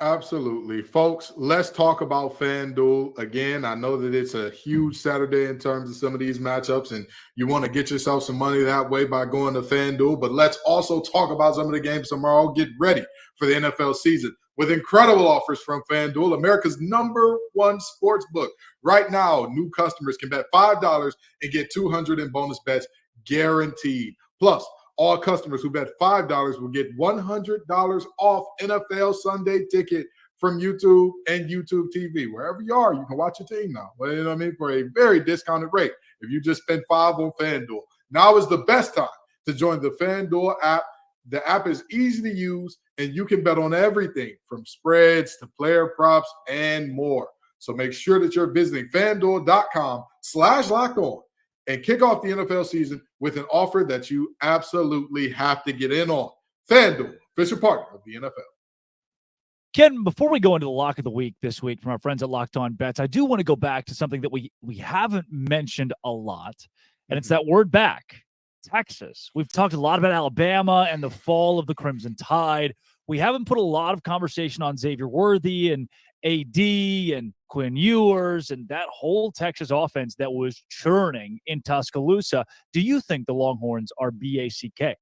Absolutely. Folks, let's talk about FanDuel. Again, I know that it's a huge Saturday in terms of some of these matchups, and you want to get yourself some money that way by going to FanDuel. But let's also talk about some of the games tomorrow. Get ready for the NFL season with incredible offers from FanDuel, America's #1 sports book. Right now, new customers can bet $5 and get $200 in bonus bets guaranteed. Plus, all customers who bet $5 will get $100 off NFL Sunday ticket from YouTube and YouTube TV. Wherever you are, you can watch your team now. Well, you know what I mean? For a very discounted rate. If you just spend $5 on FanDuel. Now is the best time to join the FanDuel app. The app is easy to use, and you can bet on everything from spreads to player props and more. So make sure that you're visiting FanDuel.com/lockedon and kick off the NFL season with an offer that you absolutely have to get in on. FanDuel, official partner of the NFL. Ken, before we go into the lock of the week this week from our friends at Locked On Bets, I do want to go back to something that we haven't mentioned a lot, and it's that word back, Texas. We've talked a lot about Alabama and the fall of the Crimson Tide. We haven't put a lot of conversation on Xavier Worthy and AD and Quinn Ewers and that whole Texas offense that was churning in Tuscaloosa. Do you think the Longhorns are BACK?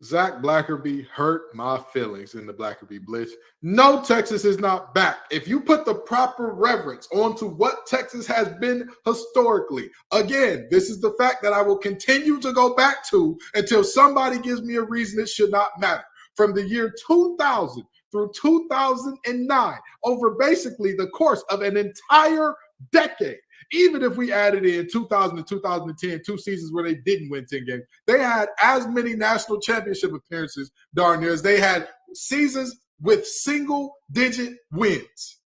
Zach Blackerby hurt my feelings in the Blackerby Blitz. No, Texas is not back. If you put the proper reverence onto what Texas has been historically, again, this is the fact that I will continue to go back to until somebody gives me a reason it should not matter. From the year 2000 through 2009, over basically the course of an entire decade, even if we added in 2000 to 2010, 2 seasons where they didn't win 10 games, they had as many national championship appearances, darn near, as they had seasons with single-digit wins.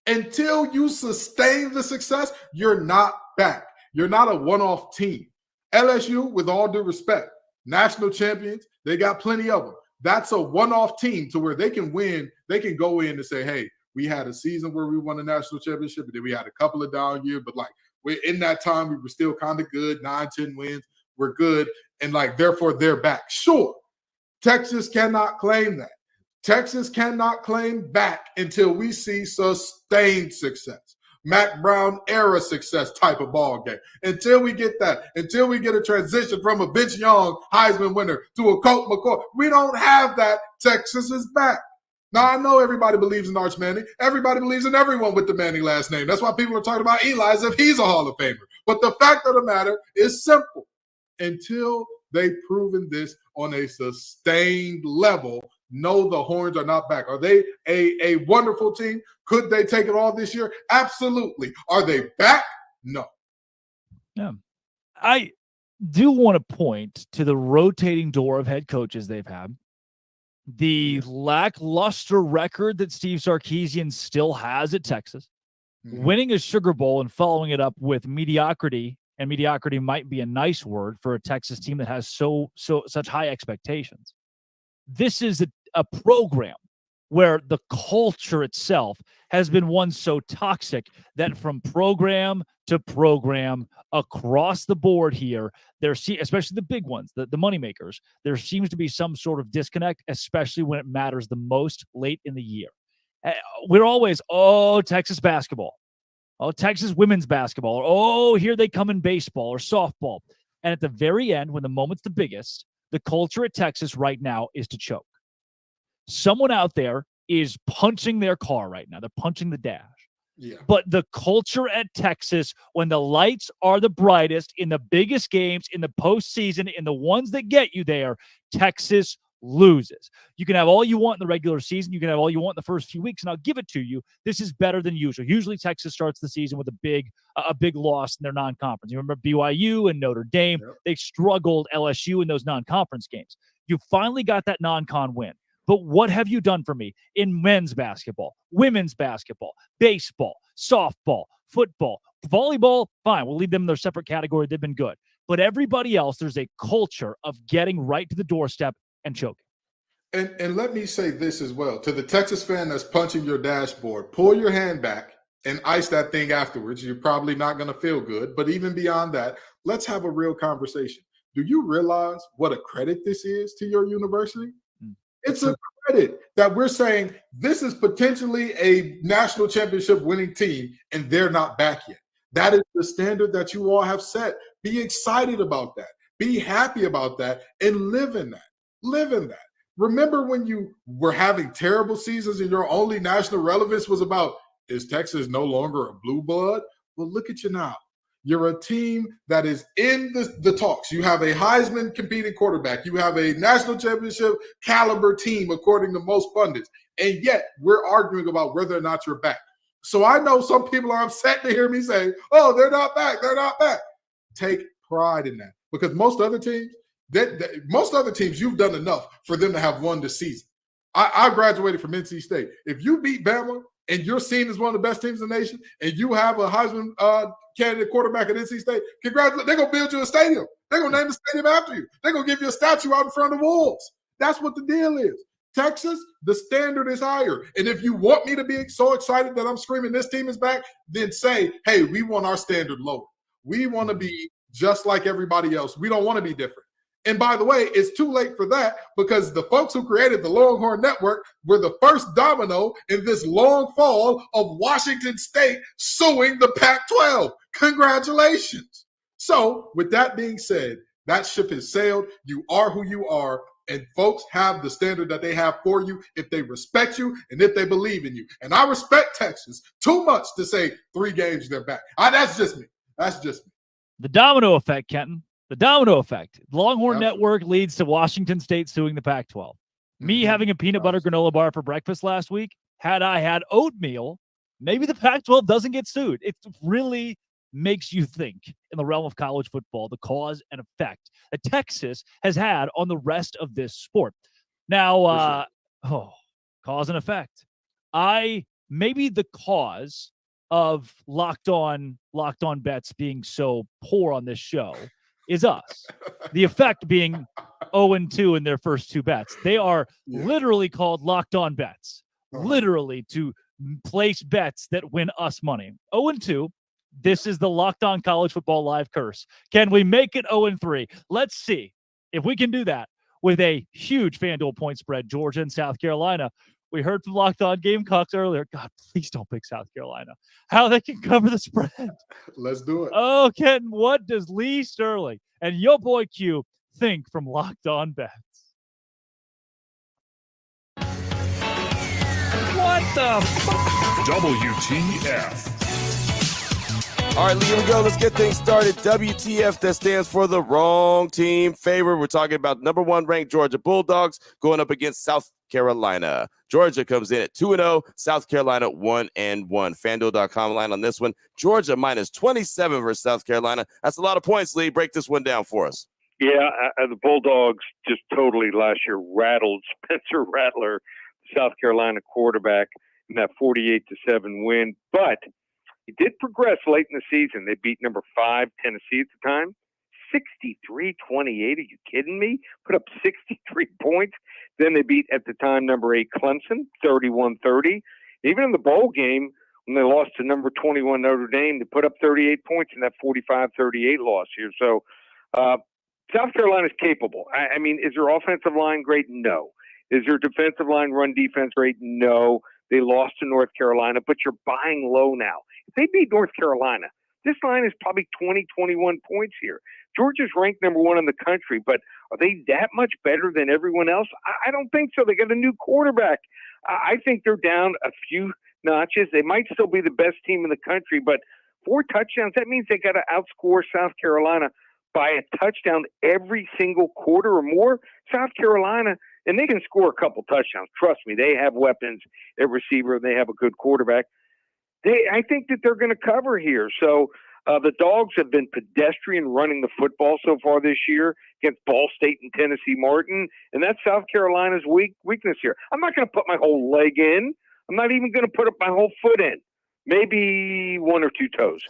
Until you sustain the success, you're not back. You're not a one-off team. LSU, with all due respect, national champions, they got plenty of them. That's a one-off team to where they can win. They can go in and say, hey, we had a season where we won a national championship, and then we had a couple of down years, but we're in that time, we were still kind of good, 9-10 wins, we're good, and therefore they're back. Sure, Texas cannot claim that. Texas cannot claim back until we see sustained success, Mac Brown era success type of ball game. Until we get that, until we get a transition from a Vince Young Heisman winner to a Colt McCoy, we don't have that. Texas is back. Now, I know everybody believes in Arch Manning. Everybody believes in everyone with the Manning last name. That's why people are talking about Eli as if he's a Hall of Famer. But the fact of the matter is simple. Until they've proven this on a sustained level, no, the Horns are not back. Are they a wonderful team? Could they take it all this year? Absolutely. Are they back? No. Yeah. I do want to point to the rotating door of head coaches they've had. The lackluster record that Steve Sarkisian still has at Texas, winning a Sugar Bowl and following it up with mediocrity, and mediocrity might be a nice word for a Texas team that has such high expectations. This is a program where the culture itself has been one so toxic that from program to program across the board here, especially the big ones, the moneymakers, there seems to be some sort of disconnect, especially when it matters the most late in the year. We're always, Texas basketball, Texas women's basketball, or here they come in baseball or softball. And at the very end, when the moment's the biggest, the culture at Texas right now is to choke. Someone out there is punching their car right now. They're punching the dash. Yeah. But the culture at Texas, when the lights are the brightest in the biggest games, in the postseason, in the ones that get you there, Texas loses. You can have all you want in the regular season. You can have all you want in the first few weeks, and I'll give it to you. This is better than usual. Usually Texas starts the season with a big loss in their non-conference. You remember BYU and Notre Dame. Yep. They struggled LSU in those non-conference games. You finally got that non-con win. But what have you done for me in men's basketball, women's basketball, baseball, softball, football, volleyball? Fine, we'll leave them in their separate category. They've been good. But everybody else, there's a culture of getting right to the doorstep and choking. And let me say this as well. To the Texas fan that's punching your dashboard, pull your hand back and ice that thing afterwards. You're probably not going to feel good. But even beyond that, let's have a real conversation. Do you realize what a credit this is to your university? It's a credit that we're saying this is potentially a national championship winning team, and they're not back yet. That is the standard that you all have set. Be excited about that. Be happy about that, and live in that. Live in that. Remember when you were having terrible seasons and your only national relevance was about, is Texas no longer a blue blood? Well, look at you now. You're a team that is in the talks. You have a Heisman competing quarterback. You have a national championship caliber team, according to most pundits. And yet we're arguing about whether or not you're back. So I know some people are upset to hear me say, they're not back. They're not back. Take pride in that, because most other teams, you've done enough for them to have won this season. I graduated from NC State. If you beat Bama and you're seen as one of the best teams in the nation, and you have a Heisman candidate quarterback at NC State, congratulations. They're going to build you a stadium. They're going to name the stadium after you. They're going to give you a statue out in front of the Wolves. That's what the deal is. Texas, the standard is higher. And if you want me to be so excited that I'm screaming this team is back, then say, hey, we want our standard lower. We want to be just like everybody else. We don't want to be different. And by the way, it's too late for that because the folks who created the Longhorn Network were the first domino in this long fall of Washington State suing the Pac-12. Congratulations. So with that being said, that ship has sailed. You are who you are. And folks have the standard that they have for you if they respect you and if they believe in you. And I respect Texas too much to say 3 games they're back. That's just me. That's just me. The domino effect, Kenton. The domino effect. Longhorn Network leads to Washington State suing the Pac-12. Me having a peanut butter granola bar for breakfast last week, had I had oatmeal, maybe the Pac-12 doesn't get sued. It really makes you think in the realm of college football, the cause and effect that Texas has had on the rest of this sport. Now, cause and effect. Maybe the cause of locked on bets being so poor on this show is us. The effect being 0-2 in their first 2 bets. They are literally called locked on bets, literally to place bets that win us money. 0-2. This is the Locked On College Football Live curse. Can we make it 0-3? Let's see if we can do that with a huge FanDuel point spread, Georgia and South Carolina. We heard from Locked On Gamecocks earlier. God, please don't pick South Carolina. How they can cover the spread. Let's do it. Oh, Kenton, what does Lee Sterling and your boy Q think from Locked On Bets? What the fuck? WTF. All right, here we go. Let's get things started. WTF, that stands for the wrong team favorite. We're talking about number 1 ranked Georgia Bulldogs going up against South Carolina. Georgia comes in at 2-0, South Carolina 1-1. FanDuel.com line on this one. Georgia minus 27 versus South Carolina. That's a lot of points, Lee. Break this one down for us. Yeah, the Bulldogs just totally last year rattled Spencer Rattler, South Carolina quarterback, in that 48-7 win. But he did progress late in the season. They beat number 5 Tennessee at the time, 63-28. Are you kidding me? Put up 63 points. Then they beat at the time number 8 Clemson, 31-30. Even in the bowl game, when they lost to number 21 Notre Dame, they put up 38 points in that 45-38 loss here. So South Carolina's capable. I mean, is their offensive line great? No. Is their defensive line run defense great? No. They lost to North Carolina, but you're buying low now. If they beat North Carolina, this line is probably 20, 21 points here. Georgia's ranked number 1 in the country, but are they that much better than everyone else? I don't think so. They got a new quarterback. I think they're down a few notches. They might still be the best team in the country, but 4 touchdowns, that means they got to outscore South Carolina by a touchdown every single quarter or more. South Carolina, and they can score a couple touchdowns. Trust me, they have weapons at receiver. They have a good quarterback. I think that they're going to cover here. So the Dogs have been pedestrian running the football so far this year against Ball State and Tennessee Martin, and that's South Carolina's weakness here. I'm not going to put my whole leg in. I'm not even going to put up my whole foot in. Maybe 1 or 2 toes.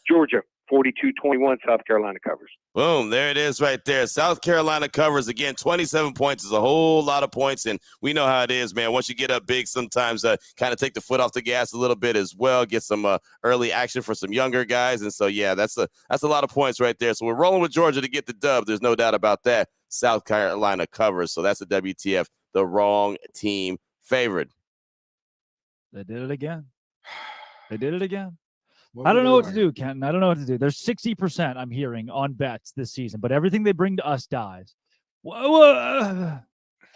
Georgia, 42-21, South Carolina covers. Boom, there it is right there. South Carolina covers. Again, 27 points is a whole lot of points, and we know how it is, man. Once you get up big, sometimes kind of take the foot off the gas a little bit as well, get some early action for some younger guys. And so, yeah, that's a lot of points right there. So we're rolling with Georgia to get the dub. There's no doubt about that. South Carolina covers, so that's a WTF, the wrong team favorite. They did it again. They did it again. I don't know what to do, Kenton. I don't know what to do. There's 60% I'm hearing on bets this season, but everything they bring to us dies. Hold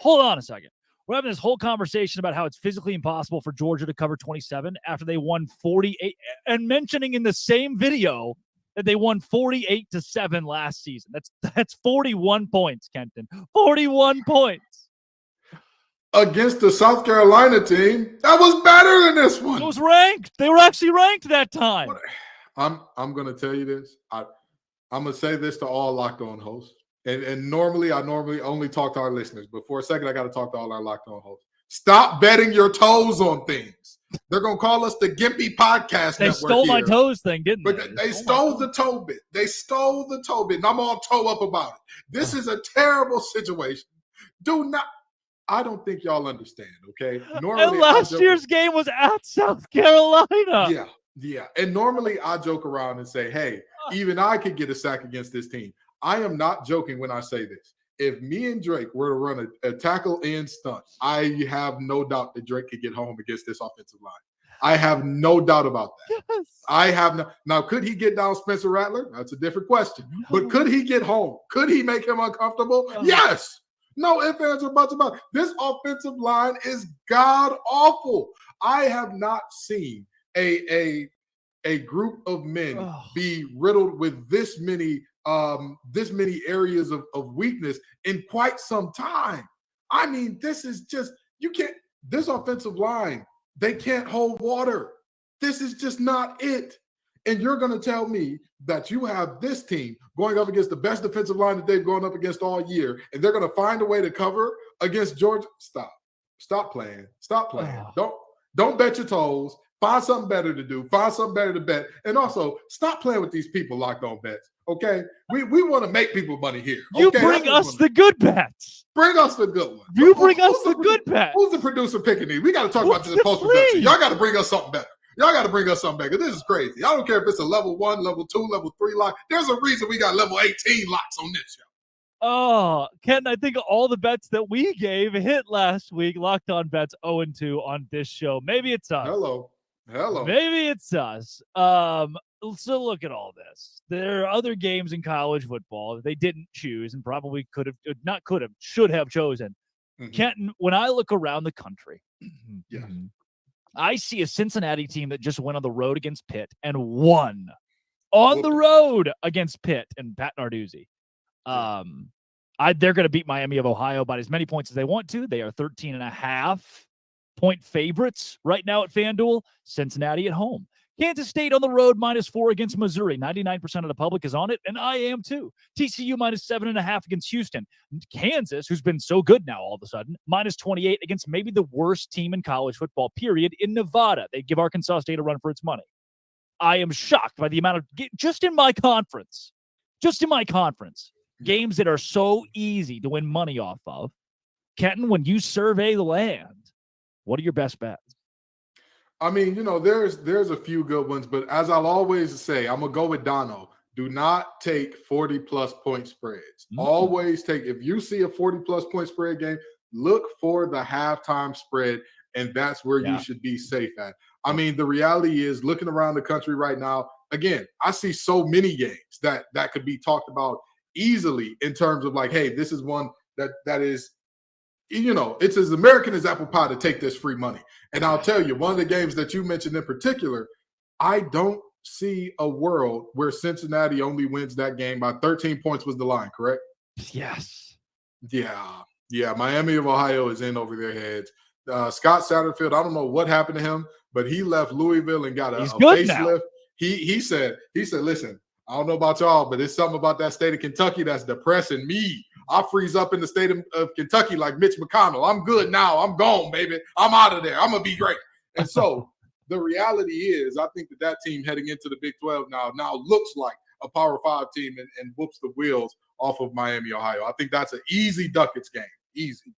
on a second. We're having this whole conversation about how it's physically impossible for Georgia to cover 27 after they won 48, and mentioning in the same video that they won 48-7 last season. That's 41 points, Kenton. 41 points. Against the South Carolina team that was better than this one. It was ranked. They were actually ranked that time. I'm going to tell you this. I'm going to say this to all Locked On hosts. And normally I only talk to our listeners. But for a second, I got to talk to all our Locked On hosts. Stop betting your toes on things. They're going to call us the Gimpy Podcast They Network stole my here. toes thing, didn't they? But they stole the toe bit. They stole the toe bit. And I'm all toe up about it. This is a terrible situation. Do not. I don't think y'all understand, okay? And last year's game was at South Carolina. Yeah. And normally I joke around and say, hey, even I could get a sack against this team. I am not joking when I say this. If me and Drake were to run a tackle and stunt, I have no doubt that Drake could get home against this offensive line. I have no doubt about that. Yes. I have no. Now, could he get down Spencer Rattler? That's a different question. But could he get home? Could he make him uncomfortable? Yes. No ifs, ands, or buts about it. This offensive line is god awful. I have not seen a group of men be riddled with this many areas of weakness in quite some time. I mean, this is just, this offensive line, they can't hold water. This is just not it. And you're going to tell me that you have this team going up against the best defensive line that they've gone up against all year, and they're going to find a way to cover against Georgia? Stop playing. Don't bet your toes. Find something better to do. Find something better to bet. And also, stop playing with these people locked on bets. Okay? We want to make people money here. Okay? You bring us the good bets. Bring us the good one. You bring us the good bets. Who's the producer picking these? We got to talk about this in post-production. Y'all got to bring us something better. Y'all got to bring us something better. This is crazy. I don't care if it's a level 1, level 2, level 3 lock. There's a reason we got level 18 locks on this show. Oh, Ken, I think all the bets that we gave hit last week. Locked on bets 0-2 on this show. Maybe it's us. Hello. Maybe it's us. So look at all this. There are other games in college football that they didn't choose and probably should have chosen. Mm-hmm. Kenton, when I look around the country, yeah, I see a Cincinnati team that just went on the road against Pitt and won on the road against Pitt and Pat Narduzzi. They're going to beat Miami of Ohio by as many points as they want to. They are 13.5-point favorites right now at FanDuel. Cincinnati at home. Kansas State on the road -4 against Missouri. 99% of the public is on it, and I am too. TCU -7.5 against Houston. Kansas, who's been so good now all of a sudden, -28 against maybe the worst team in college football, period, in Nevada. They give Arkansas State a run for its money. I am shocked by the amount of, just in my conference, games that are so easy to win money off of. Kenton, when you survey the land, what are your best bets? I mean, there's a few good ones, but as I'll always say, I'm going to go with Dono. Do not take 40-plus point spreads. Always take, if you see a 40-plus point spread game, look for the halftime spread, and that's where you should be safe at. I mean, the reality is, looking around the country right now, again, I see so many games that could be talked about easily in terms of like, hey, this is one that is, it's as American as apple pie to take this free money. And I'll tell you, one of the games that you mentioned in particular, I don't see a world where Cincinnati only wins that game by 13 points was the line, correct? Yes. Yeah. Miami of Ohio is in over their heads. Scott Satterfield, I don't know what happened to him, but he left Louisville and got a facelift. He said, listen, I don't know about y'all, but it's something about that state of Kentucky that's depressing me. I freeze up in the state of Kentucky like Mitch McConnell. I'm good now. I'm gone, baby. I'm out of there. I'm going to be great. And so the reality is, I think that team heading into the Big 12 now looks like a Power 5 team and whoops the wheels off of Miami, Ohio. I think that's an easy Ducats game. Easy.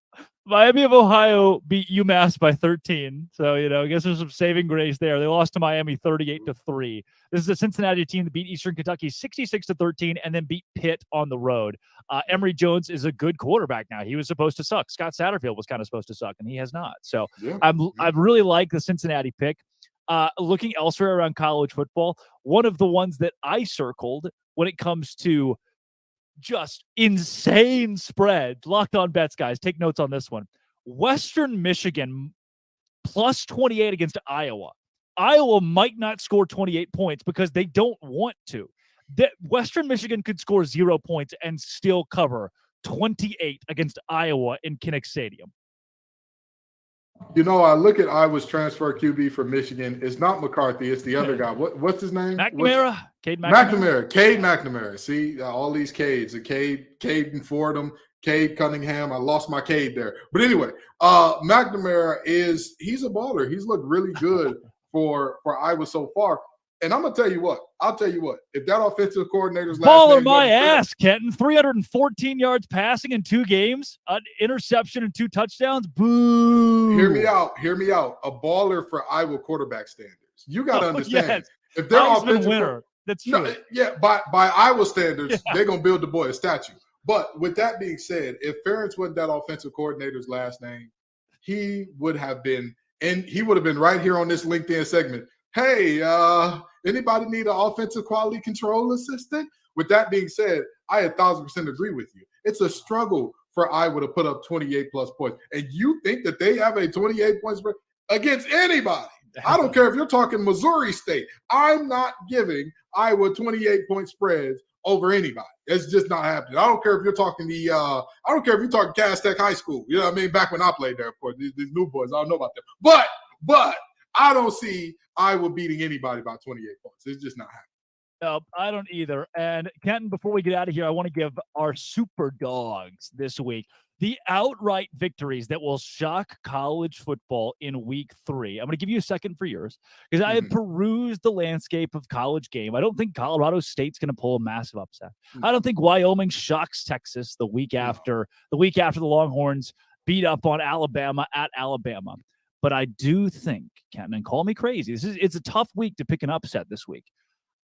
Miami of Ohio beat UMass by 13. So, I guess there's some saving grace there. They lost to Miami 38-3. This is a Cincinnati team that beat Eastern Kentucky 66-13 and then beat Pitt on the road. Emory Jones is a good quarterback now. He was supposed to suck. Scott Satterfield was kind of supposed to suck, and he has not. So I really like the Cincinnati pick. Looking elsewhere around college football, one of the ones that I circled when it comes to just insane spread. Locked on bets, guys. Take notes on this one. Western Michigan +28 against Iowa. Iowa might not score 28 points because they don't want to. Western Michigan could score 0 points and still cover 28 against Iowa in Kinnick Stadium. I look at Iowa's transfer QB from Michigan. It's not McCarthy. It's the other guy. What's his name? McNamara. Cade McNamara. See, all these Cades. Cade Fordham, Cade Cunningham. I lost my Cade there. But anyway, McNamara he's a baller. He's looked really good for Iowa so far. And I'm gonna tell you what. I'll tell you what. If that offensive coordinator's last Baller name my wasn't Fred- ass, Kenton. 314 yards passing in 2 games, an interception and 2 touchdowns. Boo. Hear me out. A baller for Iowa quarterback standards. You got to understand. Yes. If they're Heisman offensive winner. That's true. No, yeah, by Iowa standards, they're gonna build the boy a statue. But with that being said, if Ferentz wasn't that offensive coordinator's last name, he would have been, and he would have been right here on this LinkedIn segment. Hey, anybody need an offensive quality control assistant? With that being said, I 1,000% agree with you. It's a struggle for Iowa to put up 28 plus points. And you think that they have a 28 points against anybody? I don't care if you're talking Missouri State. I'm not giving Iowa 28-point spreads over anybody. It's just not happening. I don't care if you're talking I don't care if you're talking Cass Tech High School. You know what I mean? Back when I played there, of course. These new boys, I don't know about them. But I don't see Iowa beating anybody by 28 points. It's just not happening. No, I don't either. And Kenton, before we get out of here, I want to give our super dogs this week the outright victories that will shock college football in week 3. I'm going to give you a second for yours because I have perused the landscape of college game. I don't think Colorado State's going to pull a massive upset. I don't think Wyoming shocks Texas the week after the Longhorns beat up on Alabama at Alabama. But I do think, Kenton, and call me crazy, it's a tough week to pick an upset this week.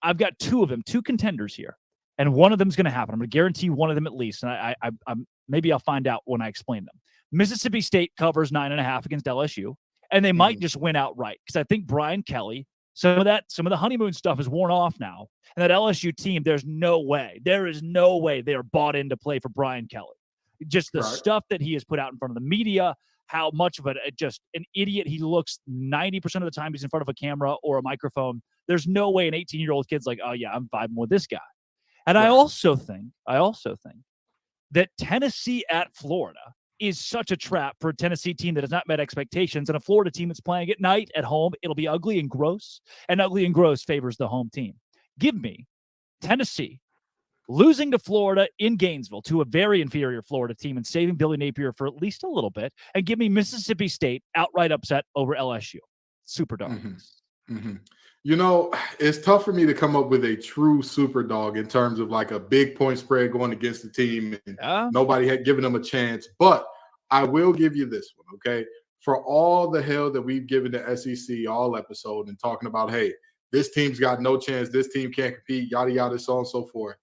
I've got 2 of them, 2 contenders here, and one of them is going to happen. I'm going to guarantee one of them at least, and I'm maybe I'll find out when I explain them. Mississippi State covers 9.5 against LSU, and they might just win outright because I think Brian Kelly, some of the honeymoon stuff is worn off now, and that LSU team, there is no way they are bought in to play for Brian Kelly. Just the stuff that he has put out in front of the media, how much of just an idiot he looks 90% of the time he's in front of a camera or a microphone. There's no way an 18-year-old kid's like, oh yeah, I'm vibing with this guy. And I also think that Tennessee at Florida is such a trap for a Tennessee team that has not met expectations, and a Florida team that's playing at night at home. It'll be ugly and gross, and ugly and gross favors the home team. Give me Tennessee losing to Florida in Gainesville, to a very inferior Florida team, and saving Billy Napier for at least a little bit, and give me Mississippi State outright upset over LSU. Super dogs. You know, it's tough for me to come up with a true super dog in terms of like a big point spread going against the team and nobody had given them a chance. But I will give you this one, okay? For all the hell that we've given the SEC all episode and talking about, hey, this team's got no chance, this team can't compete, yada, yada, so on and so forth.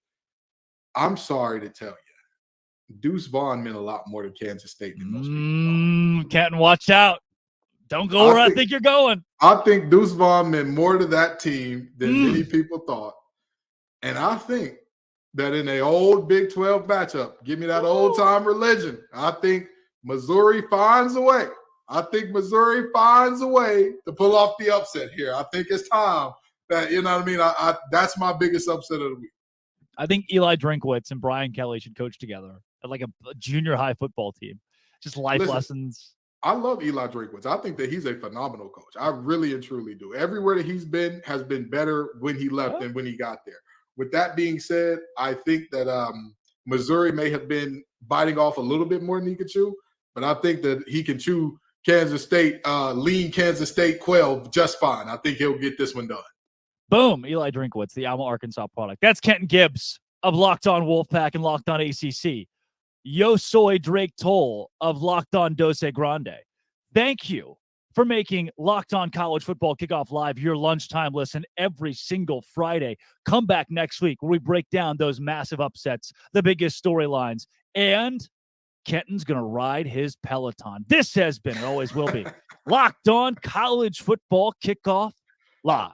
I'm sorry to tell you, Deuce Vaughn meant a lot more to Kansas State than most people. Kenton, watch out. Don't go where I think you're going. I think Deuce Vaughn meant more to that team than many people thought. And I think that in an old Big 12 matchup, give me that old-time religion, I think Missouri finds a way. to pull off the upset here. I think it's time that, you know what I mean? I that's my biggest upset of the week. I think Eli Drinkwitz and Brian Kelly should coach together at like a junior high football team. Just life lessons. I love Eli Drinkwitz. I think that he's a phenomenal coach. I really and truly do. Everywhere that he's been has been better when he left than when he got there. With that being said, I think that Missouri may have been biting off a little bit more than he could chew, but I think that he can chew Kansas State, lean Kansas State quail just fine. I think he'll get this one done. Boom. Eli Drinkwitz, the Alma, Arkansas product. That's Kenton Gibbs of Locked On Wolfpack and Locked On ACC. Yo soy Drake Toll of Locked On Dose Grande. Thank you for making Locked On College Football Kickoff Live your lunchtime listen every single Friday. Come back next week where we break down those massive upsets, the biggest storylines, and Kenton's going to ride his Peloton. This has been, and always will be, Locked On College Football Kickoff Live.